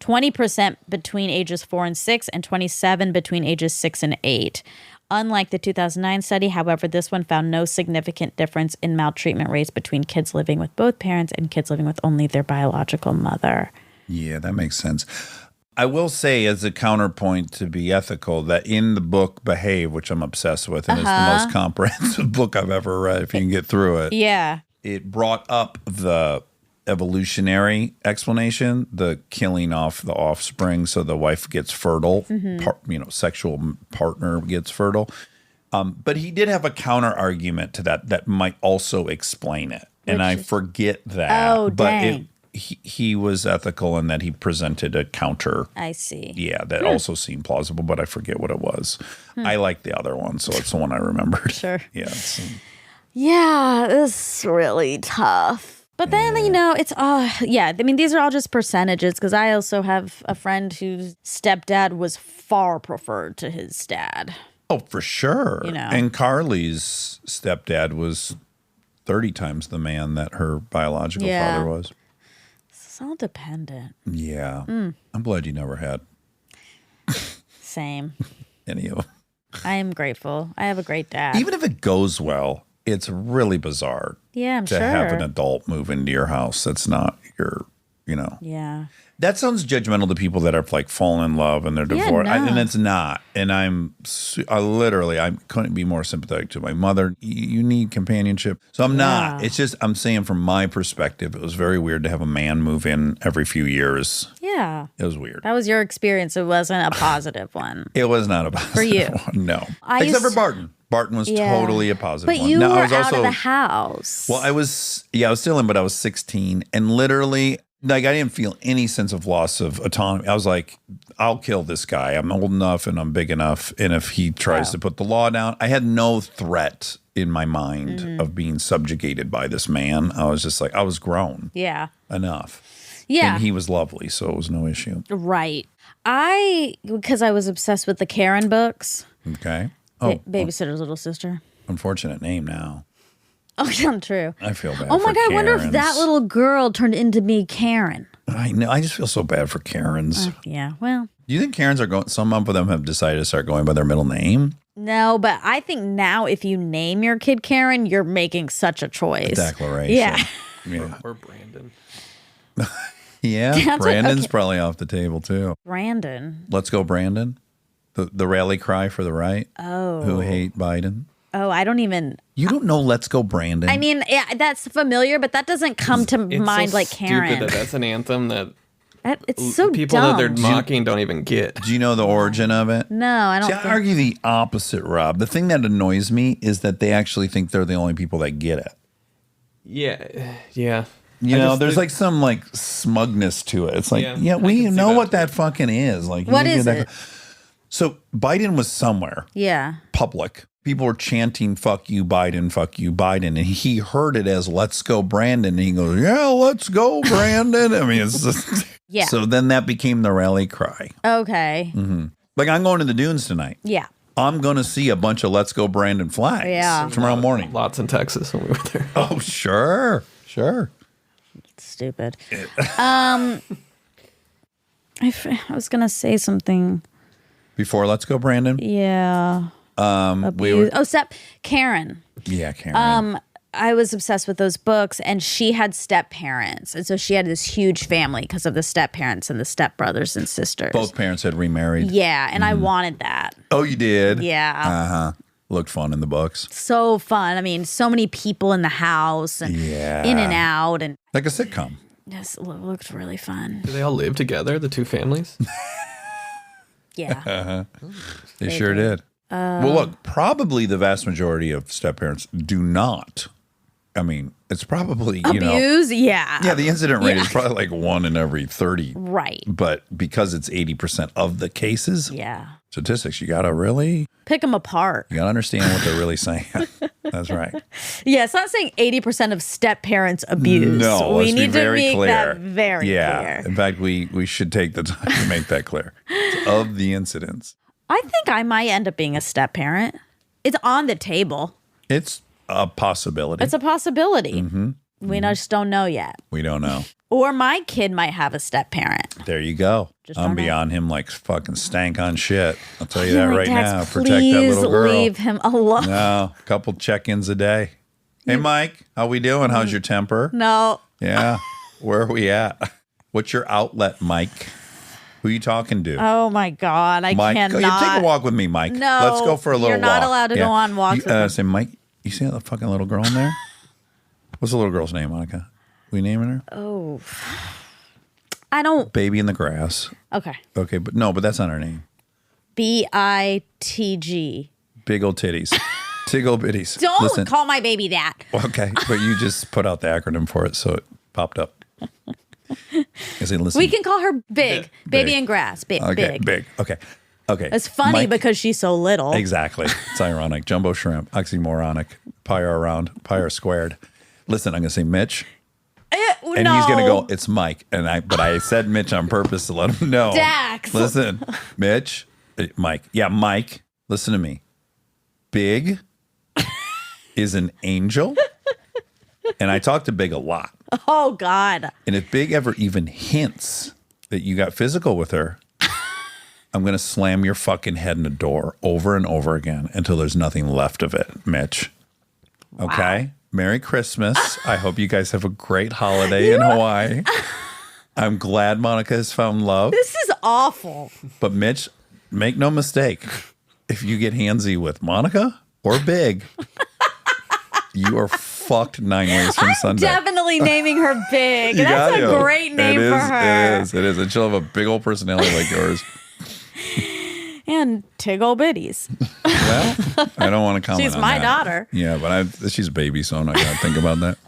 20% between ages 4 and 6, and 27% between ages 6 and 8. Unlike the 2009 study, however, this one found no significant difference in maltreatment rates between kids living with both parents and kids living with only their biological mother. Yeah, that makes sense. I will say, as a counterpoint to be ethical, that in the book Behave, which I'm obsessed with, and it's the most comprehensive book I've ever read, if you can get through it, Yeah. it brought up the evolutionary explanation, the killing off the offspring so the wife gets fertile, sexual partner gets fertile. But he did have a counter argument to that might also explain it. And I forget that. Oh, but dang. He was ethical in that he presented a counter. I see. Yeah, that also seemed plausible, but I forget what it was. I like the other one, so it's the one I remembered. Sure. Yeah. Yeah, this is really tough. But then, it's, I mean, these are all just percentages, because I also have a friend whose stepdad was far preferred to his dad. Oh, for sure. And Carly's stepdad was 30 times the man that her biological father was. It's all dependent. Yeah. I'm glad you never had Same. any of them. I am grateful. I have a great dad. Even if it goes well, it's really bizarre Yeah, I'm to sure. have an adult move into your house that's not your, Yeah. That sounds judgmental to people that are like falling in love and they're Yeah, divorced. no. And it's not. And I couldn't be more sympathetic to my mother. You need companionship. So I'm not. Yeah. It's just, I'm saying from my perspective, it was very weird to have a man move in every few years. Yeah. It was weird. That was your experience. It wasn't a positive one. It was not a positive For you. one, no. I Except used- for Barton. Barton was Yeah. totally a positive But one. you No, were I was out also of the house. well, I was still in, but I was 16, and literally, like, I didn't feel any sense of loss of autonomy. I was like, I'll kill this guy. I'm old enough and I'm big enough, and if he tries to put the law down, I had no threat in my mind of being subjugated by this man. I was just like, I was grown Yeah. enough. Yeah. And he was lovely, so it was no issue. Right. Because I was obsessed with the Karen books. Okay. Oh, Babysitter's Little Sister. unfortunate name now. Oh, not true. I feel bad. Oh my for God, I wonder if Karens. that little girl turned into me Karen. I know. I just feel so bad for Karens. Yeah, well, Do you think Karens are going? Some of them have decided to start going by their middle name. no, but I think now if you name your kid Karen, you're making such a choice. Declaration. Yeah. Yeah. Or Brandon. Yeah. That's Brandon's okay. probably off the table too. Brandon. Let's go, Brandon. The rally cry for the right. Oh. Who hate Biden. Oh, I don't even. You don't know Let's Go, Brandon. I mean, yeah, that's familiar, but that doesn't come to It's mind so like stupid Karen. that that's an anthem that It's so people dumb. that they're mocking don't even get. do you know the origin of it? No, I don't See, I think. argue the opposite, Rob. The thing that annoys me is that they actually think they're the only people that get it. Yeah. Yeah. You I know, just there's think- like some like smugness to it. It's like, Yeah, yeah, I we can see know that what too. that fucking is. Like, What you is get it? So Biden was somewhere Yeah. public. People were chanting fuck you, Biden. And he heard it as let's go, Brandon. And he goes, yeah, let's go, Brandon. I mean, it's just, Yeah. So then that became the rally cry. Okay. Like, I'm going to the dunes tonight. Yeah. I'm going to see a bunch of let's go, Brandon flags Yeah. tomorrow morning. Lots in Texas when we were there. Oh, sure. Sure. Stupid. I was gonna say something. Before let's go, Brandon. Yeah. We were, Karen. yeah, Karen. I was obsessed with those books, and she had step parents, and so she had this huge family because of the step parents and the step brothers and sisters. Both parents had remarried. Yeah, and I wanted that. Oh, you did? Yeah. Uh-huh. Looked fun in the books. So fun. I mean, so many people in the house and Yeah. in and out, and Like a sitcom. just looked really fun. Do they all live together, the two families? Yeah. They sure did. Well, look, probably the vast majority of step parents do not. I mean, it's probably, you know. Abuse? Yeah. Yeah, the incident rate is Yeah. probably like 1 in every 30. Right. But because it's 80% of the cases, Yeah. statistics, you got to really, Pick them apart. you got to understand what they're really saying. That's right. Yeah, it's not saying 80% of step parents abuse. No, we let's be need to very make clear. that very yeah. clear. In fact, we should take the time to make that clear. It's of the incidents. I think I might end up being a step parent. It's on the table. It's a possibility. It's a possibility. Mm-hmm. We just don't know yet. We don't know. Or my kid might have a step parent. There you go. Just I'm don't know. beyond him like fucking stank on shit. I'll tell you that I'm like, right Dax, now. Protect that please little girl. leave him alone. No, a couple check-ins a day. Hey, Mike, how we doing? How's your temper? No. Yeah. Where are we at? What's your outlet, Mike? Who you talking to? Oh my God. I Mike, cannot. you take a walk with me, Mike. No, Let's go for a little you're walk. not allowed to go on walks You, with him. say, Mike, you see that fucking little girl in there? What's the little girl's name, Monica? We naming her? Oh. I don't. Baby in the grass. Okay. Okay, but that's not her name. BITG. Big old titties. Tiggle bitties. Don't Listen, call my baby that. okay, but you just put out the acronym for it, so it popped up. I say, listen. We can call her Big. Baby Big. in grass. Big. Okay, big. Okay. It's funny Mike- because she's so little. Exactly. It's ironic. Jumbo shrimp, oxymoronic, pi r round, pi r squared. Listen, I'm going to say Mitch, and he's going to go, it's Mike. But I said Mitch on purpose to let him know. Dax. Listen, Mitch, Mike. Yeah, Mike, listen to me. Big is an angel. And I talk to Big a lot. Oh, God. And if Big ever even hints that you got physical with her, I'm going to slam your fucking head in the door over and over again until there's nothing left of it, Mitch. Okay? Merry Christmas. I hope you guys have a great holiday in Hawaii. I'm glad Monica has found love. This is awful. But Mitch, make no mistake. If you get handsy with Monica or Big, you are fucked 9 ways from Sunday. Definitely naming her Big. You That's got a to. great name It for is, her. It is. And she'll have a big old personality like yours. And Tiggle Bitties. Well, I don't want to comment She's on my that. daughter. Yeah, but she's a baby, so I'm not going to think about that.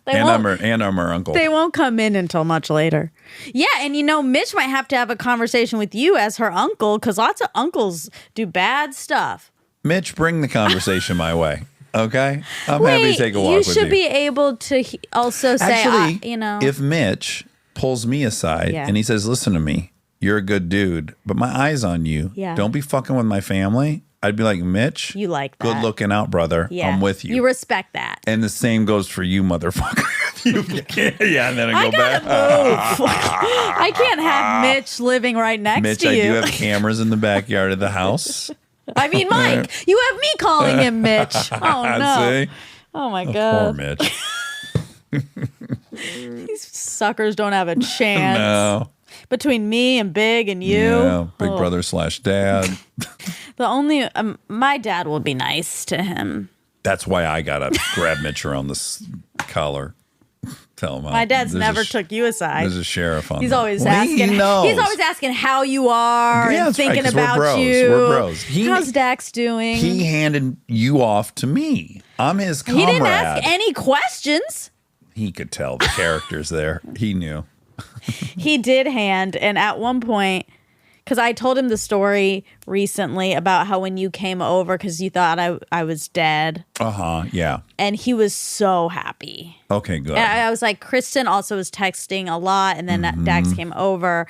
They And won't- I'm her uncle. They won't come in until much later. Yeah, and Mitch might have to have a conversation with you as her uncle because lots of uncles do bad stuff. Mitch, bring the conversation my way. Okay? I'm happy to take a walk you with should you. be able to also say, Actually, if if Mitch pulls me aside Yeah. and he says, listen to me, you're a good dude, but my eye's on you. Yeah. Don't be fucking with my family. I'd be like, Mitch, You like good that. looking out, brother. yeah. I'm with you. You respect that. And the same goes for you, motherfucker. Yeah, and then I go back. I can't have Mitch living right next Mitch, to I you. do have cameras in the backyard of the house. I mean, Mike, you have me calling him Mitch. Oh, no. See? Oh, my Poor God. Mitch. These suckers don't have a chance. No. Between me and Big and you. Yeah, big Oh. brother / dad. The only, my dad will be nice to him. That's why I got to grab Mitch around this collar. Tell him. My dad's there's never a took you aside. There's a sheriff on He's there. always Well, asking. He knows. He's always asking how you are Yeah, and that's right, thinking 'cause we're about bros. you. We're bros. How's Dax doing? He handed you off to me. I'm his comrade. He didn't ask any questions. He could tell the characters there. He knew. He did hand, and at one point, because I told him the story recently about how when you came over because you thought I was dead, Yeah. and he was so happy. Okay, good. And I was like, Kristen also was texting a lot, and then Dax came over,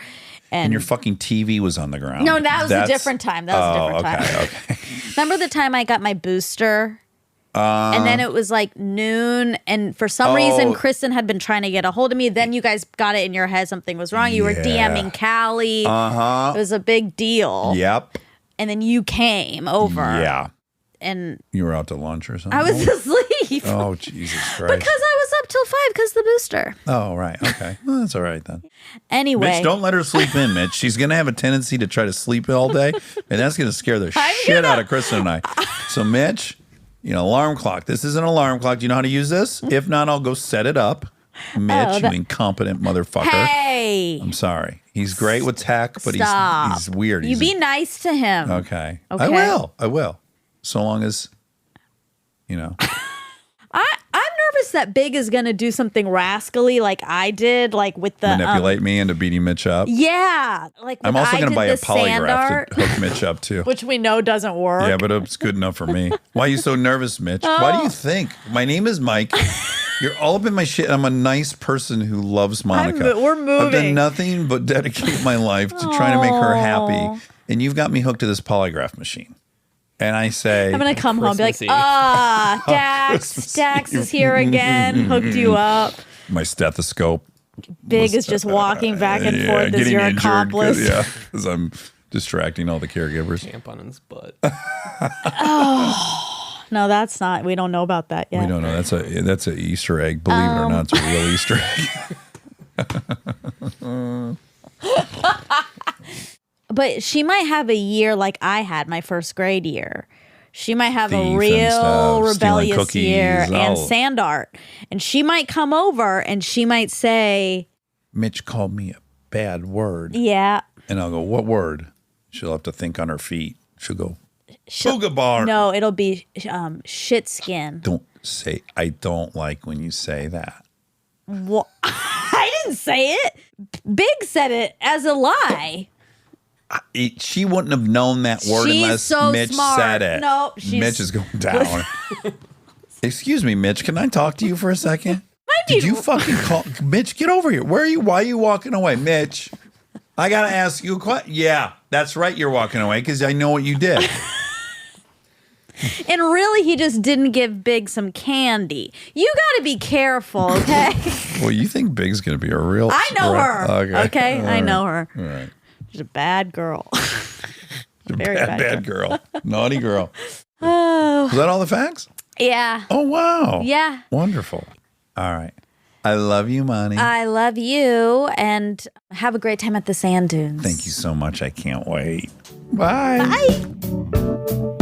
and your fucking TV was on the ground. no, that was a That's- different time. That was a different time. Okay. Remember the time I got my booster? And then it was like noon, and for some reason, Kristen had been trying to get a hold of me. Then you guys got it in your head something was wrong. You were Yeah. DMing Callie. It was a big deal. Yep. And then you came over. Yeah. And You were out to lunch or something? I was asleep. Oh, Jesus Christ. Because I was up till 5 because the booster. Oh, right. Okay. Well, that's all right then. Anyway. Mitch, don't let her sleep in, Mitch. She's going to have a tendency to try to sleep all day, and that's going to scare the shit out of Kristen and I. So, Mitch, alarm clock. This is an alarm clock. Do you know how to use this? If not, I'll go set it up. Mitch, you incompetent motherfucker. Hey. I'm sorry. He's great with tech, but Stop. he's weird. You be nice to him. Okay. Okay. I will. So long as, I'm nervous that Big is going to do something rascally like I did, like with the manipulate me into beating Mitch up. Yeah, like when I'm also I going to did buy a the sand polygraph art, to hook Mitch up too. which we know doesn't work. Yeah, but it's good enough for me. Why are you so nervous, Mitch? Why do you think? My name is Mike. You're all up in my shit. I'm a nice person who loves Monica. we're I've moving. done nothing but dedicate my life to trying to make her happy. And you've got me hooked to this polygraph machine. And I say, I'm gonna come home and be like, Christmas Eve. Dax is here again, hooked you up. my stethoscope. Big is just walking back and forth as getting your injured, accomplice. because I'm distracting all the caregivers. Champ on his butt. No, that's not. We don't know about that yet. We don't know. That's a Easter egg. Believe it or not, it's a real Easter egg. But she might have a year like I had my first grade year. She might have Thief a and real stuff, stealing rebellious cookies, year and all- sand art. And she might come over and she might say, Mitch called me a bad word. yeah. And I'll go, what word? She'll have to think on her feet. She'll go, Booga bar. No, it'll be shit skin. Don't say, I don't like when you say that. What? I didn't say it. Big said it as a lie. She wouldn't have known that word She's unless so Mitch smart. said it. No, she's- Mitch is going down. Excuse me, Mitch. Can I talk to you for a second? Did you fucking call Mitch? Get over here. Where are you? Why are you walking away, Mitch? I gotta ask you a question. Yeah, that's right. You're walking away because I know what you did. And really, he just didn't give Big some candy. You got to be careful, okay? Well, you think Big's gonna be a real? I know her. Okay, I know her. All right. She's a bad girl. Very Bad girl. Naughty girl. Oh, Was that all the facts? yeah. Oh wow. Yeah. Wonderful. All right. I love you, Monty. I love you, and have a great time at the sand dunes. Thank you so much. I can't wait. Bye. Bye.